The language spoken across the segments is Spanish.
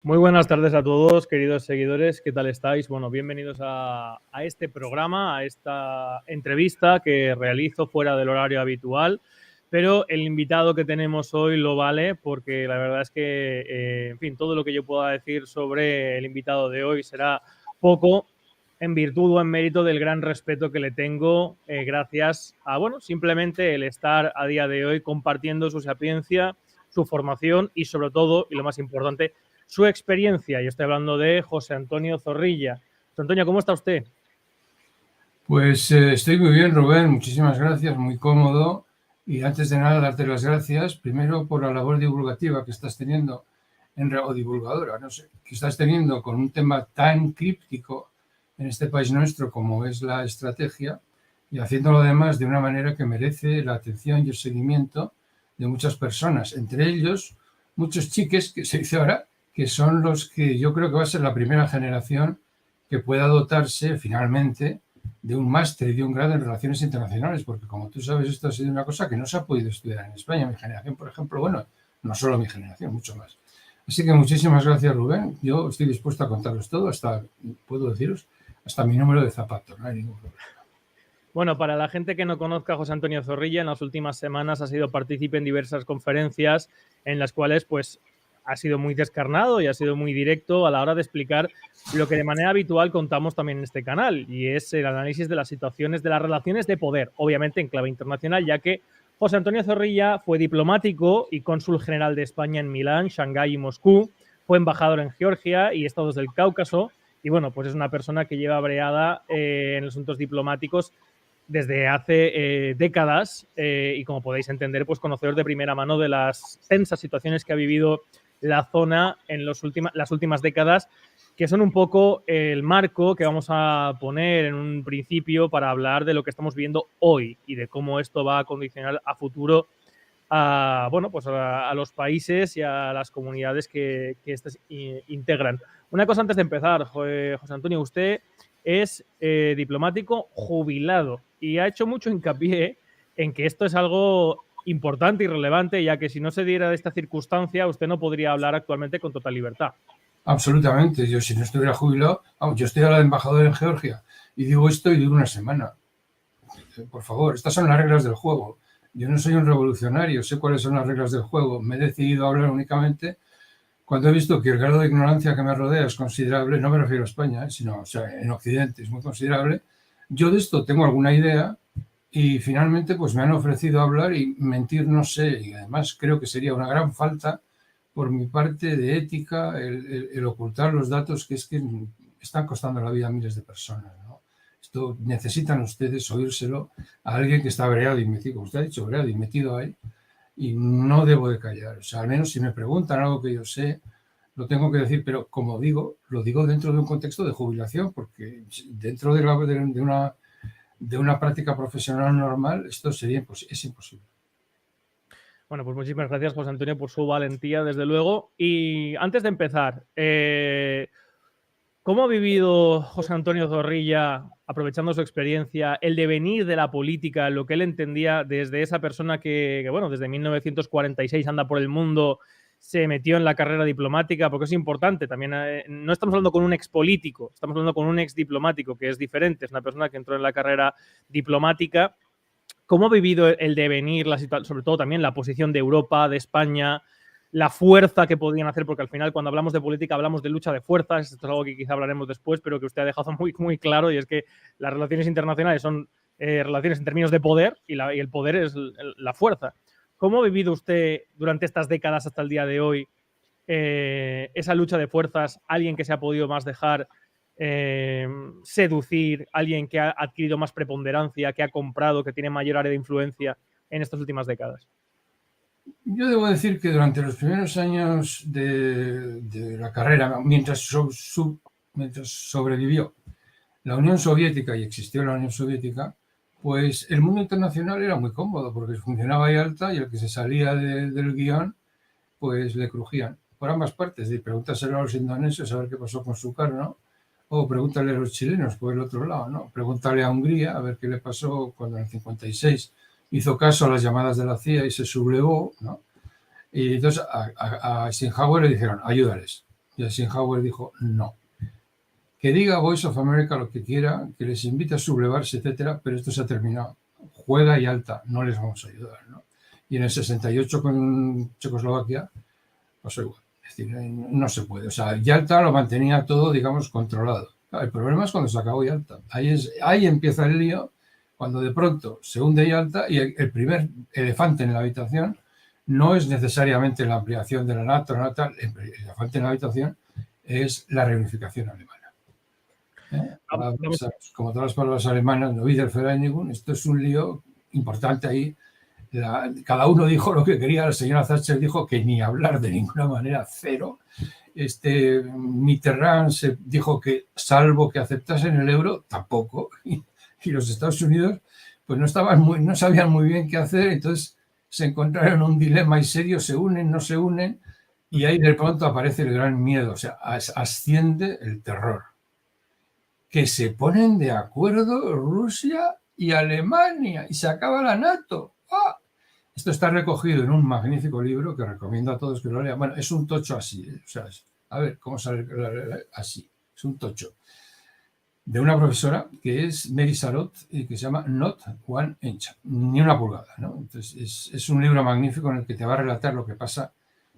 Muy buenas tardes a todos, queridos seguidores. ¿Qué tal estáis? Bueno, bienvenidos a este programa, a esta entrevista que realizo fuera del horario habitual, pero el invitado que tenemos hoy lo vale porque la verdad es que, en fin, todo lo que yo pueda decir sobre el invitado de hoy será poco en virtud o en mérito del gran respeto que le tengo gracias a, bueno, simplemente el estar a día de hoy compartiendo su sapiencia, su formación y sobre todo, y lo más importante, su experiencia. Yo estoy hablando de José Antonio Zorrilla. José Antonio, ¿cómo está usted? Pues estoy muy bien, Rubén, muchísimas gracias, muy cómodo. Y antes de nada, darte las gracias, primero por la labor divulgativa que estás teniendo, o divulgadora, no sé, que estás teniendo con un tema tan críptico en este país nuestro como es la estrategia, y haciéndolo además de una manera que merece la atención y el seguimiento de muchas personas, entre ellos muchos chiques, que se dice ahora, que son los que yo creo que va a ser la primera generación que pueda dotarse finalmente de un máster y de un grado en relaciones internacionales, porque como tú sabes, esto ha sido una cosa que no se ha podido estudiar en España. Mi generación, por ejemplo, bueno, no solo mi generación, mucho más. Así que muchísimas gracias, Rubén. Yo estoy dispuesto a contaros todo, hasta, puedo deciros, hasta mi número de zapatos, no hay ningún problema. Bueno, para la gente que no conozca a José Antonio Zorrilla, en las últimas semanas ha sido partícipe en diversas conferencias en las cuales pues ha sido muy descarnado y ha sido muy directo a la hora de explicar lo que de manera habitual contamos también en este canal, y es el análisis de las situaciones de las relaciones de poder, obviamente en clave internacional, ya que José Antonio Zorrilla fue diplomático y cónsul general de España en Milán, Shanghái y Moscú, fue embajador en Georgia y estados del Cáucaso, y bueno, pues es una persona que lleva breada en los asuntos diplomáticos desde hace décadas y como podéis entender, pues conocedor de primera mano de las tensas situaciones que ha vivido la zona en las últimas décadas, que son un poco el marco que vamos a poner en un principio para hablar de lo que estamos viendo hoy y de cómo esto va a condicionar a futuro a, bueno, pues a los países y a las comunidades que estos integran. Una cosa antes de empezar, José Antonio, usted es diplomático jubilado y ha hecho mucho hincapié en que esto es algo importante y relevante, ya que si no se diera esta circunstancia, usted no podría hablar actualmente con total libertad. Absolutamente. Yo, si no estuviera jubilado, vamos, yo estoy ahora de embajador en Georgia y digo esto y digo una semana. Por favor, estas son las reglas del juego. Yo no soy un revolucionario, sé cuáles son las reglas del juego. Me he decidido a hablar únicamente cuando he visto que el grado de ignorancia que me rodea es considerable. No me refiero a España, sino, o sea, en Occidente es muy considerable. Yo de esto tengo alguna idea y finalmente pues me han ofrecido hablar, y mentir no sé, y además creo que sería una gran falta por mi parte de ética el ocultar los datos que están costando la vida a miles de personas, ¿no? Esto necesitan ustedes oírselo a alguien que está breado y metido, como usted ha dicho, breado y metido ahí, y no debo de callar. O sea, al menos si me preguntan algo que yo sé, lo tengo que decir, pero como digo, lo digo dentro de un contexto de jubilación, porque dentro de una práctica profesional normal esto es imposible. Bueno, pues muchísimas gracias, José Antonio, por su valentía, desde luego. Y antes de empezar, ¿cómo ha vivido José Antonio Zorrilla, aprovechando su experiencia, el devenir de la política, lo que él entendía desde esa persona que bueno, desde 1946 anda por el mundo, se metió en la carrera diplomática? Porque es importante también, no estamos hablando con un ex político, estamos hablando con un ex diplomático, que es diferente, es una persona que entró en la carrera diplomática. ¿Cómo ha vivido el devenir, sobre todo también la posición de Europa, de España, la fuerza que podían hacer? Porque al final, cuando hablamos de política, hablamos de lucha de fuerzas. Esto es algo que quizá hablaremos después, pero que usted ha dejado muy, muy claro, y es que las relaciones internacionales son relaciones en términos de poder, y el poder es la fuerza. ¿Cómo ha vivido usted durante estas décadas hasta el día de hoy esa lucha de fuerzas? Alguien que se ha podido más dejar seducir, alguien que ha adquirido más preponderancia, que ha comprado, que tiene mayor área de influencia en estas últimas décadas. Yo debo decir que durante los primeros años de la carrera, mientras sobrevivió la Unión Soviética y existió la Unión Soviética, pues el mundo internacional era muy cómodo porque funcionaba ahí alta, y el que se salía del guión pues le crujían por ambas partes. Y pregúntaselo a los indonesios a ver qué pasó con Sukarno, o pregúntale a los chilenos por el otro lado, ¿no? Pregúntale a Hungría a ver qué le pasó cuando en el 56 hizo caso a las llamadas de la CIA y se sublevó, ¿no? Y entonces a Eisenhower le dijeron, ayúdales. Y Eisenhower dijo no. Que diga Voice of America lo que quiera, que les invite a sublevarse, etcétera, pero esto se ha terminado. Juega y alta, no les vamos a ayudar, ¿no? Y en el 68 con Checoslovaquia pasó igual. Es decir, no se puede. O sea, Yalta lo mantenía todo, digamos, controlado. Claro, el problema es cuando se acabó Yalta. Ahí empieza el lío, cuando de pronto se hunde Yalta y el primer elefante en la habitación no es necesariamente la ampliación de la NATO, el elefante en la habitación es la reunificación alemana. Como todas las palabras alemanas, no Wiedervereinigung, esto es un lío importante ahí. Cada uno dijo lo que quería. La señora Thatcher dijo que ni hablar de ninguna manera, cero. Mitterrand se dijo que salvo que aceptasen el euro, tampoco. Y los Estados Unidos pues no sabían muy bien qué hacer, entonces se encontraron en un dilema y serio, se unen, no se unen, y ahí de pronto aparece el gran miedo, o sea, asciende el terror. Que se ponen de acuerdo Rusia y Alemania y se acaba la NATO. ¡Ah! Esto está recogido en un magnífico libro que recomiendo a todos que lo lean. Bueno, es un tocho así, o sea, a ver cómo sale así. Es un tocho de una profesora que es Mary Sarot y que se llama Not One Inch, ni una pulgada, ¿no? Entonces es un libro magnífico en el que te va a relatar lo que pasa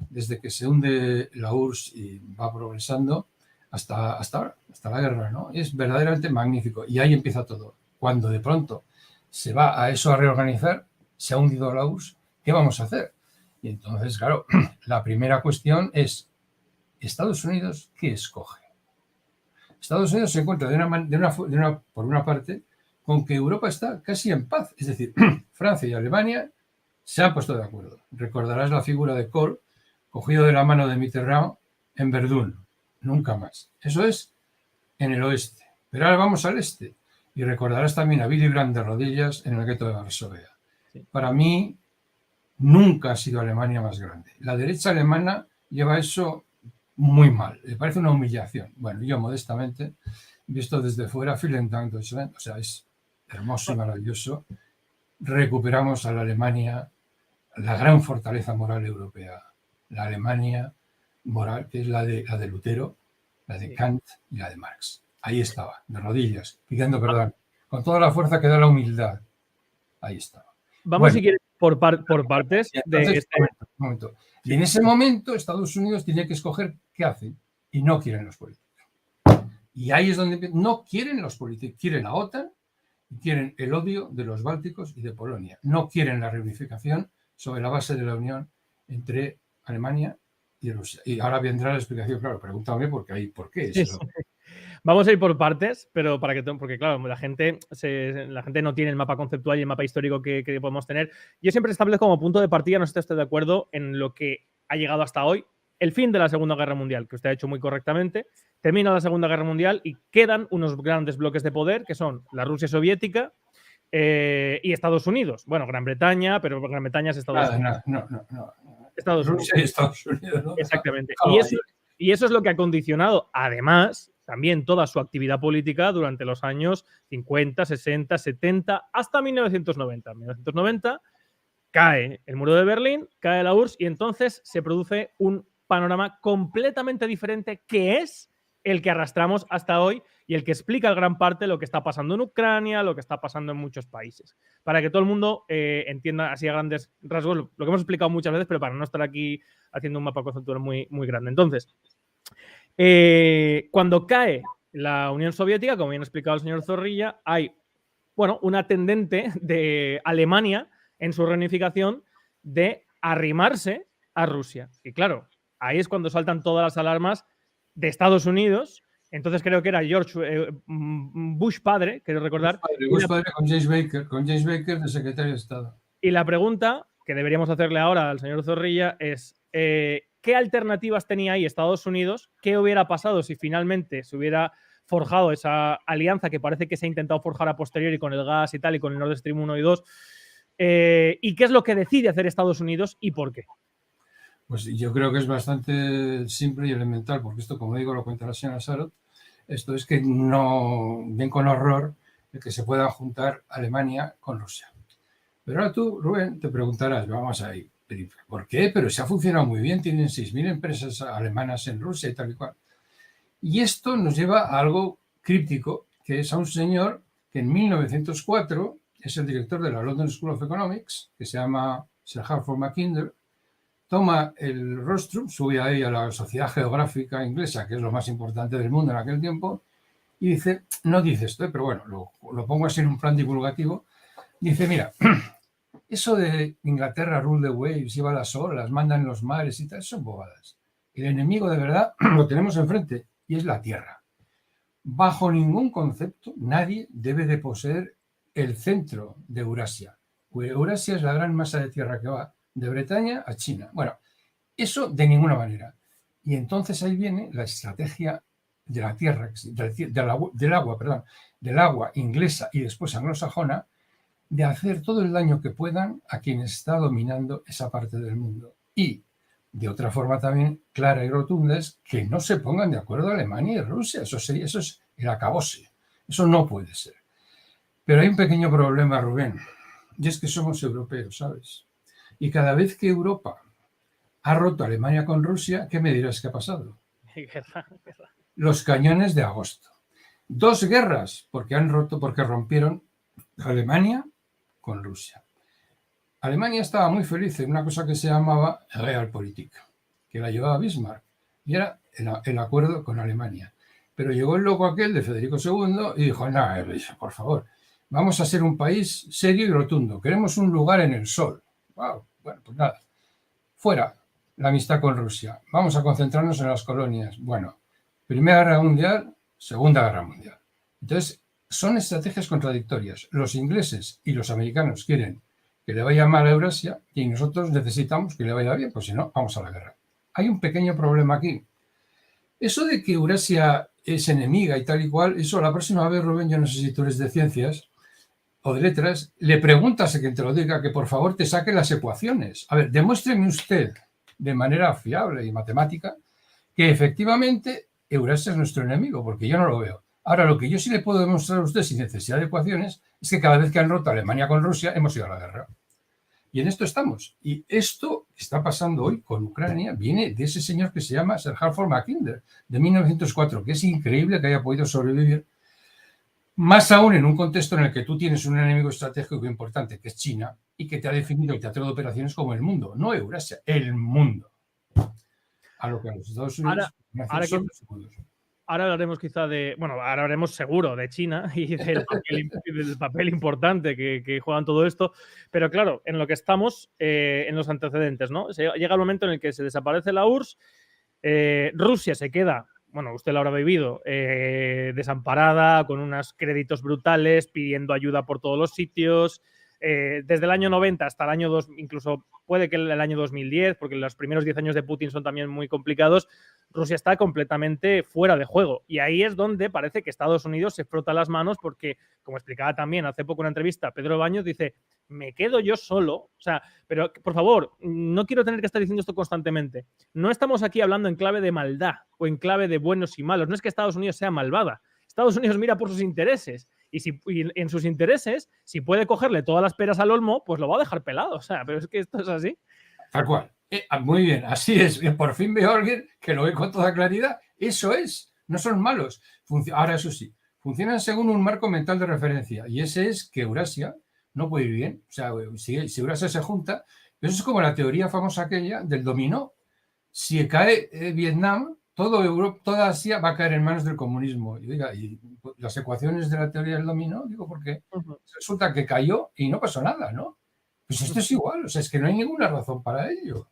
desde que se hunde la URSS y va progresando hasta ahora, hasta la guerra, ¿no? Es verdaderamente magnífico y ahí empieza todo. Cuando de pronto se va a eso a reorganizar, se ha hundido la URSS, ¿qué vamos a hacer? Y entonces, claro, la primera cuestión es, ¿Estados Unidos qué escoge? Estados Unidos se encuentra por una parte con que Europa está casi en paz, es decir, Francia y Alemania se han puesto de acuerdo. Recordarás la figura de Kohl, cogido de la mano de Mitterrand en Verdún. Nunca más. Eso es en el oeste. Pero ahora vamos al este. Y recordarás también a Willy Brandt de rodillas en el gueto de Varsovia. Sí. Para mí, nunca ha sido Alemania más grande. La derecha alemana lleva eso muy mal. Le parece una humillación. Bueno, yo modestamente, visto desde fuera, vielen Dank Deutschland, o sea, es hermoso y maravilloso. Recuperamos a la Alemania, la gran fortaleza moral europea. La Alemania moral, que es la de Lutero, la de Kant y la de Marx. Ahí estaba, de rodillas, pidiendo perdón, con toda la fuerza que da la humildad. Ahí estaba. Vamos, si quieres, por partes. Entonces, momento. Y en ese momento Estados Unidos tiene que escoger qué hacen y no quieren los políticos. Y ahí es donde no quieren los políticos, quieren la OTAN y quieren el odio de los bálticos y de Polonia. No quieren la reunificación sobre la base de la unión entre Alemania y Rusia. Y ahora vendrá la explicación, claro, pregúntame por qué es eso. Vamos a ir por partes, pero porque claro, la gente no tiene el mapa conceptual y el mapa histórico que podemos tener. Yo siempre establezco como punto de partida, no sé si estoy de acuerdo, en lo que ha llegado hasta hoy, el fin de la Segunda Guerra Mundial, que usted ha hecho muy correctamente. Termina la Segunda Guerra Mundial y quedan unos grandes bloques de poder, que son la Rusia soviética y Estados Unidos. Bueno, Gran Bretaña, pero Gran Bretaña es Estados Unidos. No. Estados Unidos. Rusia y Estados Unidos, ¿no? Exactamente. Y eso es lo que ha condicionado, además, también toda su actividad política durante los años 50, 60, 70, hasta 1990. En 1990 cae el muro de Berlín, cae la URSS y entonces se produce un panorama completamente diferente que es el que arrastramos hasta hoy y el que explica en gran parte lo que está pasando en Ucrania, lo que está pasando en muchos países. Para que todo el mundo entienda así a grandes rasgos lo que hemos explicado muchas veces, pero para no estar aquí haciendo un mapa conceptual muy, muy grande. Entonces, cuando cae la Unión Soviética, como bien ha explicado el señor Zorrilla, hay una tendente de Alemania en su reunificación de arrimarse a Rusia. Y claro, ahí es cuando saltan todas las alarmas de Estados Unidos. Entonces creo que era George Bush padre, quiero recordar. Bush padre con James Baker de secretario de Estado. Y la pregunta que deberíamos hacerle ahora al señor Zorrilla es ¿qué alternativas tenía ahí Estados Unidos? ¿Qué hubiera pasado si finalmente se hubiera forjado esa alianza que parece que se ha intentado forjar a posteriori con el gas y tal, y con el Nord Stream 1 y 2? ¿Y qué es lo que decide hacer Estados Unidos y por qué? Pues yo creo que es bastante simple y elemental, porque esto, como digo, lo cuenta la señora Sarot, esto es que no ven con horror el que se pueda juntar Alemania con Rusia. Pero ahora tú, Rubén, te preguntarás, vamos ahí, ¿Por qué? Pero se ha funcionado muy bien, tienen 6.000 empresas alemanas en Rusia y tal y cual. Y esto nos lleva a algo críptico, que es a un señor que en 1904 es el director de la London School of Economics, que se llama Sir Halford Mackinder, toma el rostrum, sube ahí a la Sociedad Geográfica Inglesa, que es lo más importante del mundo en aquel tiempo, y dice, no dice esto, pero bueno, lo pongo así en un plan divulgativo, dice, mira, eso de Inglaterra rule the waves, lleva las olas, manda en los mares y tal, son bobadas. El enemigo de verdad lo tenemos enfrente y es la tierra. Bajo ningún concepto, nadie debe de poseer el centro de Eurasia. Eurasia es la gran masa de tierra que va de Bretaña a China. Bueno, eso de ninguna manera. Y entonces ahí viene la estrategia de la tierra, del agua inglesa y después anglosajona, de hacer todo el daño que puedan a quien está dominando esa parte del mundo. Y, de otra forma también clara y rotunda, es que no se pongan de acuerdo Alemania y Rusia. Eso es el acabose. Eso no puede ser. Pero hay un pequeño problema, Rubén, y es que somos europeos, ¿sabes? Y cada vez que Europa ha roto Alemania con Rusia, ¿qué me dirás que ha pasado? Guerra. Los cañones de agosto. 2 guerras, porque rompieron Alemania con Rusia. Alemania estaba muy feliz en una cosa que se llamaba Realpolitik, que la llevaba Bismarck, y era el acuerdo con Alemania. Pero llegó el loco aquel de Federico II y dijo, no, por favor, vamos a ser un país serio y rotundo, queremos un lugar en el sol. Wow, bueno, pues nada, fuera la amistad con Rusia, vamos a concentrarnos en las colonias. Bueno, Primera Guerra Mundial, Segunda Guerra Mundial. Entonces, son estrategias contradictorias. Los ingleses y los americanos quieren que le vaya mal a Eurasia y nosotros necesitamos que le vaya bien, pues si no, vamos a la guerra. Hay un pequeño problema aquí. Eso de que Eurasia es enemiga y tal y cual, eso la próxima vez, Rubén, yo no sé si tú eres de ciencias o de letras, le preguntas a quien te lo diga que por favor te saque las ecuaciones. A ver, demuéstreme usted de manera fiable y matemática que efectivamente Eurasia es nuestro enemigo, porque yo no lo veo. Ahora, lo que yo sí le puedo demostrar a usted sin necesidad de ecuaciones es que cada vez que han roto Alemania con Rusia hemos ido a la guerra. Y en esto estamos. Y esto que está pasando hoy con Ucrania viene de ese señor que se llama Sir Halford Mackinder, de 1904, que es increíble que haya podido sobrevivir, más aún en un contexto en el que tú tienes un enemigo estratégico importante, que es China, y que te ha definido el teatro de operaciones como el mundo, no Eurasia, el mundo. A lo que a los Estados Unidos son los segundos. Ahora hablaremos quizá ahora hablaremos seguro de China y del papel importante que juegan todo esto, pero claro, en lo que estamos, en los antecedentes, ¿no? Llega el momento en el que se desaparece la URSS, Rusia se queda, bueno, usted lo habrá vivido, desamparada, con unos créditos brutales, pidiendo ayuda por todos los sitios, desde el año 90 hasta el año 2, incluso puede que el año 2010, porque los primeros 10 años de Putin son también muy complicados, Rusia está completamente fuera de juego. Y ahí es donde parece que Estados Unidos se frota las manos porque, como explicaba también hace poco en una entrevista, Pedro Baños dice, me quedo yo solo. O sea, pero por favor, no quiero tener que estar diciendo esto constantemente. No estamos aquí hablando en clave de maldad o en clave de buenos y malos. No es que Estados Unidos sea malvada. Estados Unidos mira por sus intereses. Y en sus intereses, si puede cogerle todas las peras al olmo, pues lo va a dejar pelado. O sea, pero es que esto es así. Tal cual. Muy bien, así es. Por fin veo a alguien que lo ve con toda claridad. Eso es. No son malos. Ahora, eso sí, funcionan según un marco mental de referencia. Y ese es que Eurasia no puede ir bien. O sea, si Eurasia se junta, eso es como la teoría famosa aquella del dominó. Si cae Vietnam, toda Asia va a caer en manos del comunismo. Y, diga, y las ecuaciones de la teoría del dominó, digo, porque resulta que cayó y no pasó nada, ¿no? Pues esto es igual, o sea, es que no hay ninguna razón para ello.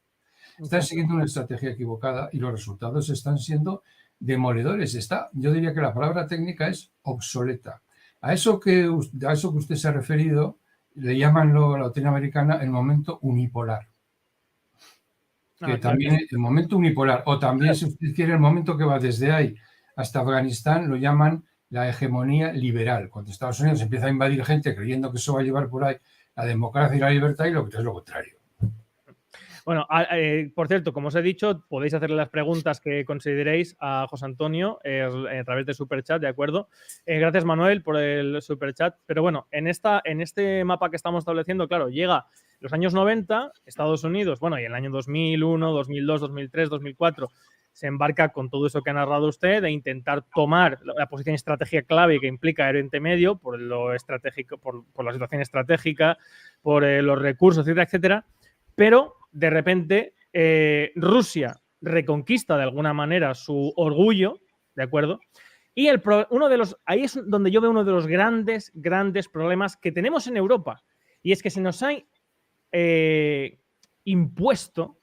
Están siguiendo una estrategia equivocada y los resultados están siendo demoledores. Yo diría que la palabra técnica es obsoleta. A eso que usted se ha referido, le llaman la doctrina americana el momento unipolar. Que también el momento unipolar, o también, si usted quiere, el momento que va desde ahí hasta Afganistán, lo llaman la hegemonía liberal. Cuando Estados Unidos empieza a invadir gente creyendo que eso va a llevar por ahí la democracia y la libertad, y lo que es lo contrario. Bueno, por cierto, como os he dicho, podéis hacerle las preguntas que consideréis a José Antonio a través de Superchat, ¿de acuerdo? Gracias, Manuel, por el Superchat. Pero bueno, en este mapa que estamos estableciendo, claro, llega los años 90, Estados Unidos, bueno, y el año 2001, 2002, 2003, 2004, se embarca con todo eso que ha narrado usted de intentar tomar la posición estratégica clave que implica Oriente Medio por lo estratégico, por la situación estratégica, por los recursos, etcétera, etcétera. Pero de repente Rusia reconquista de alguna manera su orgullo, ¿de acuerdo? Y ahí es donde yo veo uno de los grandes problemas que tenemos en Europa. Y es que se nos ha impuesto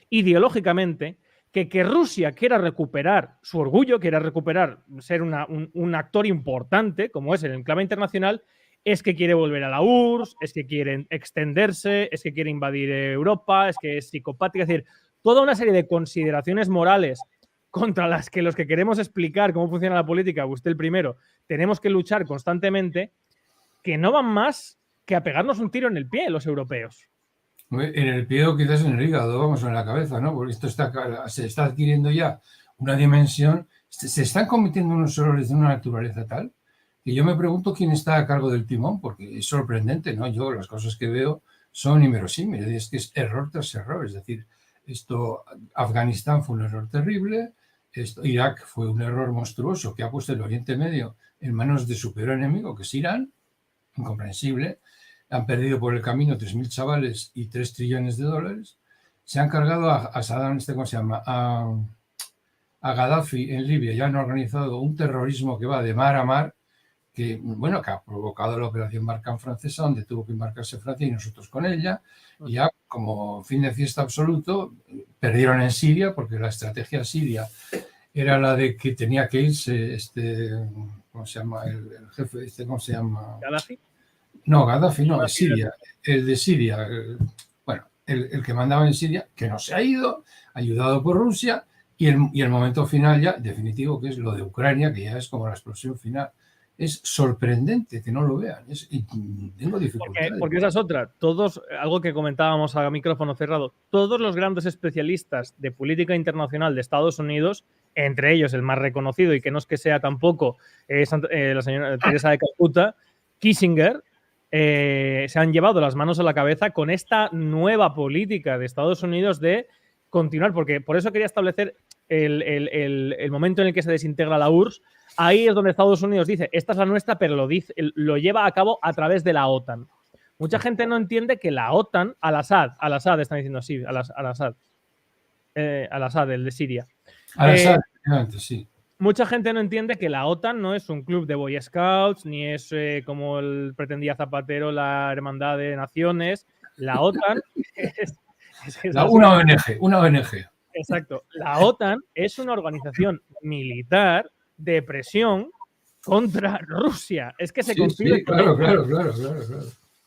ideológicamente que Rusia quiera recuperar su orgullo, quiera recuperar ser un actor importante, como es el enclave internacional, es que quiere volver a la URSS, es que quiere extenderse, es que quiere invadir Europa, es que es psicopática, es decir, toda una serie de consideraciones morales contra las que los que queremos explicar cómo funciona la política, usted el primero, tenemos que luchar constantemente, que no van más que a pegarnos un tiro en el pie los europeos. En el pie o quizás en el hígado, vamos, en la cabeza, ¿no? Porque esto se está adquiriendo ya una dimensión, se están cometiendo unos errores de una naturaleza tal que yo me pregunto quién está a cargo del timón, porque es sorprendente, ¿no? Yo las cosas que veo son inverosímiles, es que es error tras error, es decir, Afganistán fue un error terrible, Irak fue un error monstruoso que ha puesto el Oriente Medio en manos de su peor enemigo, que es Irán, incomprensible. Han perdido por el camino 3.000 chavales y 3 trillones de dólares. Se han cargado a Saddam, ¿cómo se llama? A Gaddafi en Libia y han organizado un terrorismo que va de mar a mar, que, bueno, que ha provocado la operación Barkhane francesa, donde tuvo que embarcarse Francia y nosotros con ella. Y ya, como fin de fiesta absoluto, perdieron en Siria, porque la estrategia siria era la de que tenía que irse ¿cómo se llama? El jefe, ¿cómo se llama? ¿Gaddafi? No, Gaddafi no, es Siria. El de Siria, bueno, el que mandaba en Siria, que no se ha ido, ayudado por Rusia, y el momento final ya, definitivo, que es lo de Ucrania, que ya es como la explosión final. Es sorprendente que no lo vean. Tengo dificultades. Porque esa es otra. Algo que comentábamos a micrófono cerrado, todos los grandes especialistas de política internacional de Estados Unidos, entre ellos el más reconocido y que no es que sea tampoco la señora Teresa de Calcuta, Kissinger, se han llevado las manos a la cabeza con esta nueva política de Estados Unidos de continuar, porque por eso quería establecer el momento en el que se desintegra la URSS. Ahí es donde Estados Unidos dice, esta es la nuestra, pero lo lleva a cabo a través de la OTAN. Mucha gente no entiende que la OTAN, Al-Assad están diciendo así, Al-Assad, el de Siria. Al-Assad, sí. Mucha gente no entiende que la OTAN no es un club de Boy Scouts, ni es como pretendía Zapatero la Hermandad de Naciones. La OTAN es una ONG. Exacto. La OTAN es una organización militar de presión contra Rusia. Es que se concibe. Sí, claro.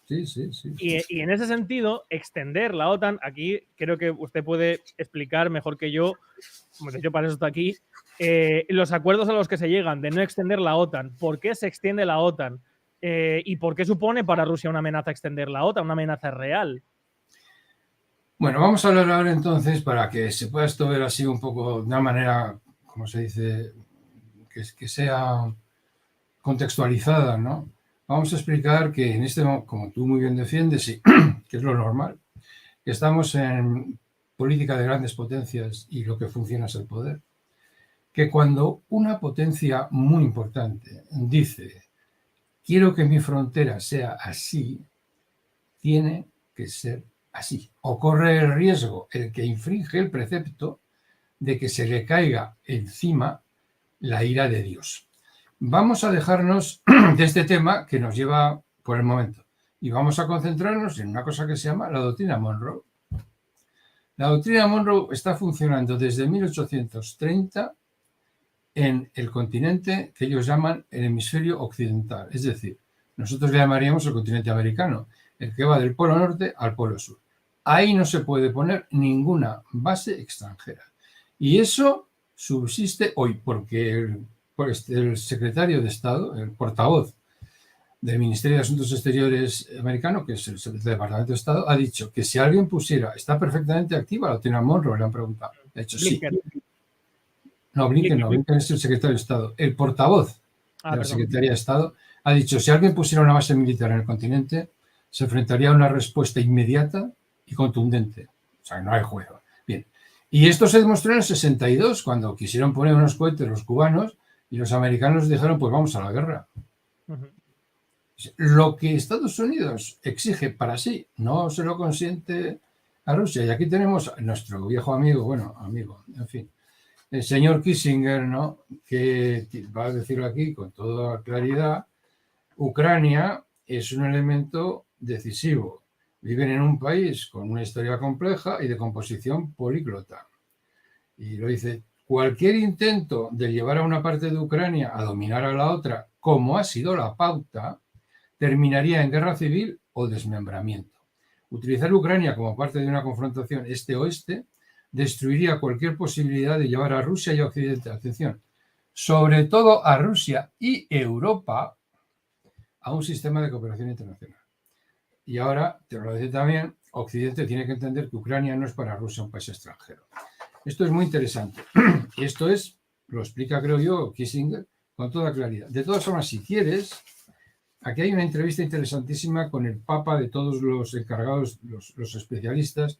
Sí. Y en ese sentido, extender la OTAN, aquí creo que usted puede explicar mejor que yo, yo para eso está aquí, los acuerdos a los que se llegan de no extender la OTAN, por qué se extiende la OTAN y por qué supone para Rusia una amenaza extender la OTAN, una amenaza real. Bueno, vamos a hablar ahora entonces para que se pueda esto ver así un poco de una manera, como se dice, que sea contextualizada, ¿no? Vamos a explicar que como tú muy bien defiendes, y que es lo normal, que estamos en política de grandes potencias y lo que funciona es el poder, que cuando una potencia muy importante dice quiero que mi frontera sea así, tiene que ser así. O corre el riesgo el que infringe el precepto de que se le caiga encima la ira de Dios. Vamos a dejarnos de este tema que nos lleva por el momento y vamos a concentrarnos en una cosa que se llama la doctrina Monroe. La doctrina Monroe está funcionando desde 1830 en el continente que ellos llaman el hemisferio occidental, es decir, nosotros le llamaríamos el continente americano, el que va del polo norte al polo sur. Ahí no se puede poner ninguna base extranjera. Y eso subsiste hoy porque el secretario de Estado, el portavoz del Ministerio de Asuntos Exteriores americano, que es el Departamento de Estado, ha dicho que si alguien pusiera, está perfectamente activa, lo tiene a Monroe, le han preguntado. Ha dicho Blinken. sí. No, Blinken es el secretario de Estado. El portavoz de la Secretaría de Estado ha dicho, si alguien pusiera una base militar en el continente, se enfrentaría a una respuesta inmediata y contundente. O sea, no hay juego. Bien. Y esto se demostró en el 62, cuando quisieron poner unos cohetes los cubanos y los americanos dijeron, pues vamos a la guerra. Lo que Estados Unidos exige para sí, no se lo consiente a Rusia. Y aquí tenemos a nuestro viejo amigo, en fin, el señor Kissinger, ¿no? Que va a decirlo aquí con toda claridad, Ucrania es un elemento decisivo. Viven en un país con una historia compleja y de composición políglota. Y lo dice, cualquier intento de llevar a una parte de Ucrania a dominar a la otra, como ha sido la pauta, terminaría en guerra civil o desmembramiento. Utilizar Ucrania como parte de una confrontación este-oeste destruiría cualquier posibilidad de llevar a Rusia y a Occidente, atención, sobre todo a Rusia y Europa, a un sistema de cooperación internacional. Y ahora, te lo decía también, Occidente tiene que entender que Ucrania no es para Rusia un país extranjero. Esto es muy interesante. Y esto es, lo explica, creo yo, Kissinger con toda claridad. De todas formas, si quieres, aquí hay una entrevista interesantísima con el Papa de todos los encargados, los especialistas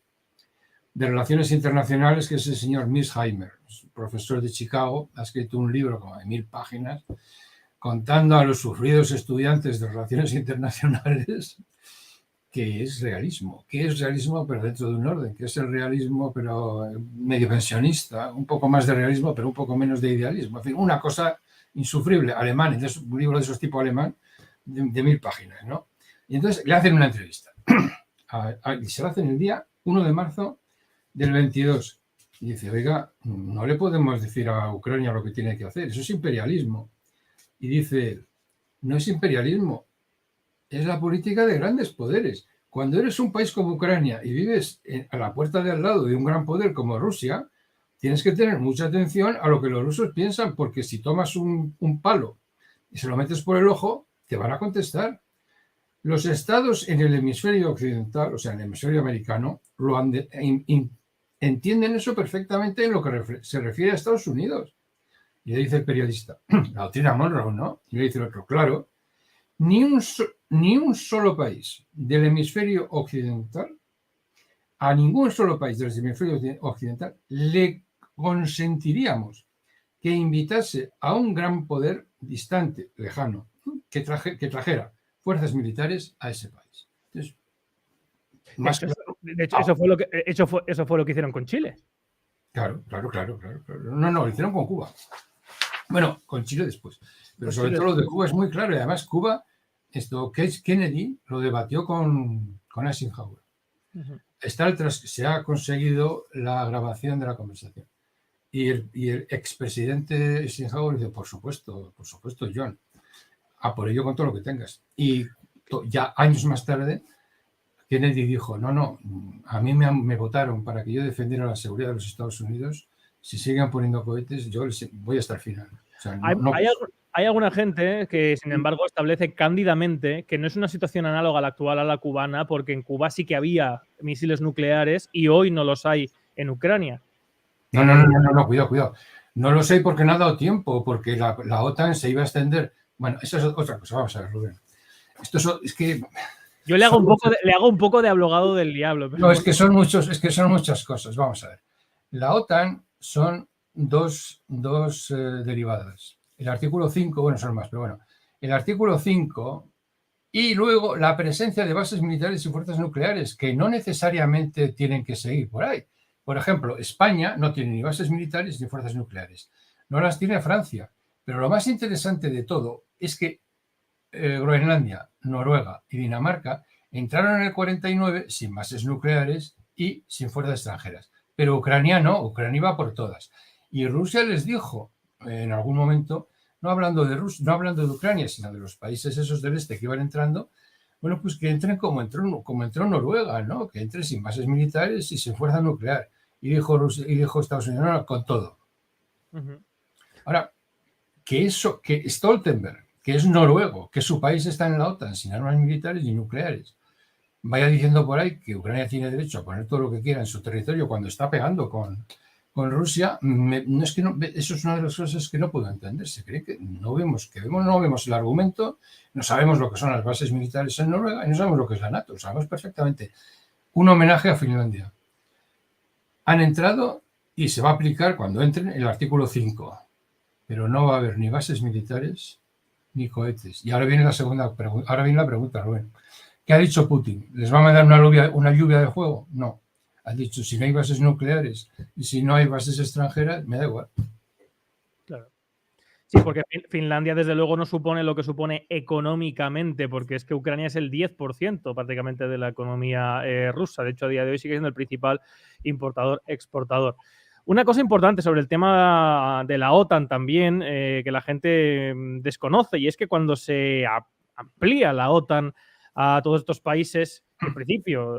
de relaciones internacionales, que es el señor Mearsheimer, profesor de Chicago, ha escrito un libro como de 1000 páginas, contando a los sufridos estudiantes de relaciones internacionales qué es realismo, pero dentro de un orden, qué es el realismo, pero medio pensionista, un poco más de realismo, pero un poco menos de idealismo, en fin, una cosa insufrible, alemán, un libro de esos tipo alemán, de 1000 páginas, ¿no? Y entonces le hacen una entrevista, y se la hacen el día 1 de marzo del 22, y dice, oiga, no le podemos decir a Ucrania lo que tiene que hacer, eso es imperialismo. Y dice, no es imperialismo, es la política de grandes poderes. Cuando eres un país como Ucrania y vives a la puerta de al lado de un gran poder como Rusia, tienes que tener mucha atención a lo que los rusos piensan, porque si tomas un palo y se lo metes por el ojo, te van a contestar. Los estados en el hemisferio occidental, o sea, en el hemisferio americano, entienden eso perfectamente en lo que se refiere a Estados Unidos. Y le dice el periodista, la doctrina Monroe, ¿no? Y le dice el otro, claro, ni un solo país del hemisferio occidental, a ningún solo país del hemisferio occidental le consentiríamos que invitase a un gran poder distante, lejano, que trajera fuerzas militares a ese país. Entonces, de hecho, eso fue lo que hicieron con Chile. Claro. No, lo hicieron con Cuba. Bueno, con Chile después. Pero sobre todo lo de Cuba es muy claro. Y además Cuba, Kennedy lo debatió con Eisenhower. Se ha conseguido la grabación de la conversación. Y el expresidente Eisenhower dice, por supuesto, John, a por ello con todo lo que tengas. Y ya años más tarde, Kennedy dijo, no, a mí me votaron para que yo defendiera la seguridad de los Estados Unidos. Si siguen poniendo cohetes, yo voy hasta el final. O sea, hay alguna gente que, sin embargo, establece cándidamente que no es una situación análoga a la actual a la cubana, porque en Cuba sí que había misiles nucleares y hoy no los hay en Ucrania. No, cuidado. No lo sé porque no ha dado tiempo, porque la OTAN se iba a extender. Bueno, esa es otra cosa. Vamos a ver, Rubén. Es que... Yo le hago un poco de abogado del diablo. Pero no, es que son muchas cosas. Vamos a ver. La OTAN son dos derivadas. El artículo 5, bueno, son más, pero bueno. El artículo 5 y luego la presencia de bases militares y fuerzas nucleares que no necesariamente tienen que seguir por ahí. Por ejemplo, España no tiene ni bases militares ni fuerzas nucleares. No las tiene Francia. Pero lo más interesante de todo es que Groenlandia, Noruega y Dinamarca entraron en el 49 sin bases nucleares y sin fuerzas extranjeras. Pero Ucrania no, Ucrania iba por todas. Y Rusia les dijo en algún momento, no hablando de Ucrania, sino de los países esos del este que iban entrando, bueno, pues que entren como entró Noruega, ¿no? Que entren sin bases militares y sin fuerza nuclear. Y dijo Estados Unidos, no, con todo. Ahora, que Stoltenberg, que es noruego, que su país está en la OTAN sin armas militares ni nucleares, vaya diciendo por ahí que Ucrania tiene derecho a poner todo lo que quiera en su territorio cuando está pegando con Rusia, no es que no, eso es una de las cosas que no puedo entender. Se cree que no vemos el argumento, no sabemos lo que son las bases militares en Noruega y no sabemos lo que es la NATO, sabemos perfectamente. Un homenaje a Finlandia. Han entrado y se va a aplicar cuando entren el artículo 5, pero no va a haber ni bases militares ni cohetes. Y ahora viene la pregunta, Rubén. ¿Qué ha dicho Putin? ¿Les va a mandar una lluvia de fuego? No. Ha dicho, si no hay bases nucleares y si no hay bases extranjeras, me da igual. Claro. Sí, porque Finlandia desde luego no supone lo que supone económicamente, porque es que Ucrania es el 10% prácticamente de la economía rusa. De hecho, a día de hoy sigue siendo el principal importador-exportador. Una cosa importante sobre el tema de la OTAN también, que la gente desconoce, y es que cuando se amplía la OTAN a todos estos países, que en principio,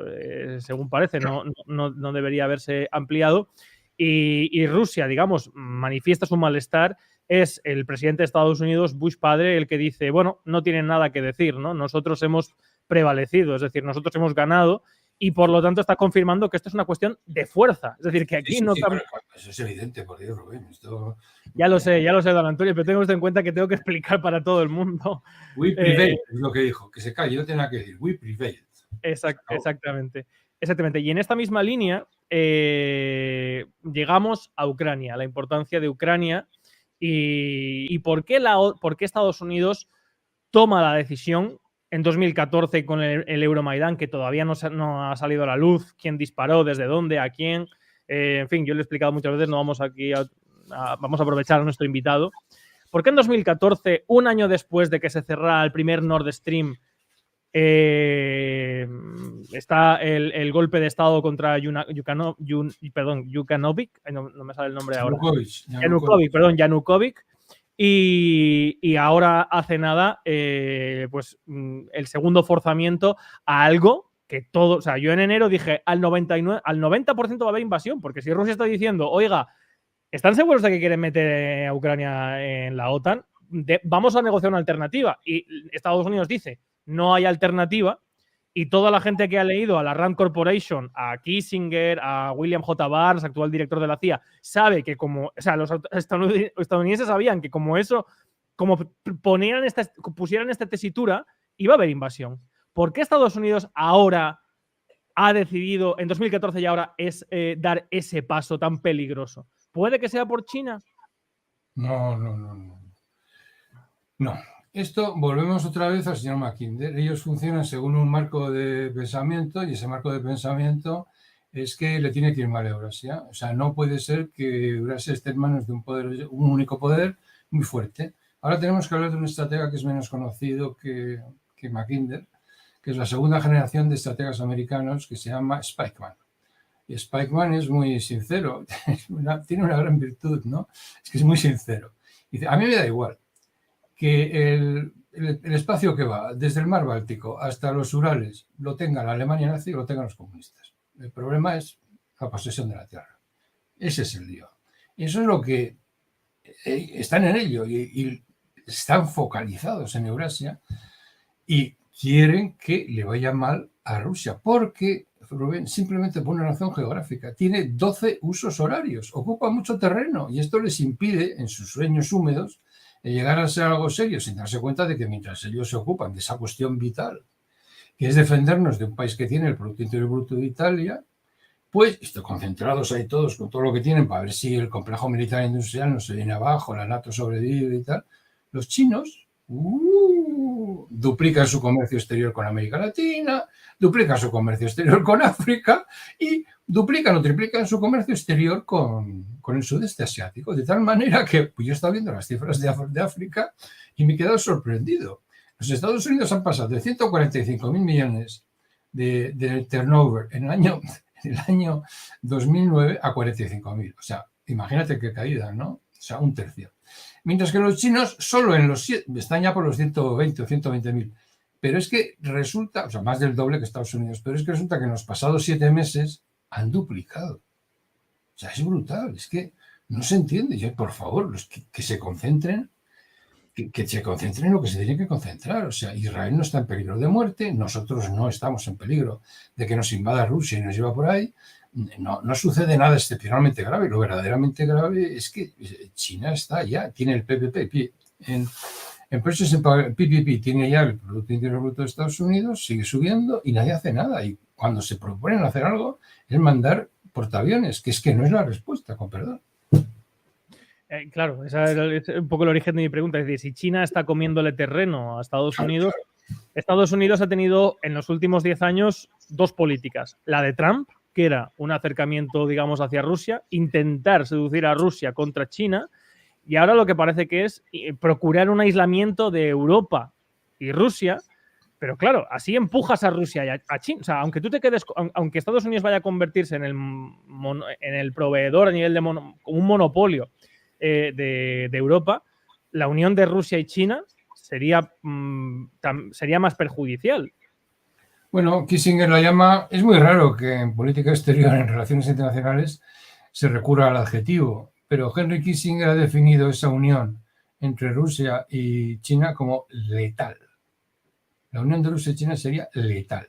según parece, no debería haberse ampliado, y Rusia, digamos, manifiesta su malestar, es el presidente de Estados Unidos, Bush padre, el que dice, bueno, no tienen nada que decir, ¿no? Nosotros hemos prevalecido, es decir, nosotros hemos ganado y por lo tanto está confirmando que esto es una cuestión de fuerza. Es decir, que aquí no cambia. Claro, eso es evidente, por Dios, Rubén. Esto... Ya lo sé, don Antonio, pero tengo en cuenta que tengo que explicar para todo el mundo. We prevailed, es lo que dijo, que se calle, no tiene nada que decir. We prevailed. Exactamente. Y en esta misma línea llegamos a Ucrania, la importancia de Ucrania y por qué Estados Unidos toma la decisión en 2014 con el Euromaidán, que todavía no ha salido a la luz, quién disparó, desde dónde, a quién. En fin, yo lo he explicado muchas veces, no vamos aquí vamos a aprovechar a nuestro invitado. ¿Por qué en 2014, un año después de que se cerrara el primer Nord Stream, está el golpe de Estado contra Yukanovic, no me sale el nombre ahora. Yanukovych. Y ahora hace nada, pues el segundo forzamiento a algo que todo, o sea, yo en enero dije al 90% va a haber invasión, porque si Rusia está diciendo, oiga, ¿están seguros de que quieren meter a Ucrania en la OTAN? Vamos a negociar una alternativa. Y Estados Unidos dice, no hay alternativa. Y toda la gente que ha leído a la Rand Corporation, a Kissinger, a William J. Barnes, actual director de la CIA, sabe que como, o sea, los estadounidenses sabían que como eso, como pusieran esta tesitura, iba a haber invasión. ¿Por qué Estados Unidos ahora ha decidido, en 2014 y ahora, dar ese paso tan peligroso? ¿Puede que sea por China? No. Esto, volvemos otra vez al señor Mackinder. Ellos funcionan según un marco de pensamiento y ese marco de pensamiento es que le tiene que ir mal a Eurasia. O sea, no puede ser que Eurasia esté en manos de un único poder muy fuerte. Ahora tenemos que hablar de un estratega que es menos conocido que Mackinder, que es la segunda generación de estrategas americanos que se llama Spikeman. Y Spikeman es muy sincero, tiene una gran virtud, ¿no? Es que es muy sincero. Dice, a mí me da igual que el espacio que va desde el mar Báltico hasta los Urales lo tenga la Alemania nazi y lo tengan los comunistas. El problema es la posesión de la tierra. Ese es el lío. Y eso es lo que están en ello y están focalizados en Eurasia y quieren que le vaya mal a Rusia porque Rubén, simplemente por una razón geográfica. Tiene 12 usos horarios, ocupa mucho terreno y esto les impide en sus sueños húmedos llegar a ser algo serio sin darse cuenta de que mientras ellos se ocupan de esa cuestión vital, que es defendernos de un país que tiene el Producto Interior Bruto de Italia, pues concentrados ahí todos con todo lo que tienen para ver si el complejo militar industrial no se viene abajo, la NATO sobrevive y tal. Los chinos duplican su comercio exterior con América Latina, duplican su comercio exterior con África y duplican o triplican su comercio exterior con el sudeste asiático, de tal manera que pues yo he estado viendo las cifras de África y me he quedado sorprendido. Los Estados Unidos han pasado de 145.000 millones de turnover en el año 2009 a 45.000. O sea, imagínate qué caída, ¿no? O sea, un tercio. Mientras que los chinos solo están ya por los 120 o 120.000. Pero es que resulta, o sea, más del doble que Estados Unidos, pero es que resulta que en los pasados 7 meses han duplicado. O sea, es brutal, es que no se entiende. Yo, por favor, los que se concentren que se concentren en lo que se tiene que concentrar. O sea, Israel no está en peligro de muerte, nosotros no estamos en peligro de que nos invada Rusia y nos lleva por ahí. No sucede nada excepcionalmente grave. Lo verdaderamente grave es que China está ya, tiene el PPP. En precios en PPP tiene ya el Producto Interior Bruto de Estados Unidos, sigue subiendo y nadie hace nada. Y cuando se proponen hacer algo es mandar portaaviones, que es que no es la respuesta, con perdón. Claro, ese es un poco el origen de mi pregunta. Es decir, si China está comiéndole terreno a Estados Unidos, Estados Unidos ha tenido en los últimos 10 años dos políticas. La de Trump, que era un acercamiento, digamos, hacia Rusia, intentar seducir a Rusia contra China, y ahora lo que parece que es procurar un aislamiento de Europa y Rusia. Pero claro, así empujas a Rusia y a China. O sea, aunque tú te quedes, aunque Estados Unidos vaya a convertirse en el proveedor a nivel de un monopolio de Europa, la unión de Rusia y China sería más perjudicial. Bueno, Kissinger la llama, es muy raro que en política exterior, en relaciones internacionales, se recurra al adjetivo, pero Henry Kissinger ha definido esa unión entre Rusia y China como letal. La unión de Rusia y China sería letal.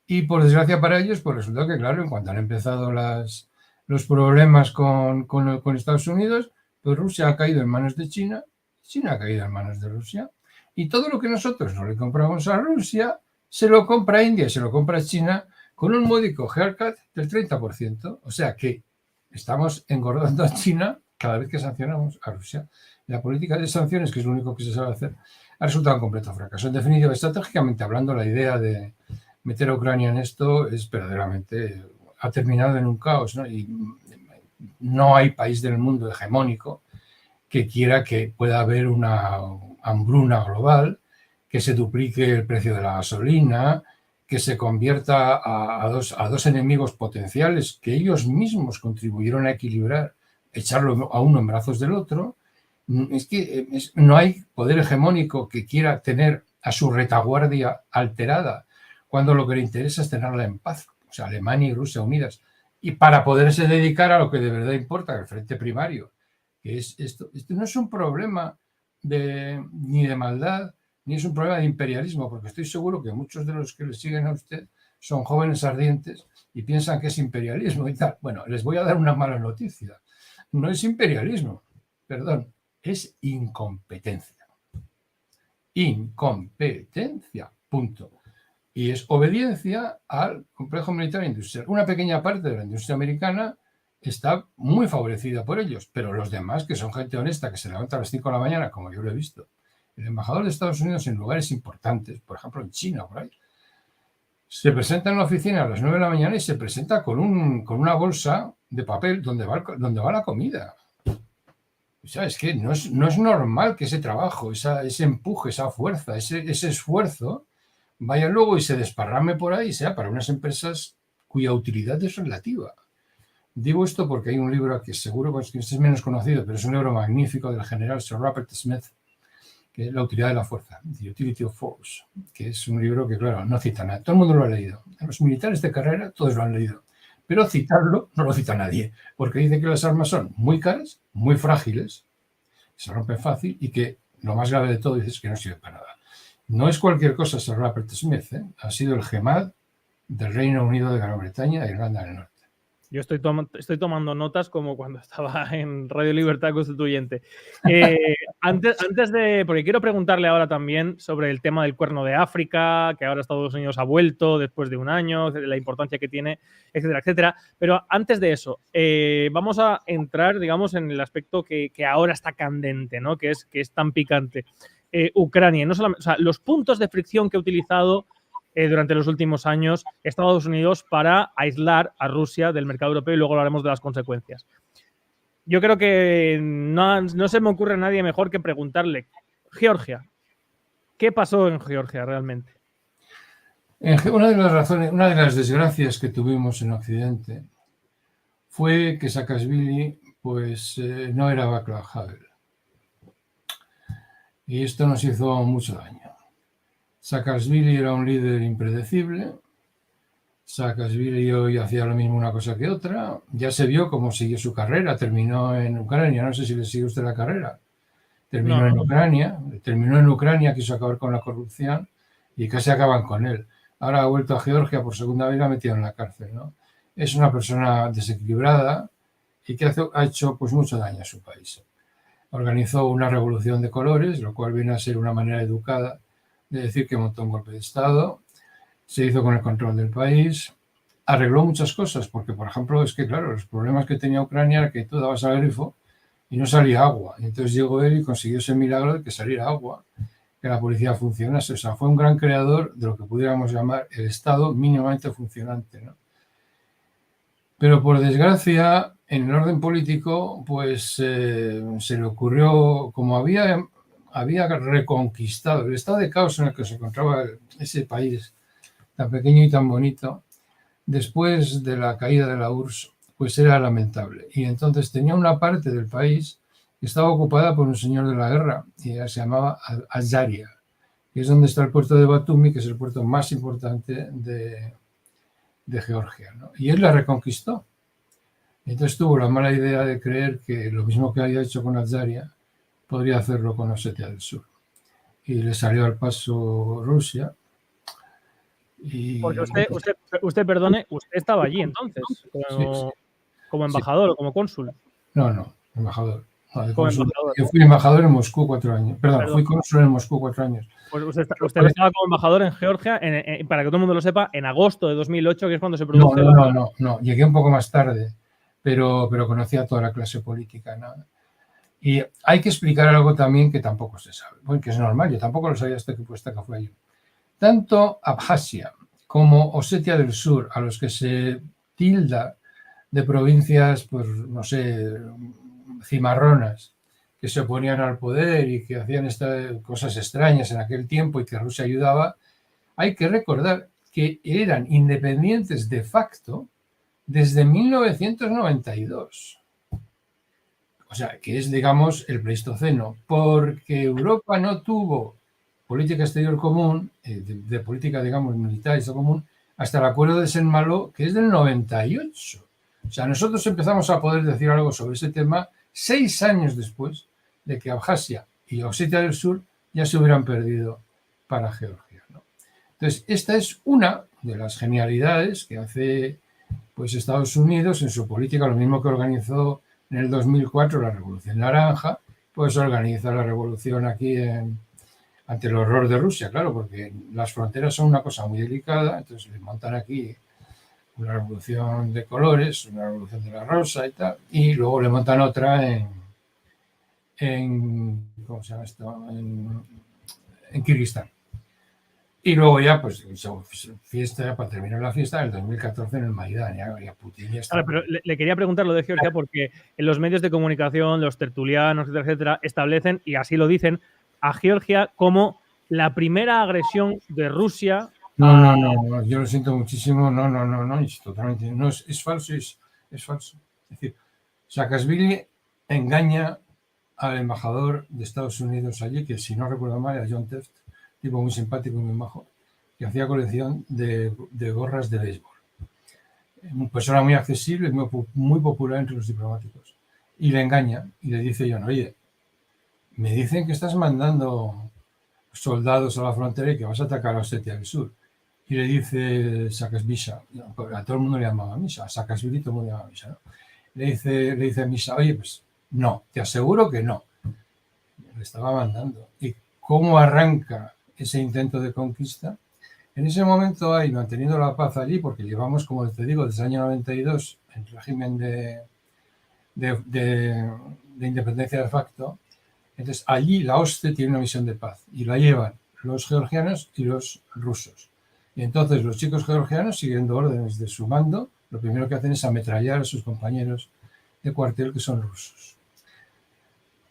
Y por desgracia para ellos, pues resulta que, claro, en cuanto han empezado los problemas con Estados Unidos, pues Rusia ha caído en manos de China, China ha caído en manos de Rusia, y todo lo que nosotros no le compramos a Rusia, se lo compra India y se lo compra China con un módico haircut del 30%. O sea que estamos engordando a China cada vez que sancionamos a Rusia. La política de sanciones, que es lo único que se sabe hacer, ha resultado un completo fracaso. En definitiva, estratégicamente hablando, la idea de meter a Ucrania en esto es verdaderamente, ha terminado en un caos, ¿no? Y no hay país del mundo hegemónico que quiera que pueda haber una hambruna global, que se duplique el precio de la gasolina, que se convierta a dos enemigos potenciales que ellos mismos contribuyeron a equilibrar, echarlo a uno en brazos del otro. Es que no hay poder hegemónico que quiera tener a su retaguardia alterada cuando lo que le interesa es tenerla en paz. O sea, Alemania y Rusia unidas. Y para poderse dedicar a lo que de verdad importa, el frente primario, que es esto. Esto no es un problema ni de maldad, ni es un problema de imperialismo, porque estoy seguro que muchos de los que le siguen a usted son jóvenes ardientes y piensan que es imperialismo y tal. Bueno, les voy a dar una mala noticia. No es imperialismo, perdón, es incompetencia. Incompetencia, punto. Y es obediencia al complejo militar industrial. Una pequeña parte de la industria americana está muy favorecida por ellos, pero los demás, que son gente honesta, que se levanta a las 5 de la mañana, como yo lo he visto, el embajador de Estados Unidos en lugares importantes, por ejemplo en China, por ahí, se presenta en la oficina a las 9 de la mañana y se presenta con una bolsa de papel donde va la comida. O sea, es que no es normal que ese trabajo, ese empuje, esa fuerza, ese esfuerzo vaya luego y se desparrame por ahí, sea para unas empresas cuya utilidad es relativa. Digo esto porque hay un libro que seguro que es menos conocido, pero es un libro magnífico del general Sir Robert Smith, que es La utilidad de la fuerza, The Utility of Force, que es un libro que, claro, no cita nada. Todo el mundo lo ha leído. Los militares de carrera, todos lo han leído. Pero citarlo no lo cita nadie, porque dice que las armas son muy caras, muy frágiles, se rompen fácil y que lo más grave de todo es que no sirve para nada. No es cualquier cosa Sir Robert Smith, ¿eh? Ha sido el GEMAD del Reino Unido de Gran Bretaña e Irlanda del Norte. Yo estoy tomando notas como cuando estaba en Radio Libertad Constituyente. Antes de... Porque quiero preguntarle ahora también sobre el tema del Cuerno de África, que ahora Estados Unidos ha vuelto después de un año, la importancia que tiene, etcétera, etcétera. Pero antes de eso, vamos a entrar, digamos, en el aspecto que ahora está candente, ¿no? Que es tan picante. Ucrania, no solamente, o sea, los puntos de fricción que ha utilizado durante los últimos años Estados Unidos para aislar a Rusia del mercado europeo y luego hablaremos de las consecuencias. Yo creo que no se me ocurre a nadie mejor que preguntarle, Georgia, ¿qué pasó en Georgia realmente? Una de las desgracias que tuvimos en Occidente fue que Saakashvili pues no era Václav Havel. Y esto nos hizo mucho daño. Saakashvili era un líder impredecible. Saakashvili hoy hacía lo mismo una cosa que otra. Ya se vio cómo siguió su carrera. Terminó en Ucrania. No sé si le sigue usted la carrera. Terminó en Ucrania, quiso acabar con la corrupción y casi acaban con él. Ahora ha vuelto a Georgia por segunda vez y la ha metido en la cárcel, ¿no? Es una persona desequilibrada y que ha hecho pues mucho daño a su país. Organizó una revolución de colores, lo cual viene a ser una manera educada de decir que montó un golpe de Estado, se hizo con el control del país, arregló muchas cosas, porque por ejemplo es que claro, los problemas que tenía Ucrania era que tú dabas al grifo y no salía agua. Y entonces llegó él y consiguió ese milagro de que saliera agua, que la policía funcionase. O sea, fue un gran creador de lo que pudiéramos llamar el Estado mínimamente funcionante, ¿no? Pero por desgracia, en el orden político, pues se le ocurrió, como había reconquistado el estado de caos en el que se encontraba ese país tan pequeño y tan bonito, después de la caída de la URSS, pues era lamentable. Y entonces tenía una parte del país que estaba ocupada por un señor de la guerra, y se llamaba Azaria, que es donde está el puerto de Batumi, que es el puerto más importante de Georgia, ¿no? Y él la reconquistó. Entonces tuvo la mala idea de creer que lo mismo que había hecho con Azaria podría hacerlo con Osetia del Sur. Y le salió al paso Rusia. Porque usted, perdone, usted estaba allí entonces, como embajador o como cónsul. No, embajador. Como embajador. Yo fui embajador en Moscú 4 años. Perdón, fui cónsul en Moscú 4 años. Pues usted estaba como embajador en Georgia, para que todo el mundo lo sepa, en agosto de 2008, que es cuando se produce... No. Llegué un poco más tarde, pero conocía toda la clase política, ¿no? Y hay que explicar algo también que tampoco se sabe, bueno, que es normal, yo tampoco lo sabía hasta que fue allí. Tanto Abjasia como Osetia del Sur, a los que se tilda de provincias, pues no sé, cimarronas, que se oponían al poder y que hacían estas cosas extrañas en aquel tiempo y que Rusia ayudaba, hay que recordar que eran independientes de facto desde 1992. O sea, que es, digamos, el Pleistoceno, porque Europa no tuvo política exterior común, de política, digamos, militar y común, hasta el acuerdo de Saint-Malo, que es del 98. O sea, nosotros empezamos a poder decir algo sobre ese tema 6 años después de que Abjasia y Osetia del Sur ya se hubieran perdido para Georgia, ¿no? Entonces, esta es una de las genialidades que hace pues Estados Unidos en su política, lo mismo que organizó en el 2004 la Revolución Naranja, pues organiza la revolución aquí ante el horror de Rusia, claro, porque las fronteras son una cosa muy delicada, entonces le montan aquí una revolución de colores, una revolución de la rosa y tal, y luego le montan otra en ¿cómo se llama esto? En Kirguistán. Y luego ya, pues, fiesta, para terminar la fiesta, en el 2014 en el Maidán, ya Putin ya está. Claro, pero le quería preguntar lo de Georgia porque en los medios de comunicación, los tertulianos, etcétera, establecen, y así lo dicen, a Georgia como la primera agresión de Rusia. No, yo lo siento muchísimo, no, es totalmente, no, es falso, es falso. Es decir, Saakashvili engaña al embajador de Estados Unidos allí, que si no recuerdo mal era John Teft, tipo muy simpático y muy majo, que hacía colección de gorras de béisbol. Una persona muy accesible, muy popular entre los diplomáticos. Y le engaña y le dice John, oye, me dicen que estás mandando soldados a la frontera y que vas a atacar a Osetia del Sur. Y le dice Saakashvili, a todo el mundo le llamaba Misha, a Saakashvili todo el mundo le llamaba Misha, ¿no? Le dice a Misha, oye, pues no, te aseguro que no. Le estaba mandando. ¿Y cómo arranca ese intento de conquista? En ese momento hay manteniendo la paz allí, porque llevamos, como te digo, desde el año 92 en régimen de independencia de facto. Entonces, allí la OSCE tiene una misión de paz y la llevan los georgianos y los rusos. Y entonces los chicos georgianos, siguiendo órdenes de su mando, lo primero que hacen es ametrallar a sus compañeros de cuartel que son rusos.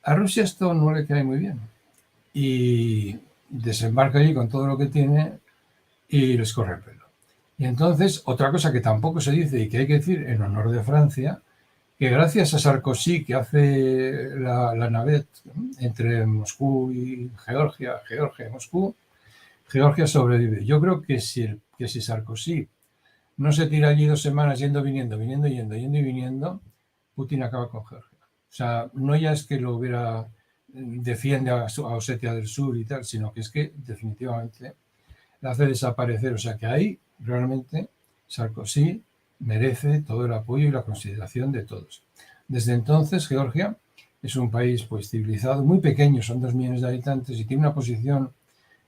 A Rusia esto no le cae muy bien y desembarca allí con todo lo que tiene y les corre el pelo. Y entonces, otra cosa que tampoco se dice y que hay que decir en honor de Francia, que gracias a Sarkozy, que hace la navette entre Moscú y Georgia y Moscú, Georgia sobrevive. Yo creo que si Sarkozy no se tira allí 2 semanas yendo y viniendo, Putin acaba con Georgia. O sea, no ya es que lo hubiera defiende a Osetia del Sur y tal, sino que es que definitivamente la hace desaparecer. O sea que ahí realmente Sarkozy merece todo el apoyo y la consideración de todos. Desde entonces, Georgia es un país pues civilizado, muy pequeño, son 2 millones de habitantes y tiene una posición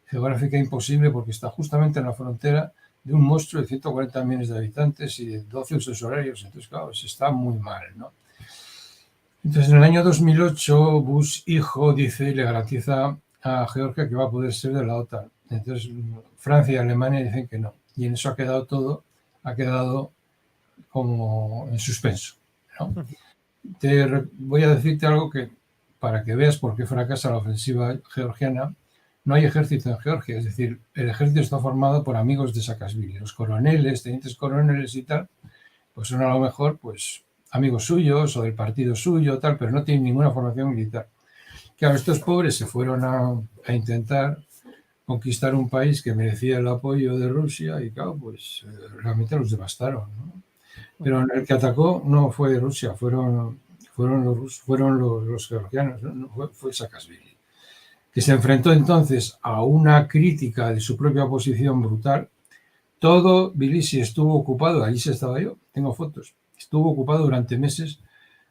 geográfica imposible porque está justamente en la frontera de un monstruo de 140 millones de habitantes y de 12 usos horarios. Entonces, claro, está muy mal, ¿no? Entonces, en el año 2008, Bush hijo dice y le garantiza a Georgia que va a poder ser de la OTAN. Entonces, Francia y Alemania dicen que no. Y en eso ha quedado todo, ha quedado como en suspenso, ¿no? Voy a decirte algo que, para que veas por qué fracasa la ofensiva georgiana, no hay ejército en Georgia. Es decir, el ejército está formado por amigos de Saakashvili. Los coroneles, tenientes coroneles y tal, pues son a lo mejor, pues, amigos suyos o del partido suyo, tal, pero no tienen ninguna formación militar. Claro, estos pobres se fueron a intentar conquistar un país que merecía el apoyo de Rusia y, claro, pues realmente los devastaron, ¿no? Pero el que atacó no fue Rusia, fueron los georgianos, ¿no? Fue Saakashvili, que se enfrentó entonces a una crítica de su propia oposición brutal. Todo Tbilisi estuvo ocupado, allí estaba yo, tengo fotos, estuvo ocupado durante meses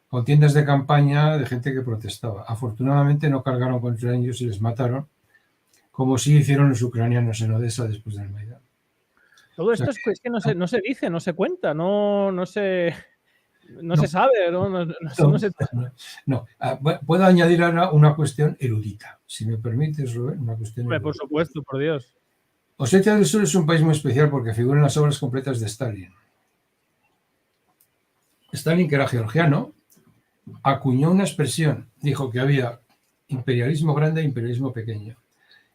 con tiendas de campaña de gente que protestaba. Afortunadamente no cargaron contra ellos y les mataron, como sí hicieron los ucranianos en Odessa después del Maidán. Todo esto es que no se dice, no se cuenta, no se sabe, No. Puedo añadir ahora una cuestión erudita, si me permites, Rubén, una cuestión erudita. Por supuesto, por Dios. Osetia del Sur es un país muy especial porque figura en las obras completas de Stalin. Stalin, que era georgiano, acuñó una expresión, dijo que había imperialismo grande e imperialismo pequeño.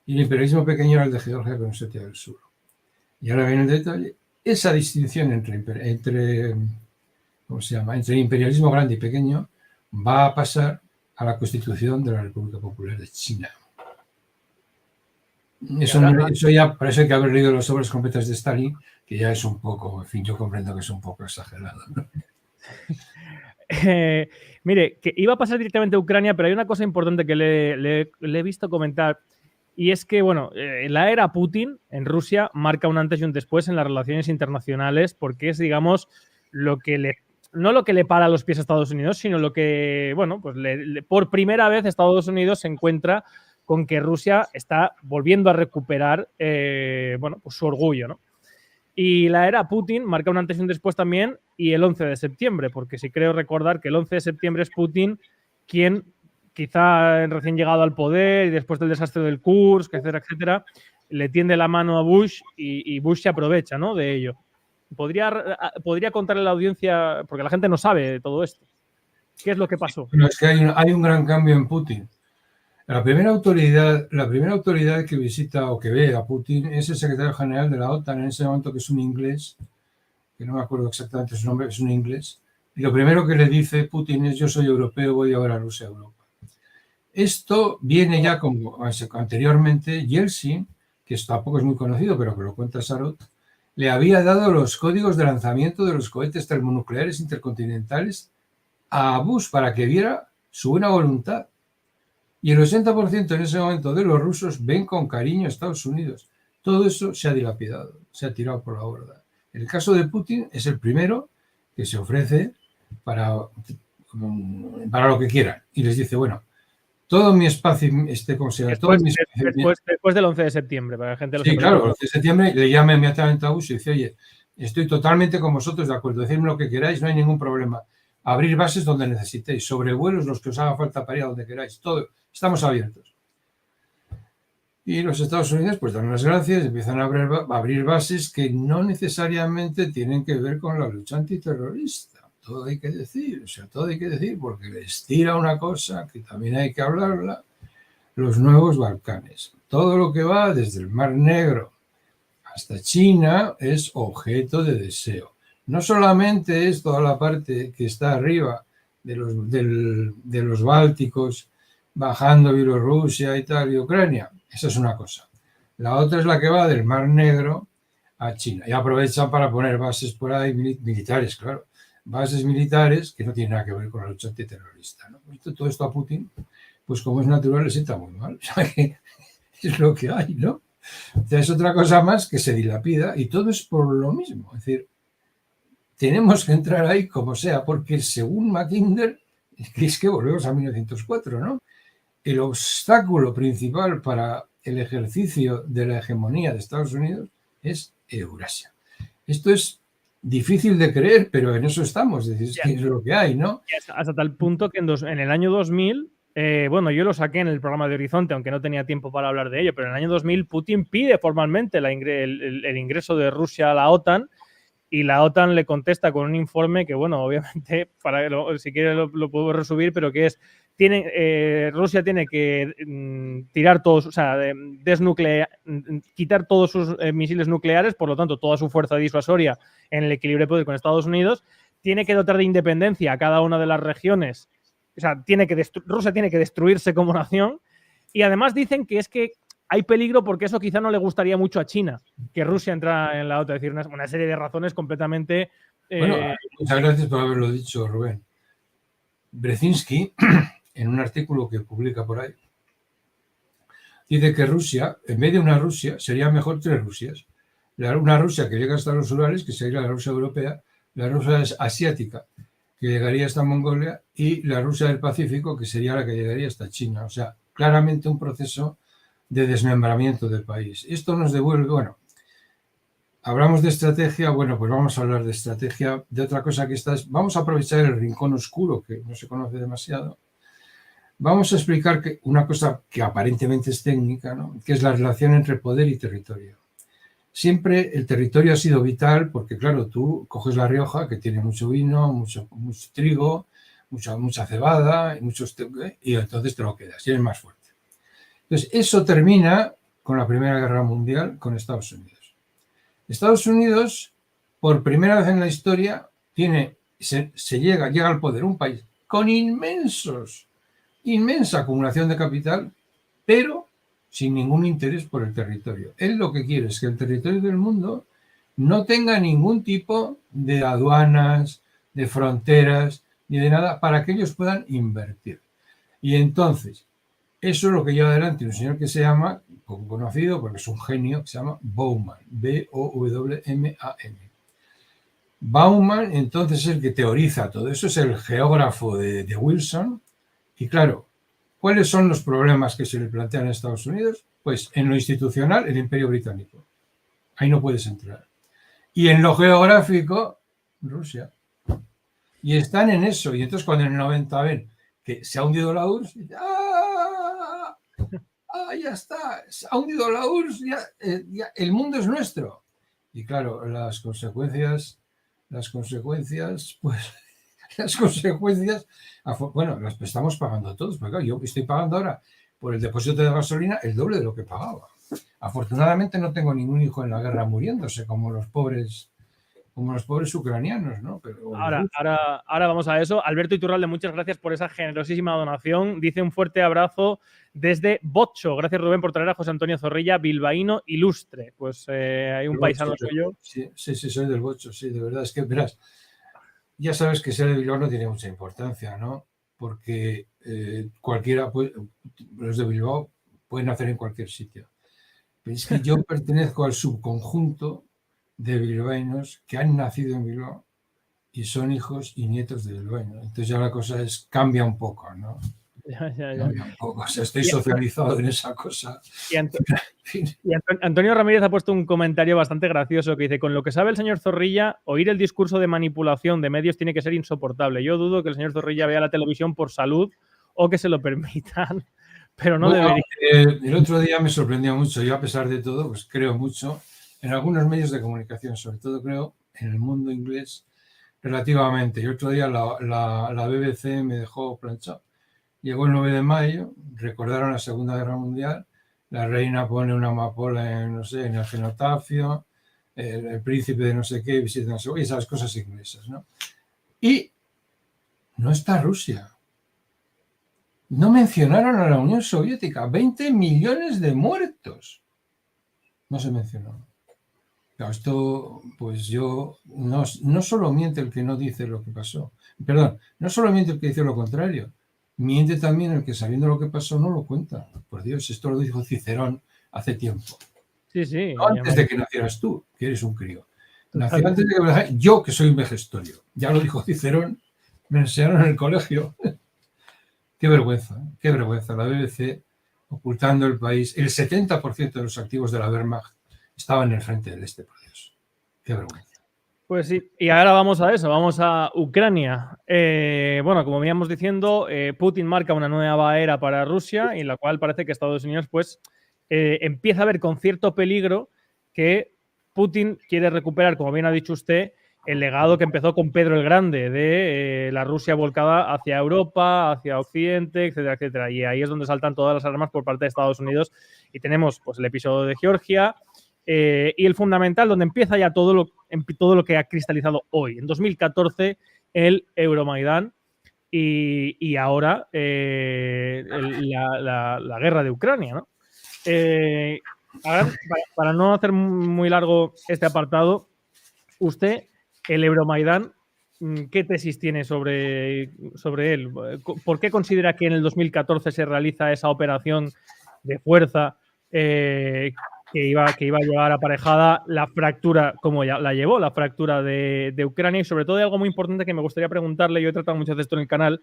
Y el imperialismo pequeño era el de Georgia con Osetia del Sur. Y ahora viene el detalle. Esa distinción entre imperialismo grande y pequeño va a pasar a la Constitución de la República Popular de China. Eso ya parece que haber leído las obras completas de Stalin, que ya es un poco, en fin, yo comprendo que es un poco exagerado, ¿no? Mire, que iba a pasar directamente a Ucrania, pero hay una cosa importante que le he visto comentar, y es que, bueno, la era Putin en Rusia marca un antes y un después en las relaciones internacionales, porque es, digamos, no lo que le para los pies a Estados Unidos, sino lo que, bueno, pues por primera vez Estados Unidos se encuentra con que Rusia está volviendo a recuperar, bueno, pues su orgullo, ¿no? Y la era Putin marca un antes y un después también, y el 11 de septiembre, porque sí creo recordar que el 11 de septiembre es Putin quien, quizá recién llegado al poder y después del desastre del Kursk, etcétera, etcétera, le tiende la mano a Bush y Bush se aprovecha, ¿no?, de ello. ¿Podría contarle a la audiencia, porque la gente no sabe de todo esto, qué es lo que pasó? Bueno, es que hay un gran cambio en Putin. La primera autoridad que visita o que ve a Putin es el secretario general de la OTAN en ese momento, que es un inglés, que no me acuerdo exactamente su nombre, es un inglés, y lo primero que le dice Putin es: yo soy europeo, voy a ver a Rusia a Europa. Esto viene ya como anteriormente. Yeltsin, que tampoco es muy conocido, pero que lo cuenta Sarot, le había dado los códigos de lanzamiento de los cohetes termonucleares intercontinentales a Bush para que viera su buena voluntad. Y el 80% en ese momento de los rusos ven con cariño a Estados Unidos. Todo eso se ha dilapidado, se ha tirado por la borda. El caso de Putin es el primero que se ofrece para lo que quieran. Y les dice: bueno, todo mi espacio, después del 11 de septiembre, para la gente lo sepa. Sí, claro, el 11 de septiembre le llama inmediatamente a Bush y dice: oye, estoy totalmente con vosotros de acuerdo, decidme lo que queráis, no hay ningún problema. Abrir bases donde necesitéis, sobrevuelos los que os haga falta para ir a donde queráis, todo, estamos abiertos. Y los Estados Unidos pues dan las gracias, empiezan a abrir bases que no necesariamente tienen que ver con la lucha antiterrorista. Todo hay que decir, porque les tira una cosa que también hay que hablarla: los nuevos Balcanes. Todo lo que va desde el Mar Negro hasta China es objeto de deseo. No solamente es toda la parte que está arriba de los Bálticos, bajando Bielorrusia y tal, y Ucrania. Esa es una cosa. La otra es la que va del Mar Negro a China. Y aprovechan para poner bases por ahí militares, claro. Bases militares que no tienen nada que ver con la lucha antiterrorista, ¿no? Todo esto a Putin pues como es natural, le sienta muy mal. O sea, que es lo que hay, ¿no? O sea, es otra cosa más que se dilapida y todo es por lo mismo. Es decir, tenemos que entrar ahí como sea, porque según Mackinder, es que volvemos a 1904, ¿no? El obstáculo principal para el ejercicio de la hegemonía de Estados Unidos es Eurasia. Esto es difícil de creer, pero en eso estamos, es decir, es que es lo que hay, ¿no? Hasta tal punto que en el año 2000, bueno, yo lo saqué en el programa de Horizonte, aunque no tenía tiempo para hablar de ello, pero en el año 2000 Putin pide formalmente el ingreso de Rusia a la OTAN y la OTAN le contesta con un informe que, bueno, obviamente, si quieres lo puedo resumir, pero que es, Rusia tiene que tirar todos, o sea, quitar todos sus misiles nucleares, por lo tanto, toda su fuerza disuasoria en el equilibrio de poder con Estados Unidos, tiene que dotar de independencia a cada una de las regiones, o sea, Rusia tiene que destruirse como nación, y además dicen que es que hay peligro porque eso quizá no le gustaría mucho a China, que Rusia entra en la OTAN, es decir, una serie de razones completamente... Bueno, muchas gracias por haberlo dicho, Rubén. Brzezinski, en un artículo que publica por ahí, dice que Rusia, en vez de una Rusia, sería mejor 3 Rusias. Una Rusia que llega hasta los Urales, que sería la Rusia europea, la Rusia asiática, que llegaría hasta Mongolia, y la Rusia del Pacífico, que sería la que llegaría hasta China. O sea, claramente un proceso de desmembramiento del país. Esto nos devuelve, bueno, hablamos de estrategia, bueno, pues vamos a hablar de estrategia, de otra cosa que vamos a aprovechar el rincón oscuro, que no se conoce demasiado. Vamos a explicar una cosa que aparentemente es técnica, ¿no? Que es la relación entre poder y territorio. Siempre el territorio ha sido vital porque, claro, tú coges La Rioja, que tiene mucho vino, mucho trigo, mucha cebada, y entonces te lo quedas y eres más fuerte. Entonces, eso termina con la Primera Guerra Mundial con Estados Unidos. Estados Unidos, por primera vez en la historia, llega al poder un país con inmensa acumulación de capital, pero sin ningún interés por el territorio. Él lo que quiere es que el territorio del mundo no tenga ningún tipo de aduanas, de fronteras, ni de nada, para que ellos puedan invertir. Y entonces, eso es lo que lleva adelante un señor que se llama, poco conocido, porque es un genio, que se llama Bowman, B-O-W-M-A-N. Bowman, entonces, es el que teoriza todo eso, es el geógrafo de Wilson. Y claro, ¿cuáles son los problemas que se le plantean a Estados Unidos? Pues en lo institucional, el Imperio Británico. Ahí no puedes entrar. Y en lo geográfico, Rusia. Y están en eso. Y entonces cuando en el 90 ven que se ha hundido la URSS, ¡ah! Ya está, se ha hundido la URSS, ya, el mundo es nuestro. Y claro, las consecuencias, pues... Las consecuencias, bueno, las estamos pagando todos, porque claro, yo estoy pagando ahora por el depósito de gasolina el doble de lo que pagaba. Afortunadamente no tengo ningún hijo en la guerra muriéndose, como los pobres ucranianos, ¿no? Pero ahora vamos a eso. Alberto Iturralde, muchas gracias por esa generosísima donación. Dice un fuerte abrazo desde Bocho. Gracias, Rubén, por traer a José Antonio Zorrilla, bilbaíno ilustre. Pues hay un paisano suyo. Sí, soy del Bocho, sí, de verdad. Es que, verás, ya sabes que ser de Bilbao no tiene mucha importancia, ¿no? Porque cualquiera, los de Bilbao pueden nacer en cualquier sitio. Pero es que yo pertenezco al subconjunto de bilbaínos que han nacido en Bilbao y son hijos y nietos de bilbaínos. Entonces ya la cosa cambia un poco, ¿no? Ya. Cambia un poco. O sea, estoy socializado en esa cosa. Y Antonio Ramírez ha puesto un comentario bastante gracioso que dice: con lo que sabe el señor Zorrilla, oír el discurso de manipulación de medios tiene que ser insoportable. Yo dudo que el señor Zorrilla vea la televisión por salud o que se lo permitan, pero no debería. El otro día me sorprendió mucho. Yo, a pesar de todo, pues creo mucho en algunos medios de comunicación, sobre todo creo en el mundo inglés relativamente. Y otro día la BBC me dejó planchado. Llegó el 9 de mayo, recordaron la Segunda Guerra Mundial, la reina pone una amapola en el cenotafio, el príncipe de no sé qué visita no sé qué, y esas cosas inglesas, ¿no? Y no está Rusia. No mencionaron a la Unión Soviética, 20 millones de muertos. No se mencionó. Claro, esto, pues yo, no solo miente el que no dice lo que pasó, perdón, no solo miente el que dice lo contrario, miente también el que sabiendo lo que pasó no lo cuenta. Por Dios, esto lo dijo Cicerón hace tiempo. Sí, sí. No antes de que nacieras tú, que eres un crío. Totalmente. Nació antes de que yo, que soy un vejestorio. Ya lo dijo Cicerón, me enseñaron en el colegio. Qué vergüenza la BBC ocultando el país. El 70% de los activos de la Wehrmacht estaban en el frente del este, por Dios. Qué vergüenza. Pues sí, y ahora vamos a eso, vamos a Ucrania. Bueno, como veníamos diciendo, Putin marca una nueva era para Rusia, en la cual parece que Estados Unidos pues empieza a ver con cierto peligro que Putin quiere recuperar, como bien ha dicho usted, el legado que empezó con Pedro el Grande, de la Rusia volcada hacia Europa, hacia Occidente, etcétera, etcétera. Y ahí es donde saltan todas las armas por parte de Estados Unidos. Y tenemos pues el episodio de Georgia, y el fundamental, donde empieza ya todo lo que ha cristalizado hoy. En 2014, el Euromaidán y ahora la guerra de Ucrania, ¿no? Ahora, para no hacer muy largo este apartado, usted, el Euromaidán, ¿qué tesis tiene sobre él? ¿Por qué considera que en el 2014 se realiza esa operación de fuerza que iba a llevar aparejada la fractura, como ya la llevó, la fractura de Ucrania? Y sobre todo hay algo muy importante que me gustaría preguntarle, yo he tratado muchas veces esto en el canal,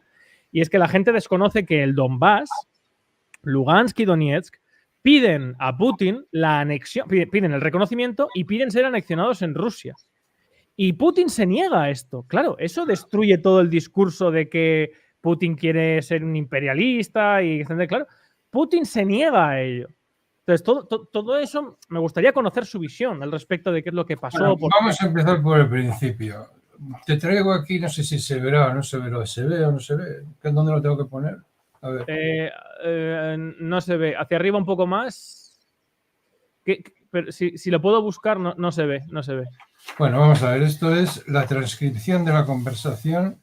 y es que la gente desconoce que el Donbass, Lugansk y Donetsk, piden a Putin la anexión, piden el reconocimiento y piden ser anexionados en Rusia. Y Putin se niega a esto. Claro, eso destruye todo el discurso de que Putin quiere ser un imperialista y etcétera. Claro, Putin se niega a ello. Entonces, todo eso me gustaría conocer su visión al respecto de qué es lo que pasó. Bueno, vamos a empezar por el principio. Te traigo aquí, no sé si se verá o no se verá. ¿Se ve o no se ve? ¿Dónde lo tengo que poner? A ver. No se ve. Hacia arriba un poco más. Pero si lo puedo buscar, no se ve. Bueno, vamos a ver. Esto es la transcripción de la conversación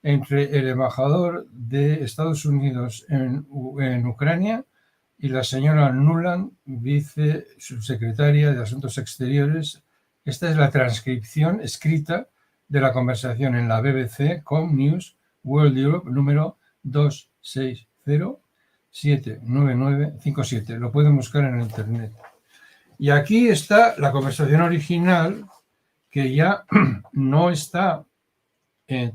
entre el embajador de Estados Unidos en Ucrania y la señora Nuland, vicesecretaria de Asuntos Exteriores. Esta es la transcripción escrita de la conversación en la BBC Com News World Europe número 260-79957. Lo pueden buscar en internet. Y aquí está la conversación original, que ya no está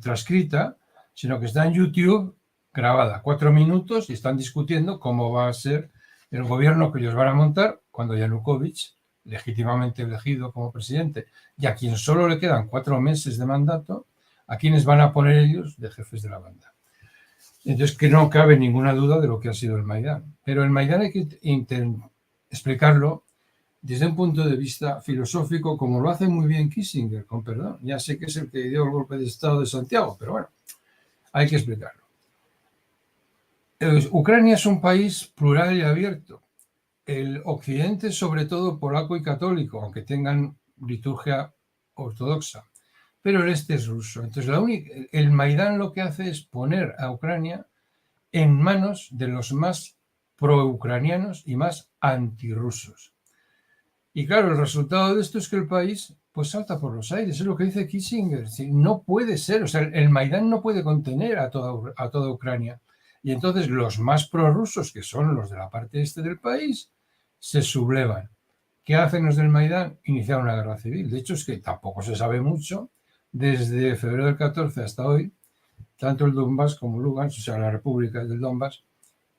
transcrita, sino que está en YouTube grabada, 4 minutos, y están discutiendo cómo va a ser el gobierno que ellos van a montar cuando Yanukovych, legítimamente elegido como presidente, y a quien solo le quedan 4 meses de mandato, a quienes van a poner ellos de jefes de la banda. Entonces, que no cabe ninguna duda de lo que ha sido el Maidán. Pero el Maidán hay que explicarlo desde un punto de vista filosófico, como lo hace muy bien Kissinger, con perdón. Ya sé que es el que dio el golpe de Estado de Santiago, pero bueno, hay que explicarlo. Ucrania es un país plural y abierto. El occidente, sobre todo polaco y católico, aunque tengan liturgia ortodoxa, pero el este es ruso. Entonces, el Maidán lo que hace es poner a Ucrania en manos de los más pro-ucranianos y más antirrusos. Y claro, el resultado de esto es que el país pues salta por los aires, es lo que dice Kissinger. No puede ser, o sea, el Maidán no puede contener a toda Ucrania. Y entonces los más prorrusos, que son los de la parte este del país, se sublevan. ¿Qué hacen los del Maidán? Iniciar una guerra civil. De hecho, es que tampoco se sabe mucho. Desde febrero del 14 hasta hoy, tanto el Donbass como Lugansk, o sea, la República del Donbass,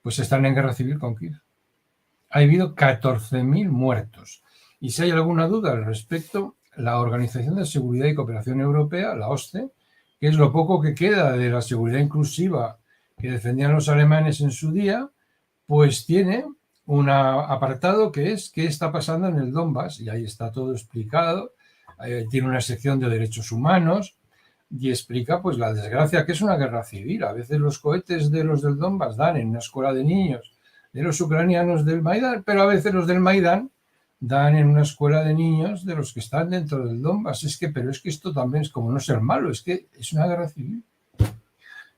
pues están en guerra civil con Kiev. Ha habido 14.000 muertos. Y si hay alguna duda al respecto, la Organización de Seguridad y Cooperación Europea, la OSCE, que es lo poco que queda de la seguridad inclusiva que defendían los alemanes en su día, pues tiene un apartado que es qué está pasando en el Donbass, y ahí está todo explicado. Tiene una sección de derechos humanos y explica pues la desgracia que es una guerra civil. A veces los cohetes de los del Donbass dan en una escuela de niños de los ucranianos del Maidán, pero a veces los del Maidán dan en una escuela de niños de los que están dentro del Donbass. Pero es que esto también es como no ser malo, es que es una guerra civil.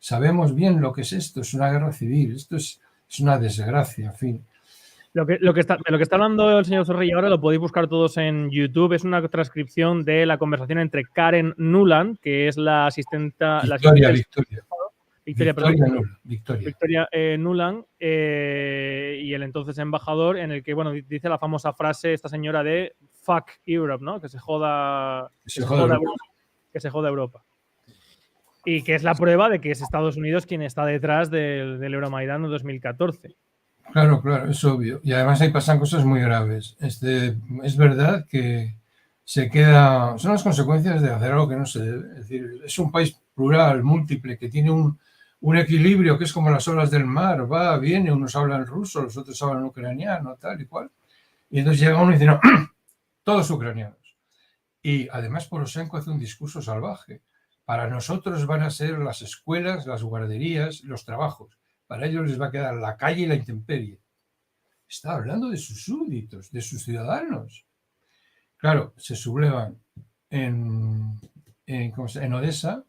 Sabemos bien lo que es esto, es una guerra civil, esto es una desgracia, en fin. De lo que está hablando el señor Zorrilla ahora lo podéis buscar todos en YouTube. Es una transcripción de la conversación entre Karen Nuland, que es la asistenta... Victoria. Victoria Nuland, y el entonces embajador, en el que, bueno, dice la famosa frase esta señora de fuck Europe, ¿no? Que se joda Europa. Y que es la prueba de que es Estados Unidos quien está detrás del Euromaidán de 2014. Claro, es obvio. Y además ahí pasan cosas muy graves. Es verdad que son las consecuencias de hacer algo que no se debe. Es decir, es un país plural, múltiple, que tiene un equilibrio que es como las olas del mar, va, viene, unos hablan ruso, los otros hablan ucraniano, tal y cual. Y entonces llega uno y dice, no, todos ucranianos. Y además Poroshenko hace un discurso salvaje. Para nosotros van a ser las escuelas, las guarderías, los trabajos. Para ellos les va a quedar la calle y la intemperie. Está hablando de sus súbditos, de sus ciudadanos. Claro, se sublevan en Odessa,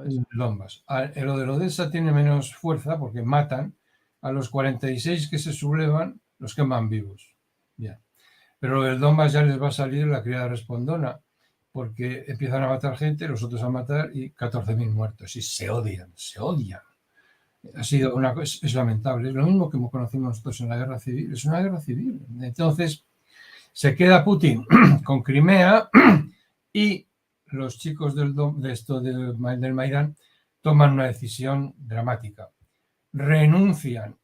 en Donbass. Lo de Odessa tiene menos fuerza porque matan a los 46 que se sublevan, los queman vivos. Ya. Pero lo del Donbass ya les va a salir la criada respondona, porque empiezan a matar gente, los otros a matar y 14.000 muertos. Y se odian. Ha sido es lamentable. Es lo mismo que conocimos nosotros en la guerra civil. Es una guerra civil. Entonces, se queda Putin con Crimea y los chicos del Maidán toman una decisión dramática. Renuncian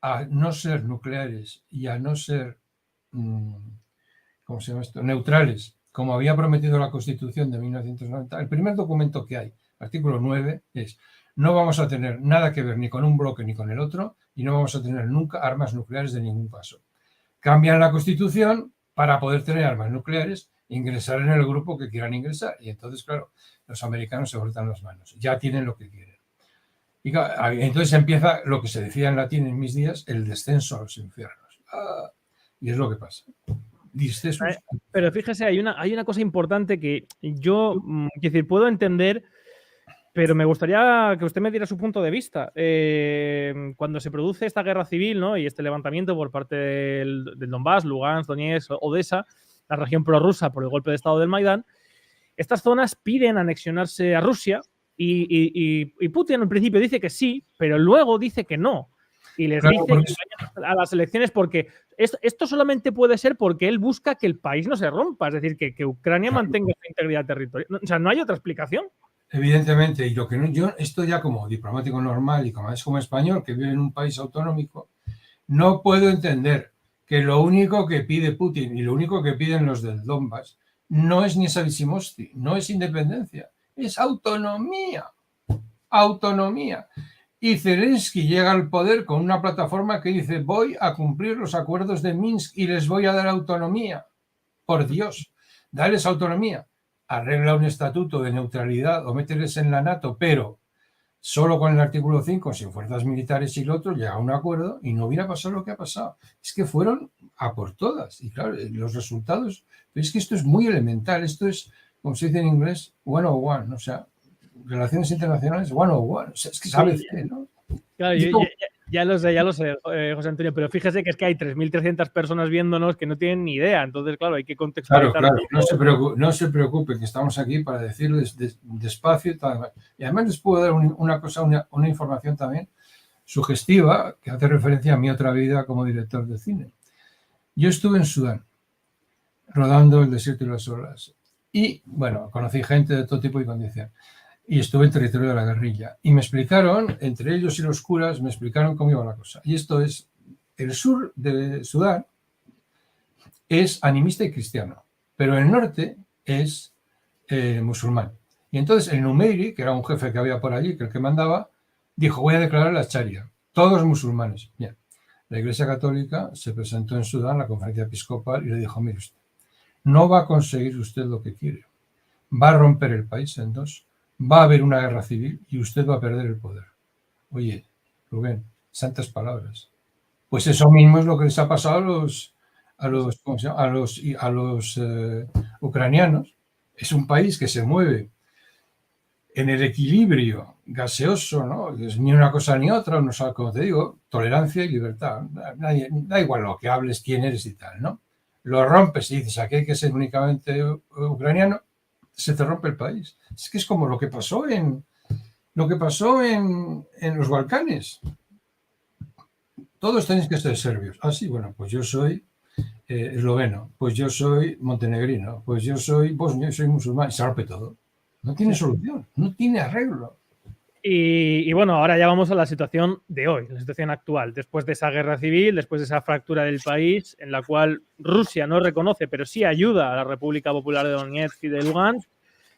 a no ser nucleares y a no ser, ¿cómo se llama esto?, neutrales, como había prometido la Constitución de 1990. El primer documento que hay, artículo 9, es: no vamos a tener nada que ver ni con un bloque ni con el otro y no vamos a tener nunca armas nucleares de ningún paso. Cambian la Constitución para poder tener armas nucleares, ingresar en el grupo que quieran ingresar. Y entonces, claro, los americanos se frotan las manos. Ya tienen lo que quieren. Y claro, entonces empieza lo que se decía en latín en mis días, el descenso a los infiernos. Y es lo que pasa. Pero fíjese, hay una cosa importante que yo, quiero decir, puedo entender, pero me gustaría que usted me diera su punto de vista. Cuando se produce esta guerra civil, ¿no?, y este levantamiento por parte del Donbass, Lugansk, Donetsk, Odessa, la región prorrusa por el golpe de estado del Maidán, estas zonas piden anexionarse a Rusia y Putin en principio dice que sí, pero luego dice que no. Y les dice que vayan a las elecciones porque esto solamente puede ser porque él busca que el país no se rompa, es decir, que Ucrania mantenga su integridad territorial. O sea, no hay otra explicación. Evidentemente, y lo que no, yo esto ya como diplomático normal y como español que vive en un país autonómico, no puedo entender que lo único que pide Putin y lo único que piden los del Donbass no es Niesavisimosti, no es independencia, es autonomía. Autonomía. Y Zelensky llega al poder con una plataforma que dice: voy a cumplir los acuerdos de Minsk y les voy a dar autonomía. Por Dios, darles autonomía. Arregla un estatuto de neutralidad o mételes en la NATO, pero solo con el artículo 5, sin fuerzas militares y lo otro, llega a un acuerdo y no hubiera pasado lo que ha pasado. Es que fueron a por todas. Y claro, los resultados, pero es que esto es muy elemental. Esto es, como se dice en inglés, 101, o sea, relaciones internacionales 101. O sea, es que sabe, ¿no? Claro, ya lo sé, José Antonio, pero fíjese que es que hay 3.300 personas viéndonos que no tienen ni idea. Entonces, claro, hay que contextualizar. Claro, no se preocupe, que estamos aquí para decirles despacio. Y además les puedo dar una información también sugestiva que hace referencia a mi otra vida como director de cine. Yo estuve en Sudán, rodando El desierto y las olas. Y, bueno, conocí gente de todo tipo y condición. Y estuve en territorio de la guerrilla. Y me explicaron, entre ellos y los curas, me explicaron cómo iba la cosa. Y esto es, el sur de Sudán es animista y cristiano, pero el norte es musulmán. Y entonces el Numeiri, que era un jefe que había por allí, que el que mandaba, dijo: voy a declarar la Sharia, todos musulmanes. Bien. La Iglesia Católica se presentó en Sudán, la conferencia episcopal, y le dijo: mire usted, no va a conseguir usted lo que quiere, va a romper el país en dos, va a haber una guerra civil y usted va a perder el poder. Oye, Rubén, santas palabras. Pues eso mismo es lo que les ha pasado a los ucranianos. Es un país que se mueve en el equilibrio gaseoso, ¿no? Es ni una cosa ni otra, no sé, como te digo, tolerancia y libertad. Da igual lo que hables, quién eres y tal, ¿no? Lo rompes y dices: aquí hay que ser únicamente ucraniano, se te rompe el país. Es que es como lo que pasó en Lo que pasó en los Balcanes. Todos tenéis que ser serbios. Ah, sí, bueno, pues yo soy esloveno, pues yo soy montenegrino, pues yo soy bosnio, soy musulmán, y se rompe todo. No tiene solución, no tiene arreglo. Y bueno, ahora ya vamos a la situación de hoy, la situación actual, después de esa guerra civil, después de esa fractura del país, en la cual Rusia no reconoce, pero sí ayuda a la República Popular de Donetsk y de Lugansk,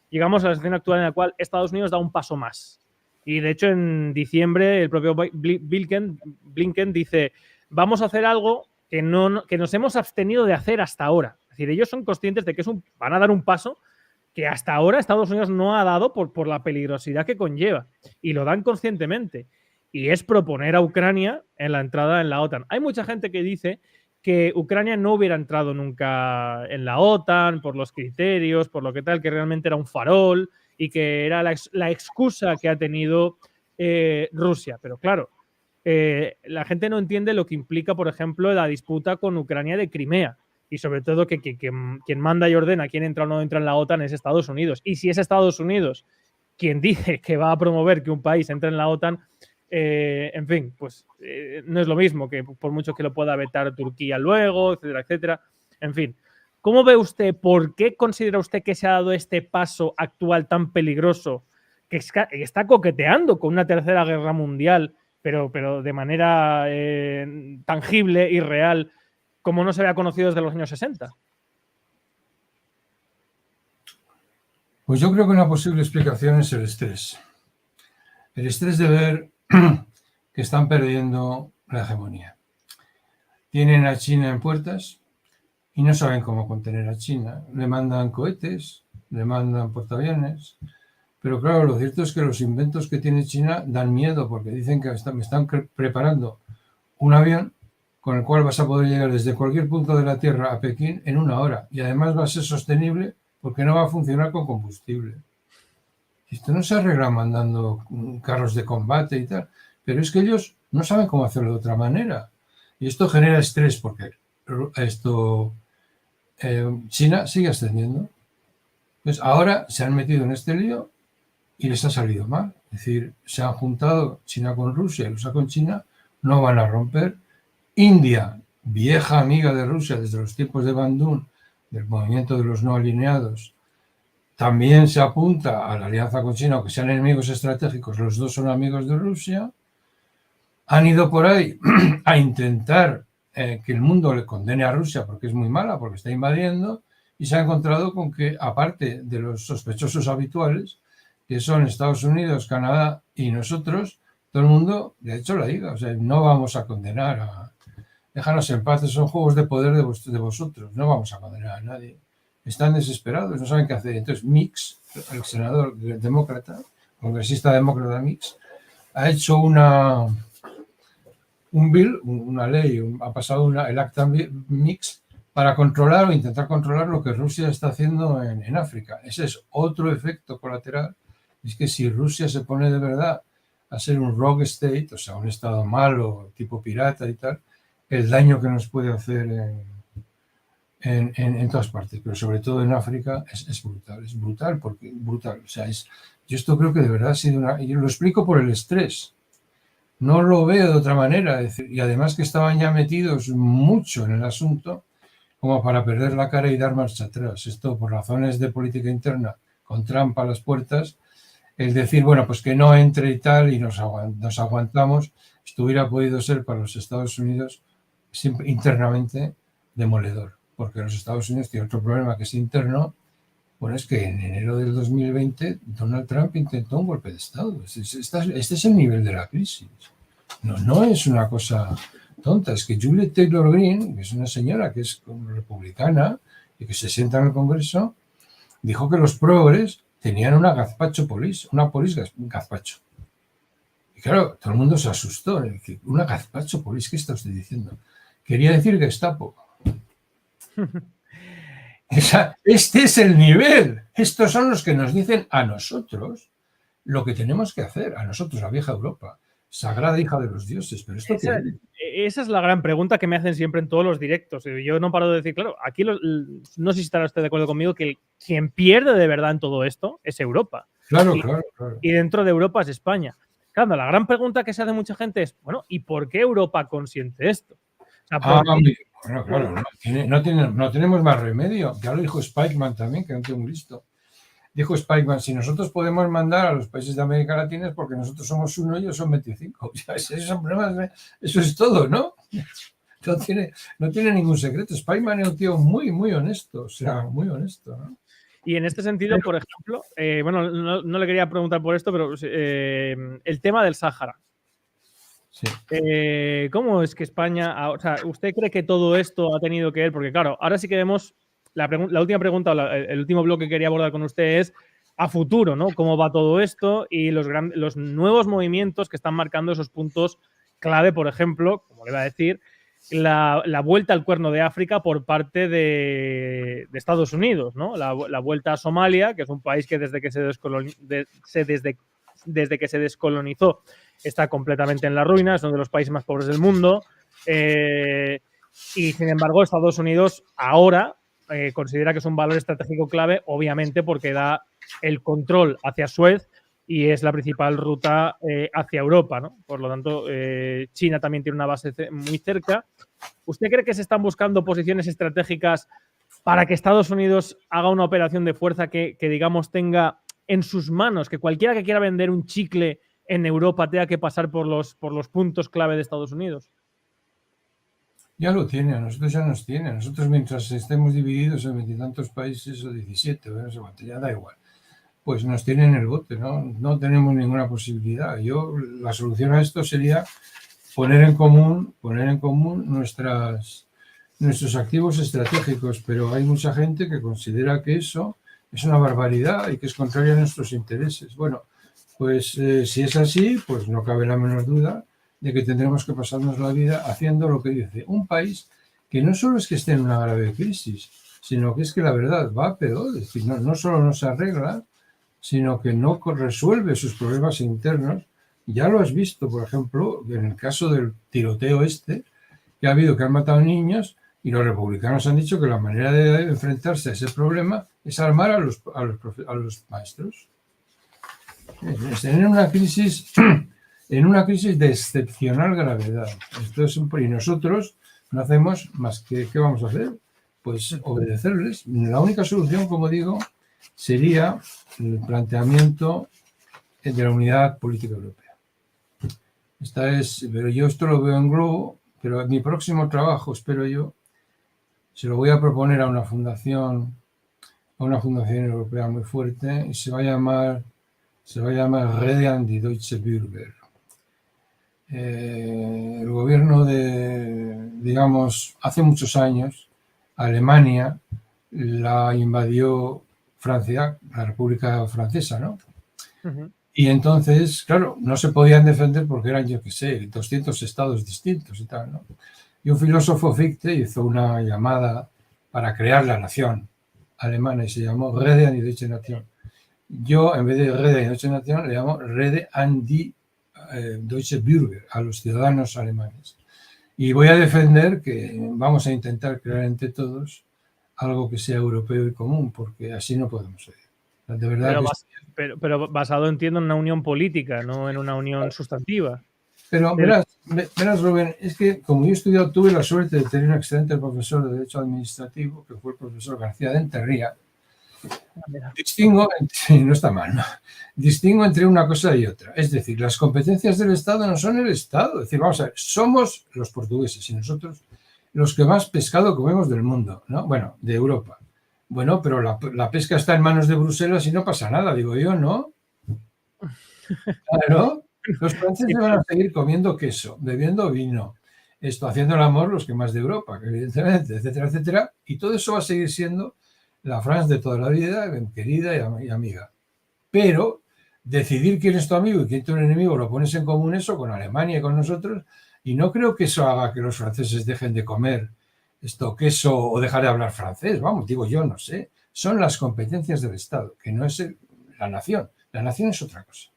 llegamos a la situación actual en la cual Estados Unidos da un paso más. Y de hecho, en diciembre, el propio Blinken dice, vamos a hacer algo que nos hemos abstenido de hacer hasta ahora. Es decir, ellos son conscientes de que van a dar un paso que hasta ahora Estados Unidos no ha dado por la peligrosidad que conlleva. Y lo dan conscientemente. Y es proponer a Ucrania en la entrada en la OTAN. Hay mucha gente que dice que Ucrania no hubiera entrado nunca en la OTAN por los criterios, por lo que tal, que realmente era un farol y que era la excusa que ha tenido Rusia. Pero claro, la gente no entiende lo que implica, por ejemplo, la disputa con Ucrania de Crimea. Y sobre todo que quien manda y ordena quién entra o no entra en la OTAN es Estados Unidos. Y si es Estados Unidos quien dice que va a promover que un país entre en la OTAN, en fin, pues no es lo mismo, que por mucho que lo pueda vetar Turquía luego, etcétera, etcétera. En fin, ¿cómo ve usted, por qué considera usted que se ha dado este paso actual tan peligroso, que está coqueteando con una tercera guerra mundial, pero de manera tangible y real, como no se había conocido desde los años 60? Pues yo creo que una posible explicación es el estrés. El estrés de ver que están perdiendo la hegemonía. Tienen a China en puertas y no saben cómo contener a China. Le mandan cohetes, le mandan portaaviones, pero claro, lo cierto es que los inventos que tiene China dan miedo porque dicen que me están preparando un avión con el cual vas a poder llegar desde cualquier punto de la Tierra a Pekín en 1 hora y además va a ser sostenible porque no va a funcionar con combustible. Esto no se arregla mandando carros de combate y tal, pero es que ellos no saben cómo hacerlo de otra manera. Y esto genera estrés porque China sigue ascendiendo. Entonces ahora se han metido en este lío y les ha salido mal. Es decir, se han juntado China con Rusia y Rusia con China, no van a romper. India, vieja amiga de Rusia desde los tiempos de Bandung, del movimiento de los no alineados, también se apunta a la alianza con China, aunque sean enemigos estratégicos, los dos son amigos de Rusia. Han ido por ahí a intentar que el mundo le condene a Rusia porque es muy mala, porque está invadiendo, y se ha encontrado con que, aparte de los sospechosos habituales, que son Estados Unidos, Canadá y nosotros, todo el mundo, de hecho, la diga, o sea, no vamos a condenar a... Déjanos en paz, son juegos de poder de vosotros, no vamos a condenar a nadie. Están desesperados, no saben qué hacer. Entonces, Mix, el senador demócrata, congresista demócrata Mix, ha hecho una ley, ha pasado el Acta Mix para controlar o intentar controlar lo que Rusia está haciendo en África. Ese es otro efecto colateral. Es que si Rusia se pone de verdad a ser un rogue state, o sea, un estado malo, tipo pirata y tal, el daño que nos puede hacer en todas partes, pero sobre todo en África es brutal, porque brutal. O sea, yo esto creo que de verdad ha sido y lo explico por el estrés. No lo veo de otra manera. Y además que estaban ya metidos mucho en el asunto como para perder la cara y dar marcha atrás. Esto por razones de política interna, con Trump a las puertas, es decir, bueno, pues que no entre y tal y nos aguantamos. Esto hubiera podido ser para los Estados Unidos internamente demoledor, porque los Estados Unidos tienen otro problema que es interno. Bueno, es que en enero del 2020 Donald Trump intentó un golpe de Estado. Este es el nivel de la crisis. No es una cosa tonta. Es que Juliette Taylor Greene, que es una señora que es republicana y que se sienta en el Congreso, dijo que los progres tenían una gazpacho police, una police gazpacho. Y claro, todo el mundo se asustó. Una gazpacho police, ¿qué está usted diciendo? Quería decir Gestapo. Este es el nivel. Estos son los que nos dicen a nosotros lo que tenemos que hacer, a nosotros, la vieja Europa, sagrada hija de los dioses. Pero esto esa es la gran pregunta que me hacen siempre en todos los directos. Yo no paro de decir, claro, aquí no sé si estará usted de acuerdo conmigo, que quien pierde de verdad en todo esto es Europa. Claro, y, claro, claro. y dentro de Europa es España. Claro, la gran pregunta que se hace mucha gente es, bueno, ¿y por qué Europa consiente esto? O sea, Ah, ¿por qué? bueno, claro, no tenemos más remedio. Ya lo dijo Spikeman también, que no tengo muy listo. Dijo Spikeman, si nosotros podemos mandar a los países de América Latina es porque nosotros somos uno y ellos son 25. O sea, eso es todo, ¿no? No tiene ningún secreto. Spikeman es un tío muy, muy honesto, o sea, muy honesto, ¿no? Y en este sentido, por ejemplo, bueno, no le quería preguntar por esto, pero el tema del Sáhara. Sí. ¿Cómo es que España, o sea, usted cree que todo esto ha tenido que ver? Porque claro, ahora sí que vemos, la última pregunta, el último bloque que quería abordar con usted es a futuro, ¿no? ¿Cómo va todo esto? Y los nuevos movimientos que están marcando esos puntos clave, por ejemplo, como le iba a decir, la vuelta al Cuerno de África por parte de Estados Unidos, ¿no? La vuelta a Somalia, que es un país que desde que se descolonizó está completamente en la ruina, es uno de los países más pobres del mundo. Y sin embargo, Estados Unidos ahora considera que es un valor estratégico clave, obviamente porque da el control hacia Suez y es la principal ruta hacia Europa, ¿no? Por lo tanto, China también tiene una base muy cerca. ¿Usted cree que se están buscando posiciones estratégicas para que Estados Unidos haga una operación de fuerza que digamos, tenga en sus manos, que cualquiera que quiera vender un chicle en Europa tenga que pasar por los puntos clave de Estados Unidos? Ya lo tiene, a nosotros ya nos tiene. Nosotros mientras estemos divididos en 20 y tantos países o 17, no sé cuánto, ya da igual. Pues nos tienen en el bote, ¿no? No tenemos ninguna posibilidad. La solución a esto sería poner en común nuestros activos estratégicos, pero hay mucha gente que considera que eso es una barbaridad y que es contrario a nuestros intereses. Bueno, pues si es así, pues no cabe la menor duda de que tendremos que pasarnos la vida haciendo lo que dice un país que no solo es que esté en una grave crisis, sino que es que la verdad va peor, es decir, no solo no se arregla, sino que no resuelve sus problemas internos. Ya lo has visto, por ejemplo, en el caso del tiroteo que ha habido, que han matado niños, y los republicanos han dicho que la manera de enfrentarse a ese problema es armar a los maestros. En una crisis de excepcional gravedad. Y nosotros no hacemos más que, ¿qué vamos a hacer? Pues obedecerles. La única solución, como digo, sería el planteamiento de la unidad política europea. Pero yo esto lo veo en globo, pero mi próximo trabajo, espero yo, se lo voy a proponer a una fundación europea muy fuerte y se va a llamar Rede an die Deutsche Bürger. El gobierno digamos, hace muchos años, Alemania la invadió Francia, la República Francesa, ¿no? Uh-huh. Y entonces, claro, no se podían defender porque eran, yo qué sé, 200 estados distintos y tal, ¿no? Y un filósofo Fichte hizo una llamada para crear la nación alemana y se llamó Rede an die Deutsche Nation. Yo, en vez de Rede an die Deutsche Nation, le llamo Rede an die Deutsche Bürger, a los ciudadanos alemanes. Y voy a defender que vamos a intentar crear entre todos algo que sea europeo y común, porque así no podemos seguir. De verdad pero basado, entiendo, en una unión política, no en una unión sustantiva. Pero verás, Rubén, es que como yo he estudiado, tuve la suerte de tener un excelente profesor de Derecho Administrativo, que fue el profesor García de Enterría. Distingo entre una cosa y otra. Es decir, las competencias del Estado no son el Estado. Es decir, vamos a ver, somos los portugueses y nosotros los que más pescado comemos del mundo, ¿no? Bueno, de Europa. Bueno, pero la pesca está en manos de Bruselas y no pasa nada, digo yo, ¿no? Claro. Los franceses van a seguir comiendo queso, bebiendo vino, haciendo el amor los que más de Europa, evidentemente, etcétera, etcétera. Y todo eso va a seguir siendo la France de toda la vida, querida y amiga. Pero decidir quién es tu amigo y quién es tu enemigo, lo pones en común eso con Alemania y con nosotros, y no creo que eso haga que los franceses dejen de comer queso o dejar de hablar francés, vamos, digo yo, no sé. Son las competencias del Estado, que no es la nación. La nación es otra cosa.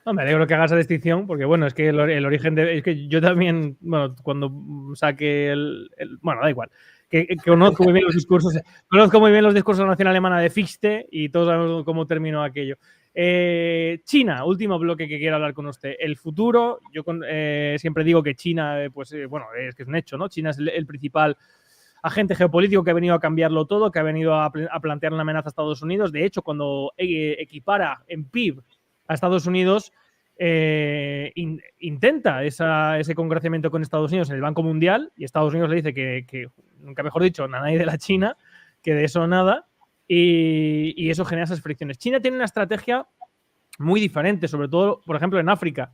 No, me alegro que hagas la distinción, porque bueno, es que el origen es que yo también, bueno, cuando saqué bueno, da igual. que conozco muy bien los discursos. Conozco muy bien los discursos de la nación alemana de Fichte y todos sabemos cómo terminó aquello. China, último bloque que quiero hablar con usted. El futuro, yo siempre digo que China, bueno, es que es un hecho, ¿no? China es el principal agente geopolítico que ha venido a cambiarlo todo, que ha venido a plantear una amenaza a Estados Unidos. De hecho, cuando equipara en PIB a Estados Unidos, intenta ese congraciamiento con Estados Unidos en el Banco Mundial, y Estados Unidos le dice que nunca mejor dicho, a nadie de la China, que de eso nada, y eso genera esas fricciones. China tiene una estrategia muy diferente, sobre todo, por ejemplo, en África.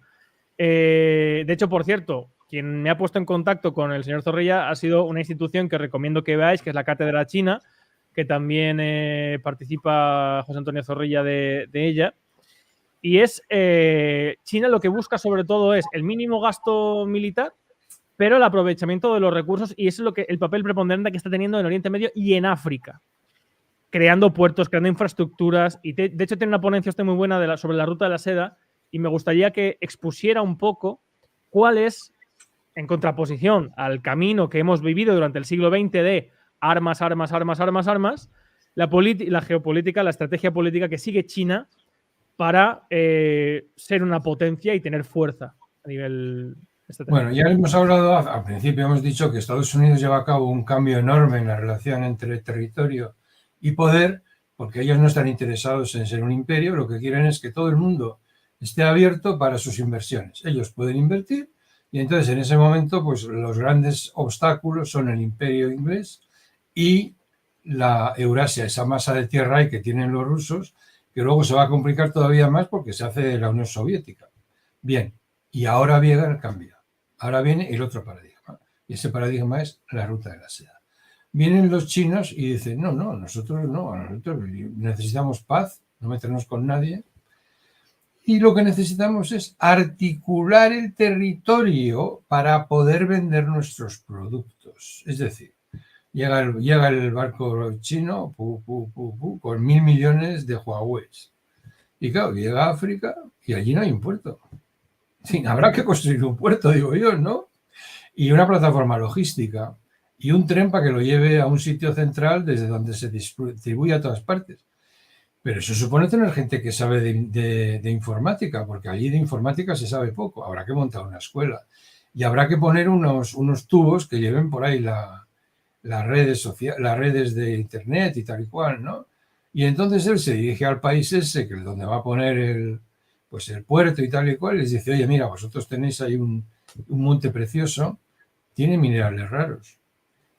De hecho, por cierto, quien me ha puesto en contacto con el señor Zorrilla ha sido una institución que recomiendo que veáis, que es la Cátedra China, que también participa José Antonio Zorrilla de ella. Y es China lo que busca sobre todo es el mínimo gasto militar, pero el aprovechamiento de los recursos, y eso es lo que el papel preponderante que está teniendo en Oriente Medio y en África, creando puertos, creando infraestructuras, y de hecho tiene una ponencia muy buena sobre la ruta de la seda, y me gustaría que expusiera un poco cuál es, en contraposición al camino que hemos vivido durante el siglo XX de armas, armas, armas, armas, armas, la geopolítica, la estrategia política que sigue China para ser una potencia y tener fuerza a nivel estratégico. Bueno, ya hemos hablado, al principio hemos dicho que Estados Unidos lleva a cabo un cambio enorme en la relación entre territorio y poder, porque ellos no están interesados en ser un imperio, lo que quieren es que todo el mundo esté abierto para sus inversiones. Ellos pueden invertir y entonces en ese momento pues los grandes obstáculos son el imperio inglés y la Eurasia, esa masa de tierra ahí que tienen los rusos, que luego se va a complicar todavía más porque se hace la Unión Soviética. Bien, y ahora viene el cambio. Ahora viene el otro paradigma. Y ese paradigma es la ruta de la seda. Vienen los chinos y dicen, no, nosotros necesitamos paz, no meternos con nadie. Y lo que necesitamos es articular el territorio para poder vender nuestros productos. Es decir, llega el barco chino con 1.000 millones de Huawei. Y claro, llega a África y allí no hay un puerto. Sí, habrá que construir un puerto, digo yo, ¿no? Y una plataforma logística y un tren para que lo lleve a un sitio central desde donde se distribuye a todas partes. Pero eso supone tener gente que sabe de informática, porque allí de informática se sabe poco. Habrá que montar una escuela y habrá que poner unos tubos que lleven por ahí las redes de internet y tal y cual, ¿no? Y entonces él se dirige al país ese, que es donde va a poner el puerto y tal y cual, y les dice, oye, mira, vosotros tenéis ahí un monte precioso, tiene minerales raros.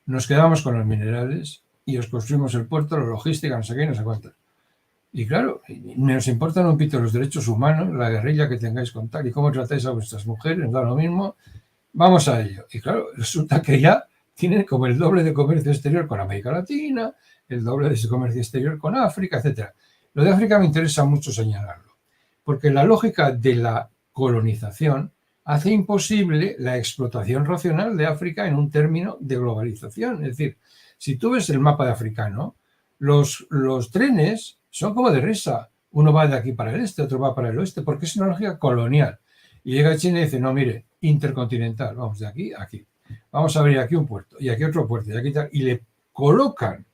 Nos quedamos con los minerales y os construimos el puerto, la logística, no sé qué, no sé cuánto. Y claro, nos importan un pito los derechos humanos, la guerrilla que tengáis con tal y cómo tratáis a vuestras mujeres, nos da lo mismo, vamos a ello. Y claro, resulta que ya tienen como el doble de comercio exterior con América Latina, el doble de comercio exterior con África, etc. Lo de África me interesa mucho señalarlo, porque la lógica de la colonización hace imposible la explotación racional de África en un término de globalización. Es decir, si tú ves el mapa de africano, los trenes son como de risa. Uno va de aquí para el este, otro va para el oeste, porque es una lógica colonial. Y llega China y dice, no, mire, intercontinental, vamos de aquí a aquí. Vamos a abrir aquí un puerto y aquí otro puerto y aquí tal. Y le colocan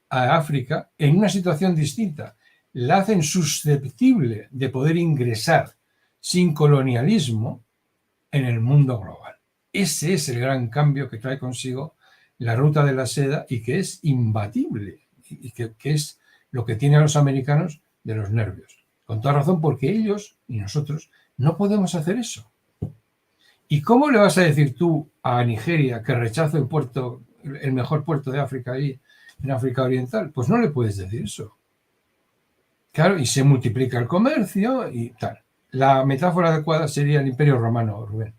a África en una situación distinta. La hacen susceptible de poder ingresar sin colonialismo en el mundo global. Ese es el gran cambio que trae consigo la ruta de la seda y que es imbatible y que es lo que tiene a los americanos de los nervios. Con toda razón, porque ellos y nosotros no podemos hacer eso. ¿Y cómo le vas a decir tú a Nigeria que rechaza el puerto, el mejor puerto de África ahí, en África Oriental? Pues no le puedes decir eso. Claro, y se multiplica el comercio y tal. La metáfora adecuada sería el Imperio Romano, Rubén.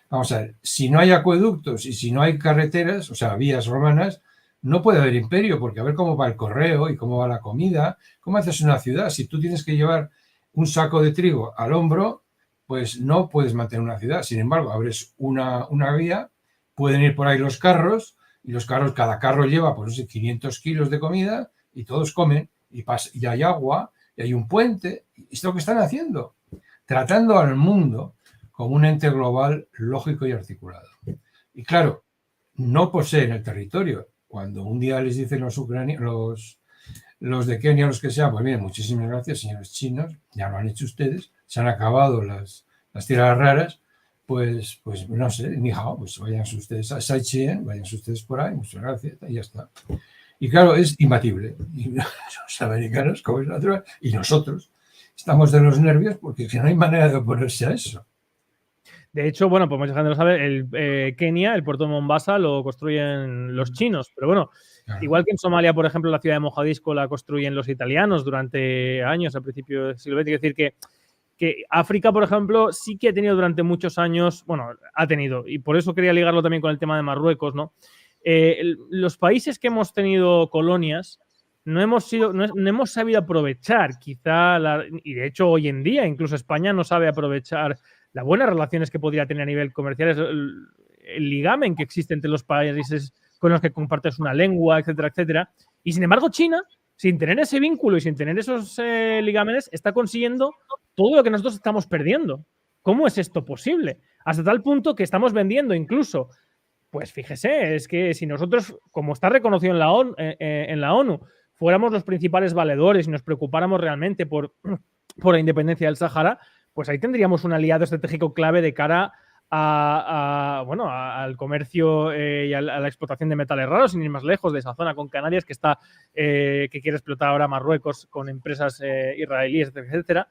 Vamos a ver, si no hay acueductos y si no hay carreteras, o sea, vías romanas, no puede haber imperio, porque a ver cómo va el correo y cómo va la comida, cómo haces una ciudad. Si tú tienes que llevar un saco de trigo al hombro, pues no puedes mantener una ciudad. Sin embargo, abres una vía, pueden ir por ahí los carros, y los carros, cada carro lleva, pues no sé, 500 kilos de comida, y todos comen, y hay agua, y hay un puente. Es lo que están haciendo, tratando al mundo como un ente global lógico y articulado. Y claro, no poseen el territorio. cuando un día les dicen los de Kenia, los que sea, pues bien, muchísimas gracias, señores chinos, ya lo han hecho ustedes, se han acabado las tierras raras, pues no sé, ni hao, pues vayan ustedes a Saichien, vayan ustedes por ahí, muchas gracias, y ya está. Y claro, es imbatible. Y los americanos, como es natural, y nosotros, estamos de los nervios porque no hay manera de oponerse a eso. De hecho, bueno, pues mucha gente lo sabe, Kenia, el puerto de Mombasa, lo construyen los chinos, pero bueno, claro. Igual que en Somalia, por ejemplo, la ciudad de Mogadiscio la construyen los italianos durante años, al principio del siglo XX. Es decir, que África, por ejemplo, sí que ha tenido durante muchos años, bueno, ha tenido, y por eso quería ligarlo también con el tema de Marruecos, ¿no? Los países que hemos tenido colonias no hemos sabido aprovechar, quizá, y de hecho hoy en día incluso España no sabe aprovechar las buenas relaciones que podría tener a nivel comercial, el ligamen que existe entre los países con los que compartes una lengua, etcétera, etcétera. Y sin embargo, China, sin tener ese vínculo y sin tener esos ligámenes, está consiguiendo todo lo que nosotros estamos perdiendo. ¿Cómo es esto posible? Hasta tal punto que estamos vendiendo incluso, pues fíjese, es que si nosotros, como está reconocido en la ONU, fuéramos los principales valedores y nos preocupáramos realmente por la independencia del Sáhara, pues ahí tendríamos un aliado estratégico clave de cara al comercio y a la explotación de metales raros, sin ir más lejos de esa zona con Canarias que quiere explotar ahora Marruecos con empresas israelíes, etcétera.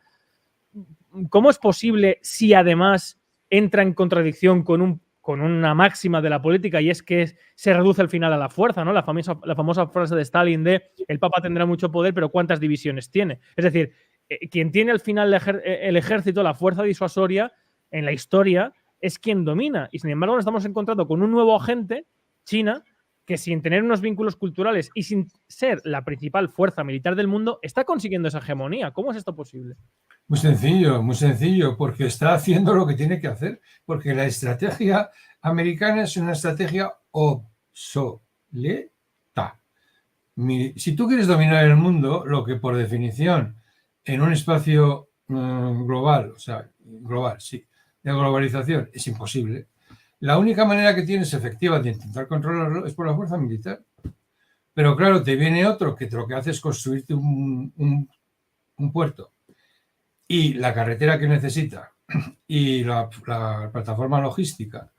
¿Cómo es posible si además entra en contradicción con una máxima de la política, y es que se reduce al final a la fuerza, ¿no? La famosa frase de Stalin de el Papa tendrá mucho poder, pero ¿cuántas divisiones tiene? Es decir, quien tiene al final el ejército, la fuerza disuasoria en la historia, es quien domina. Y sin embargo nos estamos encontrando con un nuevo agente, China, que sin tener unos vínculos culturales y sin ser la principal fuerza militar del mundo, está consiguiendo esa hegemonía. ¿Cómo es esto posible? Muy sencillo, porque está haciendo lo que tiene que hacer, porque la estrategia americana es una estrategia obsoleta. Si tú quieres dominar el mundo, lo que por definición en un espacio global, sí, de globalización, es imposible, la única manera que tienes efectiva de intentar controlarlo es por la fuerza militar. Pero claro, te viene otro que lo que hace es construirte un puerto y la carretera que necesita y la plataforma logística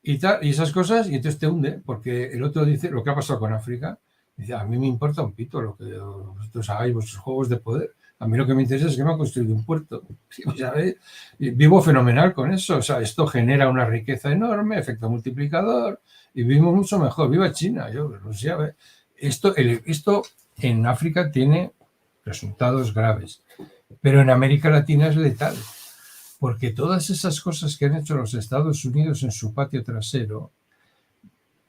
y tal, y esas cosas, y entonces te hunde, porque el otro dice lo que ha pasado con África, dice, a mí me importa un pito lo que vosotros hagáis, vuestros juegos de poder, a mí lo que me interesa es que me ha construido un puerto, ¿sabes? Y vivo fenomenal con eso, o sea, esto genera una riqueza enorme, efecto multiplicador, y vivimos mucho mejor, viva China, esto en África tiene resultados graves, pero en América Latina es letal, porque todas esas cosas que han hecho los Estados Unidos en su patio trasero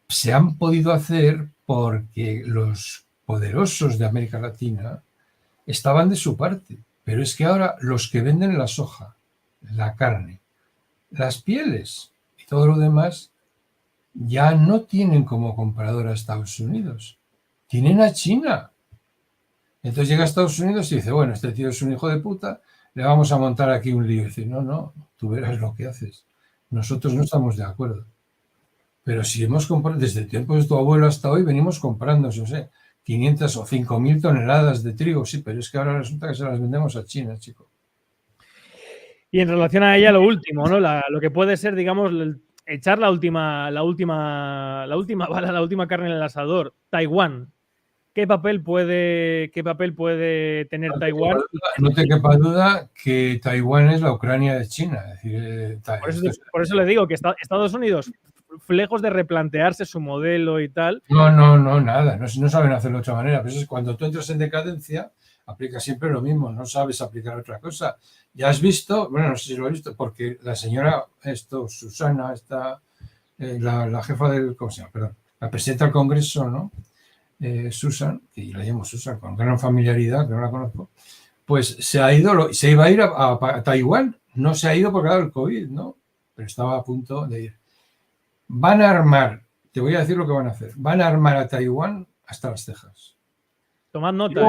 se han podido hacer porque los poderosos de América Latina estaban de su parte. Pero es que ahora los que venden la soja, la carne, las pieles y todo lo demás ya no tienen como comprador a Estados Unidos, tienen a China. Entonces llega a Estados Unidos y dice, bueno, este tío es un hijo de puta, le vamos a montar aquí un lío. Y dice, no, tú verás lo que haces. Nosotros no estamos de acuerdo. Pero si hemos comprado, desde el tiempo de tu abuelo hasta hoy, venimos comprando, no sé, 500 o 5.000 toneladas de trigo, sí, pero es que ahora resulta que se las vendemos a China, chico. Y en relación a ella, lo último, ¿no? Lo que puede ser, digamos, echar la última bala, la última carne en el asador, Taiwán. ¿Qué papel puede tener Taiwán? No te quepa duda que Taiwán es la Ucrania de China. Es decir, por eso le digo que Estados Unidos, lejos de replantearse su modelo y tal. No, nada. No saben hacerlo de otra manera. Pero eso es cuando tú entras en decadencia, aplica siempre lo mismo. No sabes aplicar otra cosa. Ya has visto, bueno, no sé si lo has visto, porque la señora, Susana, la jefa del, ¿cómo se llama? Perdón, la presidenta del Congreso, ¿no? Susan, que la llamo Susan con gran familiaridad, que no la conozco, pues se iba a ir a Taiwán, no se ha ido porque ha dado el COVID, ¿no? Pero estaba a punto de ir. Van a armar, te voy a decir lo que van a hacer, van a armar a Taiwán hasta las cejas. Tomad nota,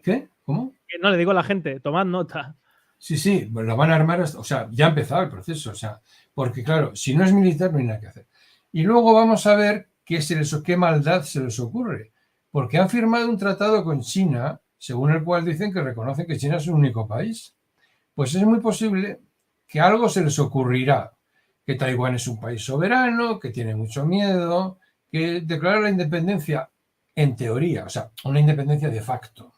¿Qué? ¿Cómo? No, le digo a la gente, tomad nota. Sí, pues lo van a armar, o sea, ya ha empezado el proceso, o sea, porque claro, si no es militar no hay nada que hacer. Y luego vamos a ver ¿Qué maldad se les ocurre? Porque han firmado un tratado con China, según el cual dicen que reconocen que China es un único país. Pues es muy posible que algo se les ocurrirá, que Taiwán es un país soberano, que tiene mucho miedo, que declarar la independencia en teoría, o sea, una independencia de facto,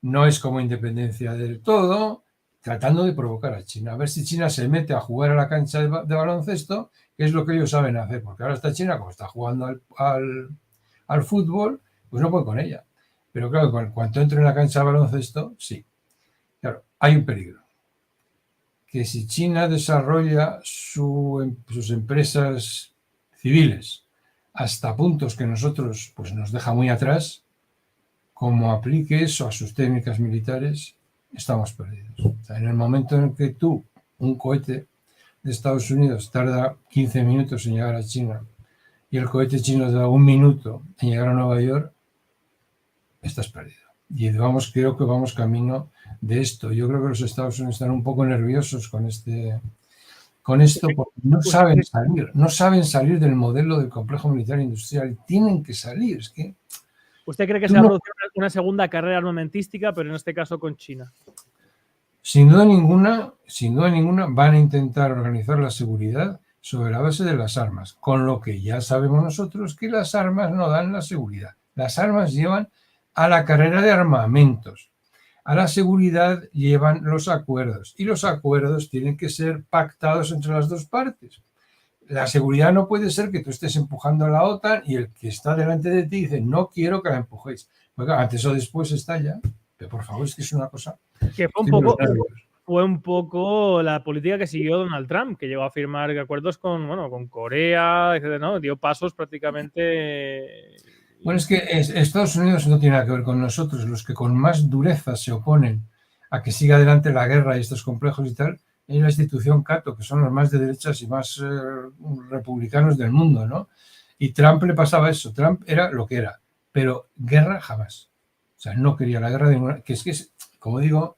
no es como independencia del todo, tratando de provocar a China. A ver si China se mete a jugar a la cancha de baloncesto, que es lo que ellos saben hacer, porque ahora está China, como está jugando al fútbol, pues no puede con ella. Pero claro, cuando entre en la cancha de baloncesto, sí. Claro, hay un peligro. Que si China desarrolla sus empresas civiles hasta puntos que nosotros pues nos deja muy atrás, como aplique eso a sus técnicas militares, estamos perdidos. O sea, en el momento en que un cohete de Estados Unidos tarda 15 minutos en llegar a China y el cohete chino da 1 minuto en llegar a Nueva York, estás perdido. Y creo que vamos camino de esto. Yo creo que los Estados Unidos están un poco nerviosos con esto, porque no saben salir del modelo del complejo militar industrial. Tienen que salir. Es que ¿usted cree que se va a producir una segunda carrera armamentística, pero en este caso con China? Sin duda ninguna, van a intentar organizar la seguridad sobre la base de las armas, con lo que ya sabemos nosotros que las armas no dan la seguridad. Las armas llevan a la carrera de armamentos. A la seguridad llevan los acuerdos y los acuerdos tienen que ser pactados entre las dos partes. La seguridad no puede ser que tú estés empujando a la OTAN y el que está delante de ti dice no quiero que la empujéis. Pues antes o después estalla. Pero por favor, es que es una cosa... Que fue un poco la política que siguió Donald Trump, que llegó a firmar acuerdos con Corea, etc., ¿no? Dio pasos prácticamente... Bueno, es que Estados Unidos no tiene nada que ver con nosotros. Los que con más dureza se oponen a que siga adelante la guerra y estos complejos y tal, es la institución Cato, que son los más de derechas y más republicanos del mundo, ¿no? Y Trump le pasaba eso. Trump era lo que era, pero guerra jamás. O sea, no quería la guerra de ninguna... Que es, como digo,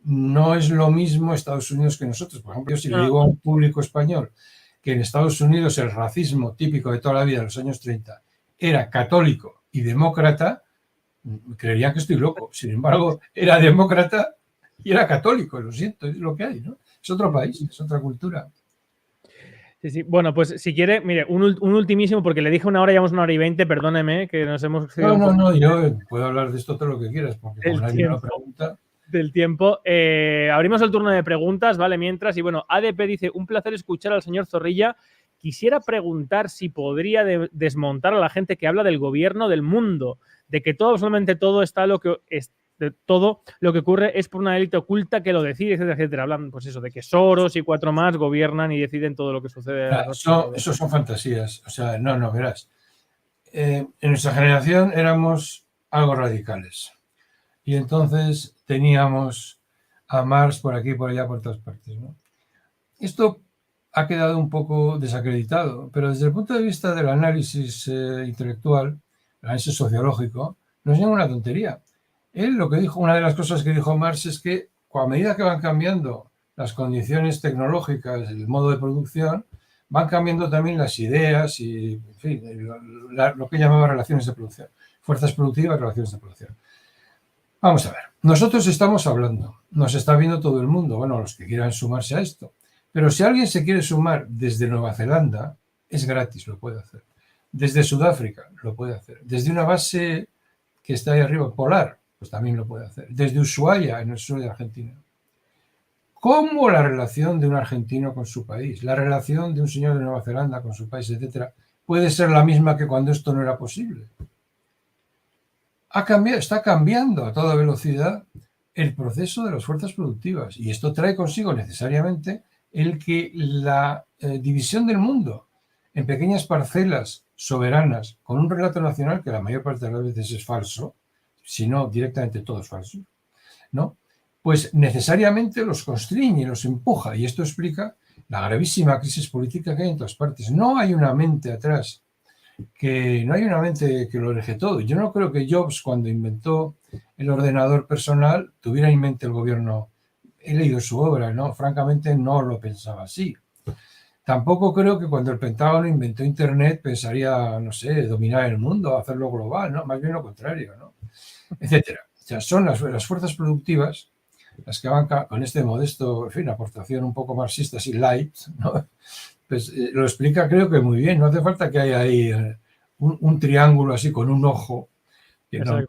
no es lo mismo Estados Unidos que nosotros. Por ejemplo, yo si le digo a un público español que en Estados Unidos el racismo típico de toda la vida de los años 30 era católico y demócrata, creerían que estoy loco. Sin embargo, era demócrata y era católico. Lo siento, es lo que hay, ¿no? Es otro país, es otra cultura. Sí, sí. Bueno, pues si quiere, mire, un ultimísimo, porque le dije 1 hora, llevamos 1 hora y 20, perdóneme, que nos hemos... No, yo puedo hablar de esto todo lo que quieras, porque como nadie me lo pregunta... Del tiempo. Abrimos el turno de preguntas, ¿vale? Mientras, y bueno, ADP dice, un placer escuchar al señor Zorrilla. Quisiera preguntar si podría desmontar a la gente que habla del gobierno del mundo, de que absolutamente todo está todo lo que ocurre es por una élite oculta que lo decide, etcétera, etcétera. Hablan, pues eso, de que Soros y 4 más gobiernan y deciden todo lo que sucede. Eso son fantasías. O sea, no, verás. En nuestra generación éramos algo radicales. Y entonces teníamos a Marx por aquí, por allá, por todas partes, ¿no? Esto ha quedado un poco desacreditado, pero desde el punto de vista del análisis intelectual, el análisis sociológico, no es ninguna tontería. Él lo que dijo, una de las cosas que dijo Marx es que a medida que van cambiando las condiciones tecnológicas, el modo de producción, van cambiando también las ideas y, en fin, lo que llamaba relaciones de producción, fuerzas productivas, relaciones de producción. Vamos a ver, nosotros estamos hablando, nos está viendo todo el mundo, bueno, los que quieran sumarse a esto, pero si alguien se quiere sumar desde Nueva Zelanda, es gratis, lo puede hacer. Desde Sudáfrica, lo puede hacer. Desde una base que está ahí arriba, polar, pues también lo puede hacer. Desde Ushuaia, en el sur de Argentina. ¿Cómo la relación de un argentino con su país, la relación de un señor de Nueva Zelanda con su país, etcétera, puede ser la misma que cuando esto no era posible? Está cambiando a toda velocidad el proceso de las fuerzas productivas y esto trae consigo necesariamente el que la división del mundo en pequeñas parcelas soberanas con un relato nacional que la mayor parte de las veces es falso, si no directamente todo es falso, ¿no? Pues necesariamente los constriñe, los empuja y esto explica la gravísima crisis política que hay en todas partes. No hay una mente atrás que lo elige todo. Yo no creo que Jobs, cuando inventó el ordenador personal, tuviera en mente el gobierno. He leído su obra, ¿no? Francamente no lo pensaba así. tampoco creo que cuando el Pentágono inventó Internet pensaría, no sé, dominar el mundo, hacerlo global, ¿no? Más bien lo contrario, ¿no? Etcétera. O sea, son las fuerzas productivas las que van con este modesto, en fin, aportación un poco marxista, así light, ¿no? Pues lo explica creo que muy bien. No hace falta que haya ahí un triángulo así con un ojo, que no,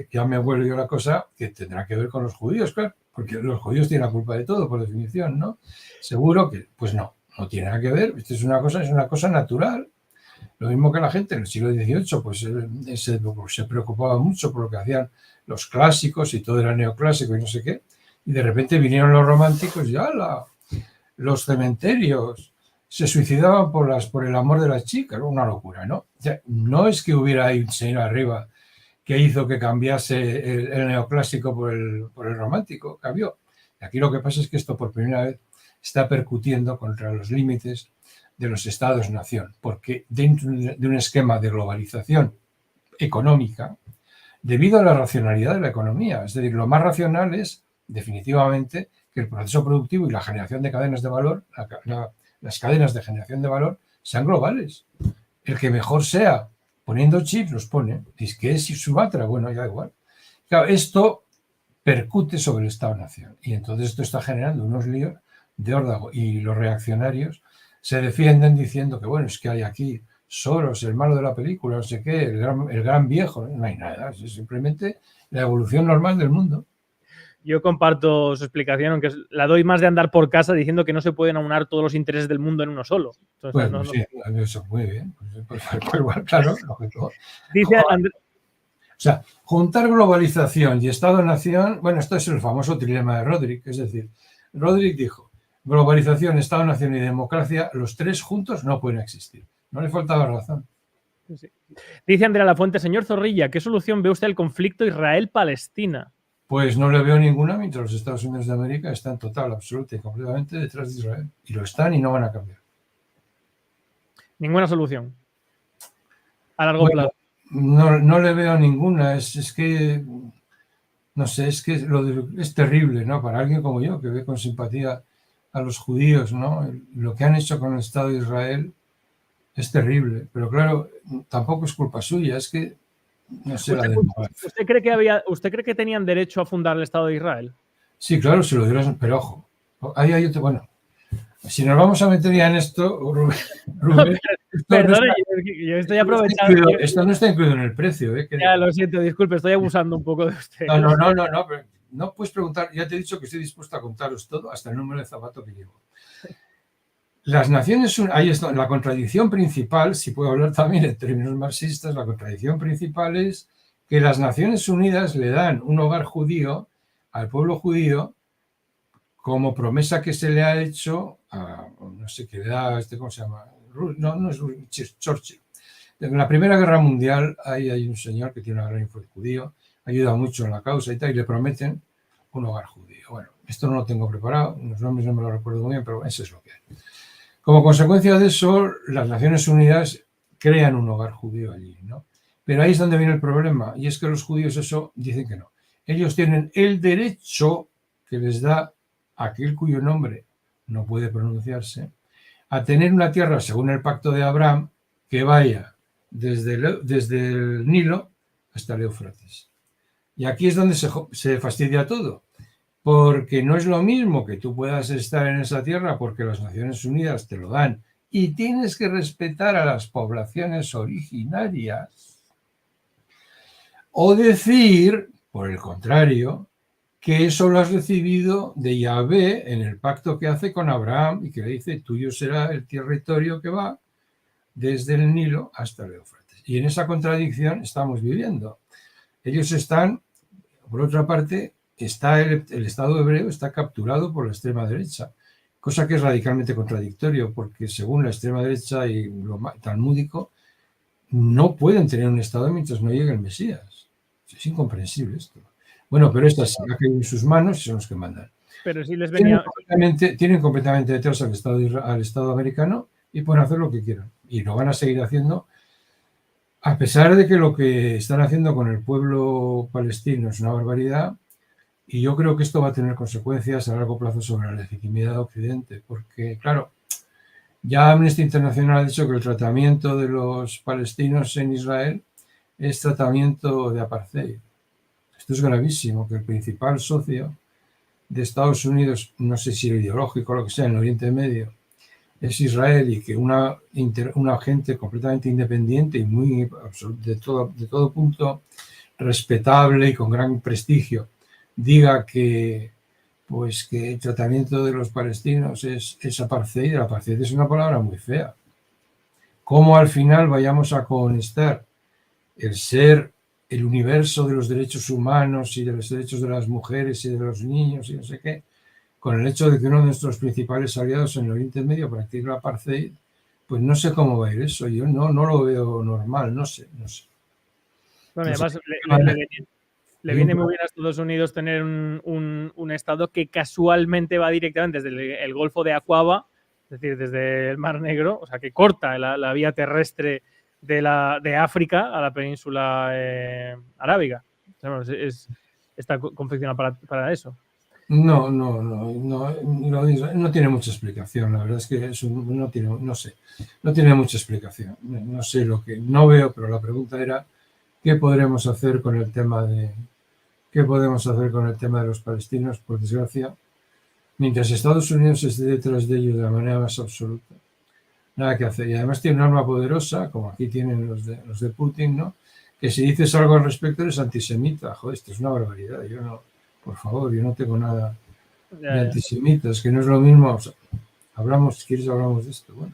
ya me vuelvo yo la cosa, que tendrá que ver con los judíos, claro, porque los judíos tienen la culpa de todo, por definición, ¿no? Seguro que, pues no tiene nada que ver. Esto es una cosa natural. Lo mismo que la gente en el siglo XVIII, pues se preocupaba mucho por lo que hacían los clásicos y todo era neoclásico y no sé qué. Y de repente vinieron los románticos y ¡hala! Los cementerios se suicidaban por el amor de las chicas. Una locura, ¿no? O sea, no es que hubiera ahí un señor arriba que hizo que cambiase el neoclásico por el romántico. Cambió. Y aquí lo que pasa es que esto por primera vez está percutiendo contra los límites de los estados-nación, porque dentro de un esquema de globalización económica, debido a la racionalidad de la economía, es decir, lo más racional es definitivamente que el proceso productivo y la generación de cadenas de valor, las cadenas de generación de valor, sean globales. El que mejor sea poniendo chips los pone. ¿Y qué es Sumatra? Bueno, ya igual. Claro, esto percute sobre el Estado-nación y entonces esto está generando unos líos de órdago y los reaccionarios se defienden diciendo que, bueno, es que hay aquí Soros, el malo de la película, no sé qué, el gran viejo. No hay nada, es simplemente la evolución normal del mundo. Yo comparto su explicación, aunque la doy más de andar por casa diciendo que no se pueden aunar todos los intereses del mundo en uno solo. Entonces, bueno, sí, eso muy bien. Pues igual, claro, lógico. Dice Andrés. O sea, juntar globalización y Estado-nación, bueno, esto es el famoso trilema de Rodrik, es decir, Rodrik dijo, globalización, Estado-nación y democracia, los tres juntos no pueden existir. No le faltaba razón. Sí. Dice Andrea Lafuente, señor Zorrilla, ¿qué solución ve usted al conflicto Israel-Palestina? Pues no le veo ninguna, mientras los Estados Unidos de América están total, absoluta y completamente detrás de Israel. Y lo están y no van a cambiar. Ninguna solución. A largo plazo. No le veo ninguna. Es que, no sé, es que es terrible, ¿no? Para alguien como yo, que ve con simpatía a los judíos, ¿no? Lo que han hecho con el Estado de Israel es terrible. Pero claro, tampoco es culpa suya, es que no sé ¿Usted cree que tenían derecho a fundar el Estado de Israel? Sí, claro, se lo dieron, pero ojo, ahí hay otro, bueno, si nos vamos a meter ya en esto, Rubén, perdón, yo estoy aprovechando. Esto no está incluido en el precio. Ya, lo siento, disculpe, estoy abusando un poco de usted. No, pero no puedes preguntar, ya te he dicho que estoy dispuesto a contaros todo, hasta el número de zapato que llevo. Las Naciones Unidas, ahí está, la contradicción principal, si puedo hablar también en términos marxistas, la contradicción principal es que las Naciones Unidas le dan un hogar judío al pueblo judío como promesa que se le ha hecho a, no sé qué le da, ¿cómo se llama? No es Churchill. En la Primera Guerra Mundial hay un señor que tiene una gran influencia judío, ayuda mucho en la causa y tal, y le prometen un hogar judío. Bueno, esto no lo tengo preparado, los nombres no me lo recuerdo muy bien, pero eso es lo que hay. Como consecuencia de eso, las Naciones Unidas crean un hogar judío allí, ¿no? Pero ahí es donde viene el problema, y es que los judíos eso dicen que no. Ellos tienen el derecho que les da aquel cuyo nombre no puede pronunciarse, a tener una tierra, según el pacto de Abraham, que vaya desde el Nilo hasta el Éufrates. Y aquí es donde se fastidia todo, porque no es lo mismo que tú puedas estar en esa tierra porque las Naciones Unidas te lo dan y tienes que respetar a las poblaciones originarias, o decir, por el contrario, que eso lo has recibido de Yahvé en el pacto que hace con Abraham y que le dice, tuyo será el territorio que va desde el Nilo hasta el Éufrates. Y en esa contradicción estamos viviendo. Ellos están, por otra parte, está el Estado hebreo está capturado por la extrema derecha, cosa que es radicalmente contradictorio, porque según la extrema derecha y lo talmúdico, no pueden tener un Estado mientras no llegue el Mesías. Es incomprensible esto. Bueno, pero esta se ha caído en sus manos y son los que mandan. Pero si les venía... tienen completamente detrás al Estado americano y pueden hacer lo que quieran. Y lo van a seguir haciendo, a pesar de que lo que están haciendo con el pueblo palestino es una barbaridad. Y yo creo que esto va a tener consecuencias a largo plazo sobre la legitimidad de Occidente, porque, claro, Ya Amnesty International ha dicho que el tratamiento de los palestinos en Israel es tratamiento de apartheid. Esto es gravísimo, que el principal socio de Estados Unidos, no sé si ideológico o lo que sea, en el Oriente Medio, es Israel, y que una gente completamente independiente y muy de todo punto respetable y con gran prestigio diga que el tratamiento de los palestinos es apartheid. El apartheid es una palabra muy fea. ¿Cómo al final vayamos a conectar el ser, el universo de los derechos humanos y de los derechos de las mujeres y de los niños y no sé qué, con el hecho de que uno de nuestros principales aliados en el Oriente Medio practica el apartheid? Pues no sé cómo va a ir eso. Yo no lo veo normal, no sé. Bueno, No sé. además, le viene muy bien a Estados Unidos tener un estado que casualmente va directamente desde el Golfo de Aqaba, es decir, desde el Mar Negro, o sea, que corta la vía terrestre de África a la península arábiga. O sea, bueno, está confeccionado para eso. No tiene mucha explicación. La verdad es que no tiene mucha explicación. No sé lo que no veo, pero la pregunta era ¿qué podemos hacer con el tema de los palestinos? Por desgracia, mientras Estados Unidos esté detrás de ellos de la manera más absoluta, nada que hacer. Y además tiene un arma poderosa, como aquí tienen los de Putin, ¿no? Que si dices algo al respecto eres antisemita. Joder, esto es una barbaridad. Por favor, yo no tengo nada de antisemitas, que no es lo mismo. O sea, si quieres hablamos de esto. Bueno,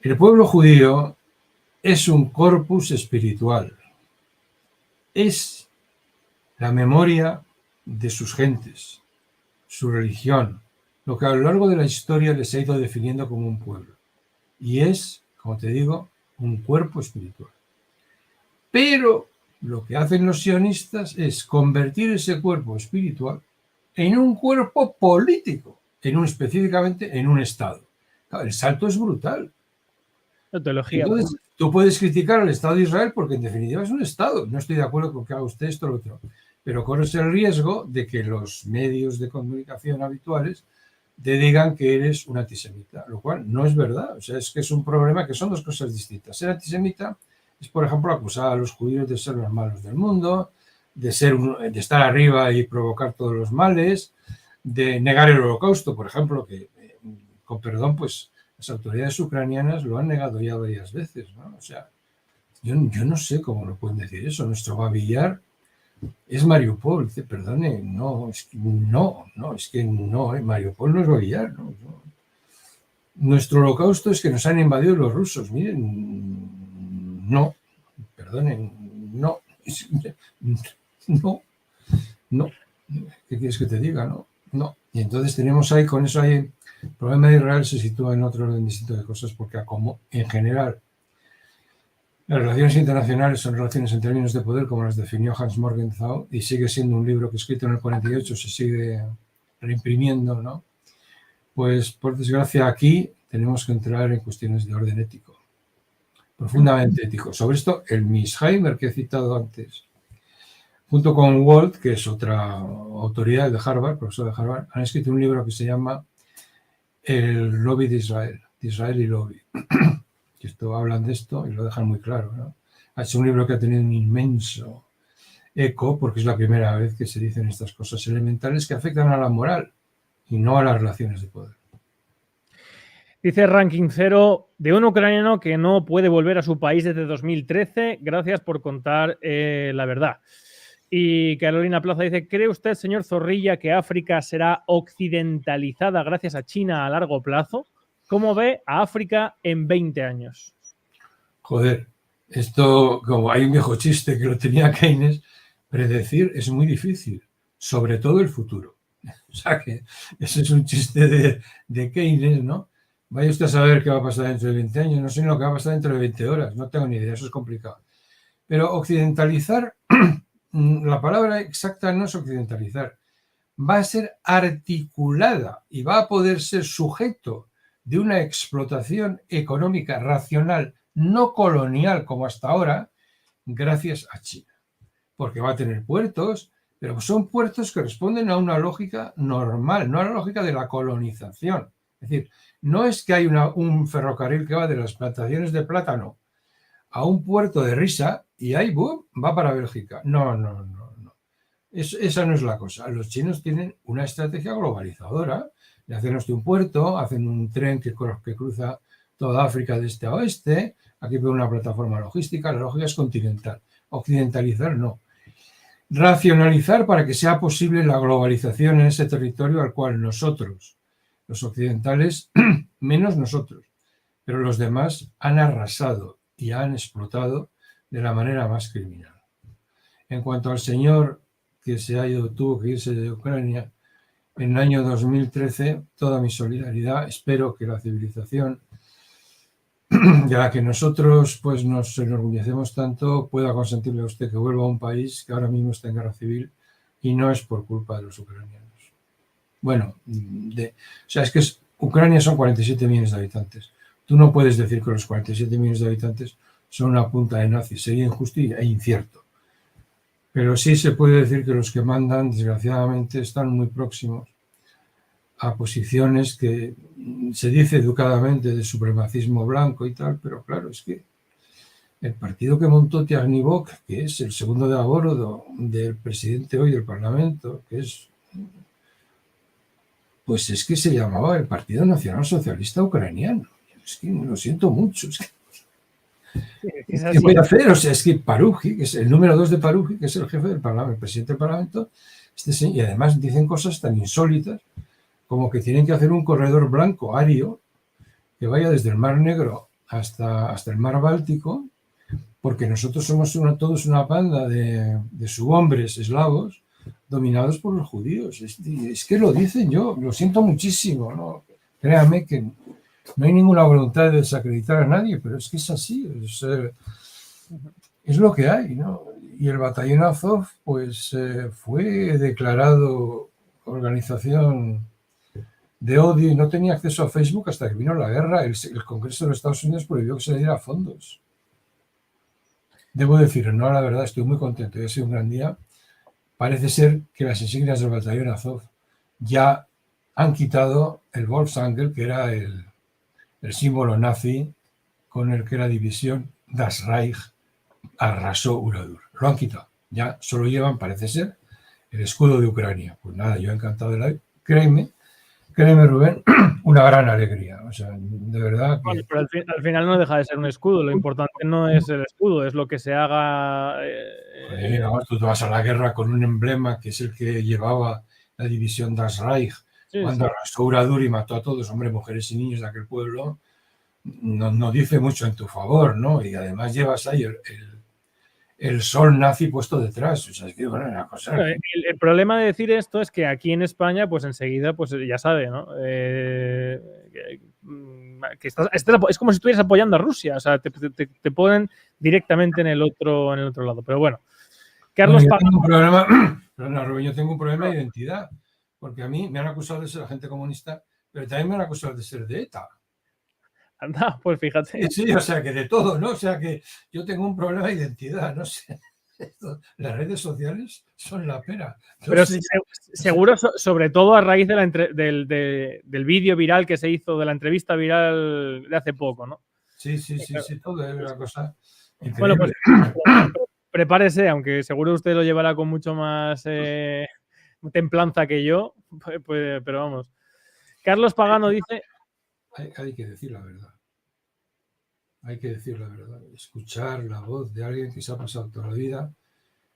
el pueblo judío es un corpus espiritual. Es la memoria de sus gentes, su religión, lo que a lo largo de la historia les ha ido definiendo como un pueblo. Y es, como te digo, un cuerpo espiritual. Pero lo que hacen los sionistas es convertir ese cuerpo espiritual en un cuerpo político, específicamente en un Estado. Claro, el salto es brutal. La teología. Entonces, tú puedes criticar al Estado de Israel porque en definitiva es un Estado. No estoy de acuerdo con que haga usted esto o lo otro. Pero corres el riesgo de que los medios de comunicación habituales te digan que eres un antisemita, lo cual no es verdad. O sea, es que es un problema, que son dos cosas distintas. Ser antisemita es, por ejemplo, acusar a los judíos de ser los malos del mundo, de estar arriba y provocar todos los males, de negar el holocausto, por ejemplo, que, con perdón, pues las autoridades ucranianas lo han negado ya varias veces, ¿no? O sea, yo no sé cómo lo pueden decir eso. Nuestro Babi Yar es Mariupol. Dice, perdone, es que Mariupol no es Babi Yar, no. Nuestro holocausto es que nos han invadido los rusos. Miren, no, perdonen, no. ¿Qué quieres que te diga? No. Y entonces tenemos ahí, con eso el problema de Israel se sitúa en otro orden distinto de cosas, porque como en general las relaciones internacionales son relaciones en términos de poder, como las definió Hans Morgenthau, y sigue siendo un libro que escrito en el 48 se sigue reimprimiendo, ¿no? Pues por desgracia aquí tenemos que entrar en cuestiones de orden ético, profundamente ético. Sobre esto, el Missheimer que he citado antes, junto con Walt, que es otra autoridad de Harvard, profesor de Harvard, han escrito un libro que se llama El lobby de Israel y lobby. Que hablan de esto y lo dejan muy claro, ¿no? Ha hecho un libro que ha tenido un inmenso eco, porque es la primera vez que se dicen estas cosas elementales que afectan a la moral y no a las relaciones de poder. Dice Ranking Cero, de un ucraniano que no puede volver a su país desde 2013. Gracias por contar la verdad. Y Carolina Plaza dice, ¿cree usted, señor Zorrilla, que África será occidentalizada gracias a China a largo plazo? ¿Cómo ve a África en 20 años? Joder, esto, como hay un viejo chiste que lo tenía Keynes, predecir es muy difícil, sobre todo el futuro. O sea que ese es un chiste de Keynes, ¿no? Vaya usted a saber qué va a pasar dentro de 20 años, no sé ni lo que va a pasar dentro de 20 horas, no tengo ni idea, eso es complicado. Pero occidentalizar, la palabra exacta no es occidentalizar, va a ser articulada y va a poder ser sujeto de una explotación económica racional, no colonial como hasta ahora, gracias a China. Porque va a tener puertos, pero son puertos que responden a una lógica normal, no a la lógica de la colonización, Es decir, no es que hay un ferrocarril que va de las plantaciones de plátano a un puerto de Risa y ahí ¡bum!, va para Bélgica. No. Esa no es la cosa. Los chinos tienen una estrategia globalizadora. Le hacen un puerto, hacen un tren que cruza toda África de este a oeste. Aquí pone una plataforma logística. La lógica es continental. Occidentalizar no. Racionalizar para que sea posible la globalización en ese territorio al cual nosotros, los occidentales, menos nosotros, pero los demás han arrasado y han explotado de la manera más criminal. En cuanto al señor que tuvo que irse de Ucrania en el año 2013, toda mi solidaridad. Espero que la civilización de la que nosotros pues nos enorgullecemos tanto pueda consentirle a usted que vuelva a un país que ahora mismo está en guerra civil y no es por culpa de los ucranianos. Bueno, es que Ucrania son 47 millones de habitantes. Tú no puedes decir que los 47 millones de habitantes son una punta de nazis. Sería injusto e incierto. Pero sí se puede decir que los que mandan, desgraciadamente, están muy próximos a posiciones que se dice educadamente de supremacismo blanco y tal, pero claro, es que el partido que montó Tjarnybok, que es el segundo de a bordo del presidente hoy del Parlamento, pues es que se llamaba el Partido Nacional Socialista Ucraniano. Es que lo siento mucho. ¿Qué voy a hacer? O sea, es que Paruji, que es el número 2 de Paruji, que es el jefe del Parlamento, el presidente del Parlamento, y además dicen cosas tan insólitas como que tienen que hacer un corredor blanco ario que vaya desde el Mar Negro hasta el Mar Báltico, porque nosotros somos todos una banda de subhombres eslavos dominados por los judíos. Es que lo dicen, yo lo siento muchísimo, ¿no? Créame que no hay ninguna voluntad de desacreditar a nadie, pero es que es así, es lo que hay, ¿no? Y el batallón Azov, pues fue declarado organización de odio y no tenía acceso a Facebook hasta que vino la guerra. El Congreso de los Estados Unidos prohibió que se le diera fondos. Debo decir, no, la verdad, estoy muy contento, ha sido un gran día. Parece ser que las insignias del batallón Azov ya han quitado el Volksangel, que era el símbolo nazi con el que la división Das Reich arrasó Uradur. Lo han quitado. Ya solo llevan, parece ser, el escudo de Ucrania. Pues nada, yo encantado de la... Créeme, Rubén, una gran alegría. O sea, de verdad que... Bueno, pero al final no deja de ser un escudo. Lo importante no es el escudo, es lo que se haga... tú te vas a la guerra con un emblema que es el que llevaba la división Das Reich. Sí, cuando arrasó Uradur y mató a todos, hombres, mujeres y niños de aquel pueblo, no dice mucho en tu favor, ¿no? Y además llevas ahí el sol nazi puesto detrás. O sea, es que, bueno, una cosa... El problema de decir esto es que aquí en España, pues enseguida, pues ya sabe, ¿no? Es como si estuvieras apoyando a Rusia. O sea, te ponen directamente en el otro lado. Pero bueno. Carlos Pagano... yo tengo un problema de identidad. Porque a mí me han acusado de ser agente comunista, pero también me han acusado de ser de ETA. Anda, pues fíjate. Sí, o sea que de todo, ¿no? O sea que yo tengo un problema de identidad, no sé. Las redes sociales son la pera. Pero seguro, sobre todo a raíz del vídeo viral que se hizo, de la entrevista viral de hace poco, ¿no? Sí, todo es una cosa increíble. Bueno, pues prepárese, aunque seguro usted lo llevará con mucho más... templanza que yo, pues, pero vamos. Carlos Pagano dice... Hay que decir la verdad. Hay que decir la verdad. Escuchar la voz de alguien que se ha pasado toda la vida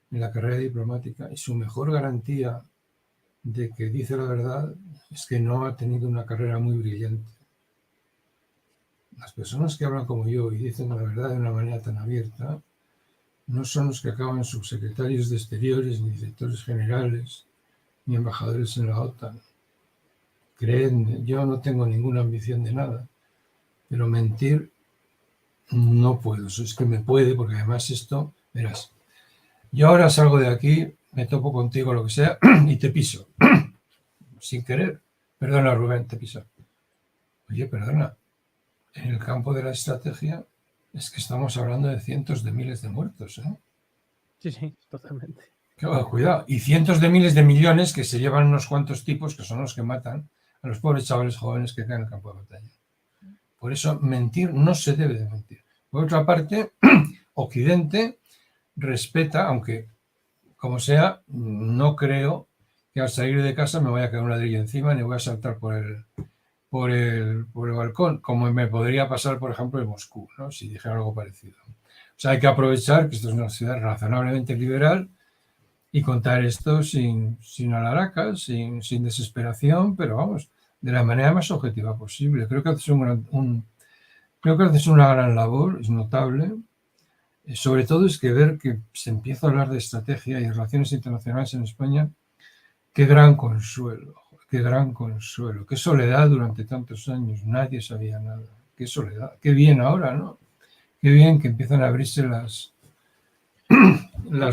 en la carrera diplomática y su mejor garantía de que dice la verdad es que no ha tenido una carrera muy brillante. Las personas que hablan como yo y dicen la verdad de una manera tan abierta no son los que acaban subsecretarios de Exteriores ni directores generales ni embajadores en la OTAN. Créanme, yo no tengo ninguna ambición de nada, pero mentir no puedo. Eso es que me puede, porque además esto, verás, yo ahora salgo de aquí, me topo contigo, lo que sea, y te piso. Sin querer. Perdona, Rubén, te piso. Oye, perdona. En el campo de la estrategia es que estamos hablando de cientos de miles de muertos, ¿eh? Sí, totalmente. Cuidado. Y cientos de miles de millones que se llevan unos cuantos tipos que son los que matan a los pobres chavales jóvenes que caen en el campo de batalla. Por eso mentir no se debe de mentir. Por otra parte, Occidente respeta, aunque como sea, no creo que al salir de casa me vaya a caer un ladrillo encima ni voy a saltar por el balcón, como me podría pasar, por ejemplo, en Moscú, ¿no? Si dijera algo parecido. O sea, hay que aprovechar que esto es una ciudad razonablemente liberal y contar esto sin alaracas, sin desesperación, pero vamos, de la manera más objetiva posible. Creo que haces una gran labor, es notable. Sobre todo es que ver que se empieza a hablar de estrategia y relaciones internacionales en España, qué gran consuelo, qué soledad durante tantos años, nadie sabía nada, qué soledad, qué bien ahora, ¿no? Qué bien que empiezan a abrirse las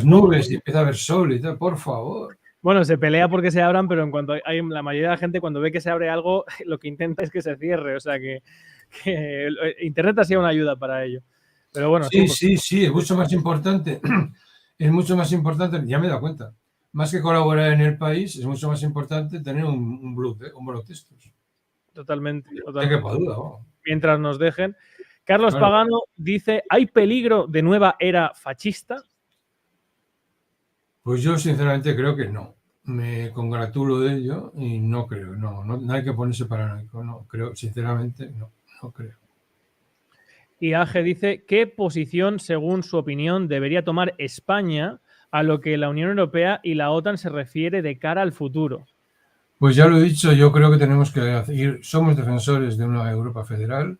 nubes y empieza a haber sol y tal, por favor. Bueno, se pelea porque se abran, pero en cuanto hay la mayoría de la gente cuando ve que se abre algo, lo que intenta es que se cierre. O sea que Internet ha sido una ayuda para ello. Pero bueno, sí, es mucho más importante. Es mucho más importante, ya me he dado cuenta. Más que colaborar en el país, es mucho más importante tener un blog de textos. Totalmente. Qué duda, ¿no? Mientras nos dejen. Carlos Pagano dice, ¿hay peligro de nueva era fascista? Pues yo sinceramente creo que no. Me congratulo de ello y no creo, no hay que ponerse paranoico, no creo, sinceramente no creo. Y Age dice, ¿qué posición, según su opinión, debería tomar España a lo que la Unión Europea y la OTAN se refiere de cara al futuro? Pues ya lo he dicho, yo creo que tenemos que ir, somos defensores de una Europa federal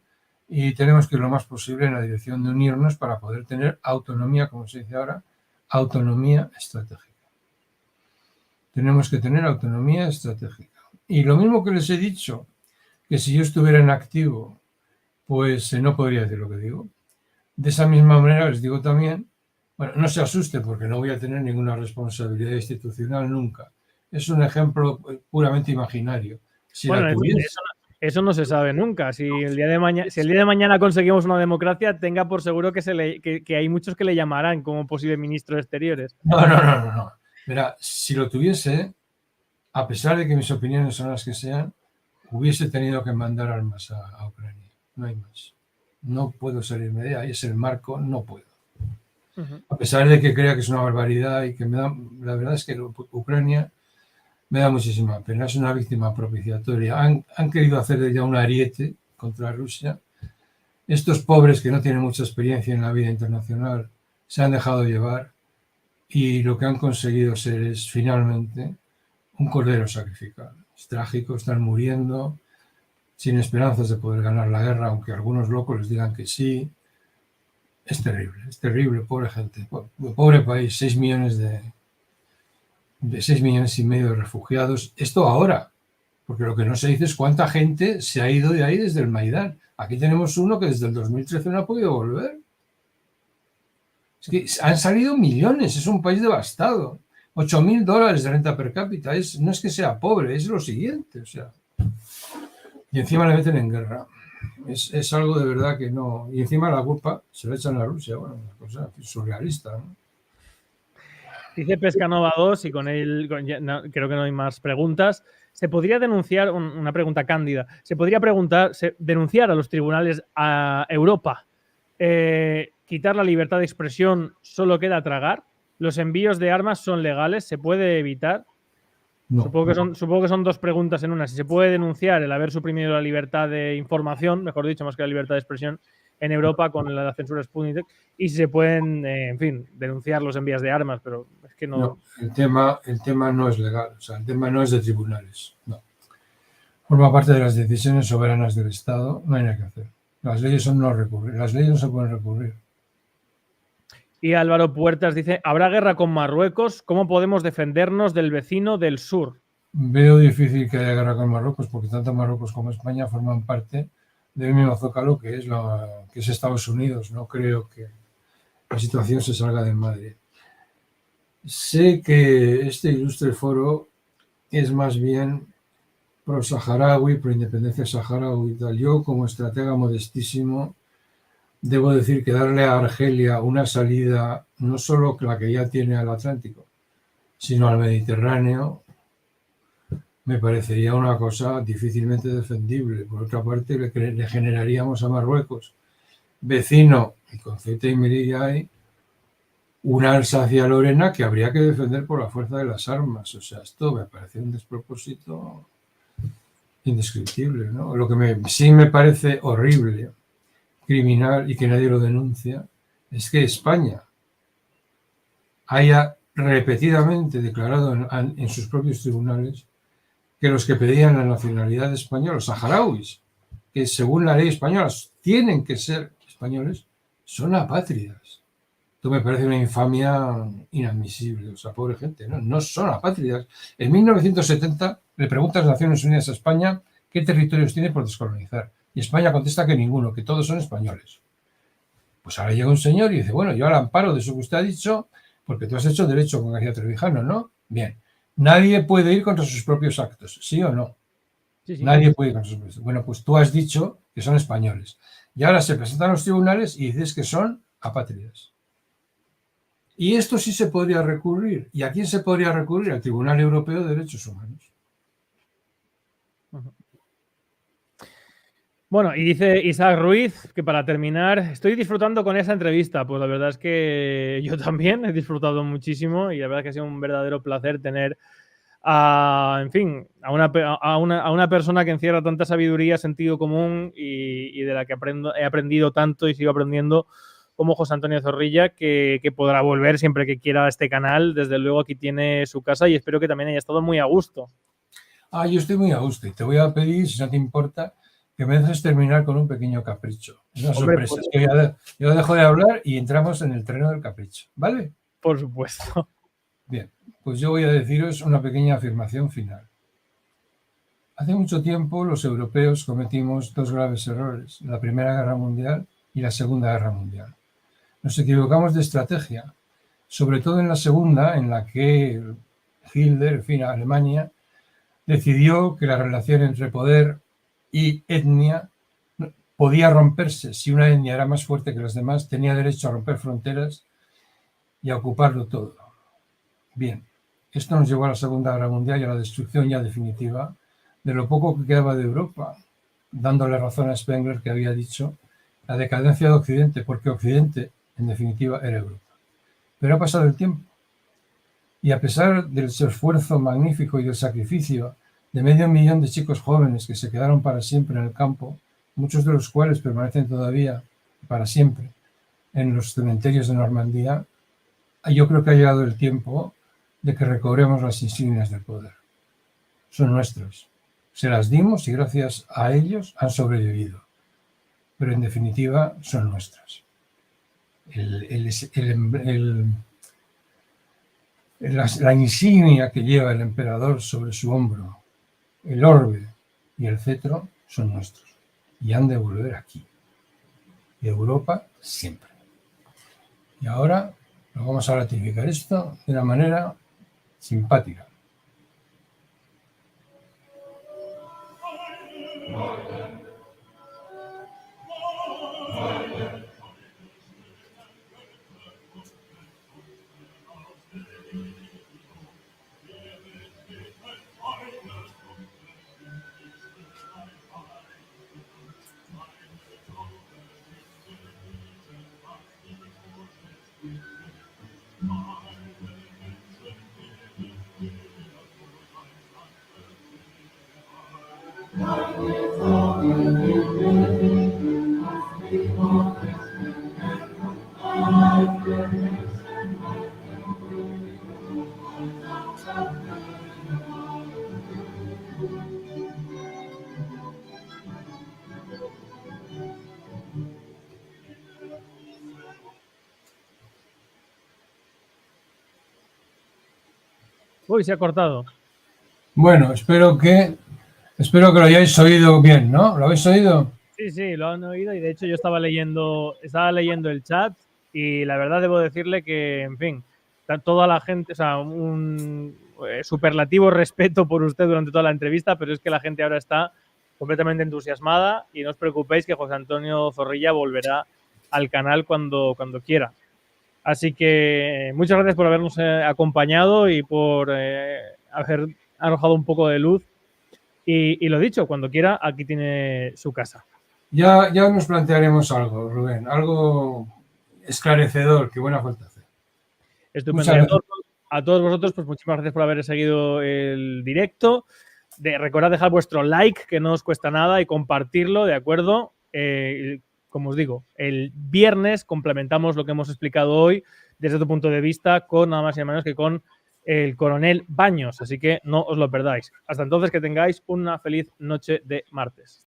y tenemos que ir lo más posible en la dirección de unirnos para poder tener autonomía, como se dice ahora, autonomía estratégica. Tenemos que tener autonomía estratégica. Y lo mismo que les he dicho, que si yo estuviera en activo, pues no podría decir lo que digo. De esa misma manera les digo también, bueno, no se asuste porque no voy a tener ninguna responsabilidad institucional nunca. Es un ejemplo puramente imaginario. Si bueno, eso no se sabe nunca. Si el día de mañana conseguimos una democracia, tenga por seguro que hay muchos que le llamarán como posible ministro de Exteriores. No. Mira, si lo tuviese, a pesar de que mis opiniones son las que sean, hubiese tenido que mandar armas a Ucrania. No hay más. No puedo salirme de ahí, es el marco, no puedo. A pesar de que crea que es una barbaridad y que la verdad es que Ucrania me da muchísima pena, es una víctima propiciatoria. Han querido hacer de ella un ariete contra Rusia. Estos pobres que no tienen mucha experiencia en la vida internacional se han dejado llevar y lo que han conseguido ser es finalmente un cordero sacrificado. Es trágico, están muriendo sin esperanzas de poder ganar la guerra, aunque algunos locos les digan que sí. Es terrible, pobre gente, pobre país, 6 millones de 6 millones y medio de refugiados. Esto ahora, porque lo que no se dice es cuánta gente se ha ido de ahí desde el Maidán. Aquí tenemos uno que desde el 2013 no ha podido volver. Es que han salido millones, es un país devastado. $8.000 de renta per cápita, no es que sea pobre, es lo siguiente. O sea, y encima le meten en guerra. Es algo de verdad que no. Y encima la culpa se la echan a Rusia. Bueno, una cosa surrealista, ¿no? Dice Pescanova 2 y con él creo que no hay más preguntas. ¿Se podría denunciar, una pregunta cándida, se podría denunciar a los tribunales a Europa? ¿Quitar la libertad de expresión solo queda tragar? ¿Los envíos de armas son legales? ¿Se puede evitar? No, supongo que son dos preguntas en una. Si se puede denunciar el haber suprimido la libertad de información, mejor dicho, más que la libertad de expresión, en Europa con la censura Sputnik, y si se pueden, en fin, denunciar los envíos de armas, pero es que no... No, el tema no es legal, o sea, el tema no es de tribunales, no. Forma parte de las decisiones soberanas del Estado, no hay nada que hacer. Las leyes son no recurrir, las leyes no se pueden recurrir. Y Álvaro Puertas dice, ¿habrá guerra con Marruecos? ¿Cómo podemos defendernos del vecino del sur? Veo difícil que haya guerra con Marruecos porque tanto Marruecos como España forman parte del mismo zócalo que es Estados Unidos. No creo que la situación se salga de Madrid. Sé que este ilustre foro es más bien pro-saharaui, pro-independencia saharaui y tal. Yo, como estratega modestísimo, debo decir que darle a Argelia una salida, no solo la que ya tiene al Atlántico, sino al Mediterráneo, me parecería una cosa difícilmente defendible. Por otra parte, le generaríamos a Marruecos, vecino y con Ceuta y Melilla, hay una Alsacia-Lorena que habría que defender por la fuerza de las armas. O sea, esto me parece un despropósito indescriptible, ¿no? Lo que sí me parece horrible, criminal y que nadie lo denuncia, es que España haya repetidamente declarado en sus propios tribunales que los que pedían la nacionalidad española, los saharauis, que según la ley española tienen que ser españoles, son apátridas. Esto me parece una infamia inadmisible. O sea, pobre gente, no son apátridas. En 1970 le preguntas a las Naciones Unidas a España qué territorios tiene por descolonizar. Y España contesta que ninguno, que todos son españoles. Pues ahora llega un señor y dice, bueno, yo al amparo de eso que usted ha dicho, porque tú has hecho derecho con García Trevijano, ¿no? Bien. Nadie puede ir contra sus propios actos, ¿sí o no? Sí. Nadie puede ir contra sus propios actos. Bueno, pues tú has dicho que son españoles. Y ahora se presentan a los tribunales y dices que son apátridas. Y esto sí se podría recurrir. ¿Y a quién se podría recurrir? Al Tribunal Europeo de Derechos Humanos. Bueno, y dice Isaac Ruiz que para terminar, estoy disfrutando con esa entrevista. Pues la verdad es que yo también he disfrutado muchísimo y la verdad es que ha sido un verdadero placer tener a una persona que encierra tanta sabiduría, sentido común y de la que he aprendido tanto y sigo aprendiendo, como José Antonio Zorrilla, que podrá volver siempre que quiera a este canal. Desde luego aquí tiene su casa y espero que también haya estado muy a gusto. Yo estoy muy a gusto y te voy a pedir, si no te importa, que me dejes terminar con un pequeño capricho. Es una sorpresa. Es que yo dejo de hablar y entramos en el terreno del capricho, ¿vale? Por supuesto. Bien, pues yo voy a deciros una pequeña afirmación final. Hace mucho tiempo los europeos cometimos dos graves errores, la Primera Guerra Mundial y la Segunda Guerra Mundial. Nos equivocamos de estrategia, sobre todo en la segunda, en la que Hitler, en fin, Alemania, decidió que la relación entre poder y etnia podía romperse. Si una etnia era más fuerte que las demás, tenía derecho a romper fronteras y a ocuparlo todo. Bien, esto nos llevó a la Segunda Guerra Mundial y a la destrucción ya definitiva de lo poco que quedaba de Europa, dándole razón a Spengler, que había dicho la decadencia de Occidente, porque Occidente, en definitiva, era Europa. Pero ha pasado el tiempo y a pesar del esfuerzo magnífico y del sacrificio de 500.000 de chicos jóvenes que se quedaron para siempre en el campo, muchos de los cuales permanecen todavía para siempre en los cementerios de Normandía, yo creo que ha llegado el tiempo de que recobremos las insignias del poder. Son nuestros. Se las dimos y gracias a ellos han sobrevivido. Pero en definitiva son nuestras. La insignia que lleva el emperador sobre su hombro, el orbe y el cetro son nuestros. Y han de volver aquí. De Europa siempre. Y ahora lo vamos a ratificar esto de una manera simpática. Uy, se ha cortado. Bueno, espero que lo hayáis oído bien, ¿no? ¿Lo habéis oído? Sí, lo han oído y de hecho yo estaba leyendo el chat y la verdad debo decirle que, en fin, toda la gente, o sea, un superlativo respeto por usted durante toda la entrevista, pero es que la gente ahora está completamente entusiasmada y no os preocupéis que José Antonio Zorrilla volverá al canal cuando quiera. Así que muchas gracias por habernos acompañado y por haber arrojado un poco de luz Y lo dicho, cuando quiera, aquí tiene su casa. Ya nos plantearemos algo, Rubén, algo esclarecedor, que buena falta hace. Estupendo. A todos vosotros, pues muchísimas gracias por haber seguido el directo. Recordad dejar vuestro like, que no os cuesta nada, y compartirlo, ¿de acuerdo? Como os digo, el viernes complementamos lo que hemos explicado hoy desde otro punto de vista con nada más y nada menos que con el coronel Baños. Así que no os lo perdáis. Hasta entonces, que tengáis una feliz noche de martes.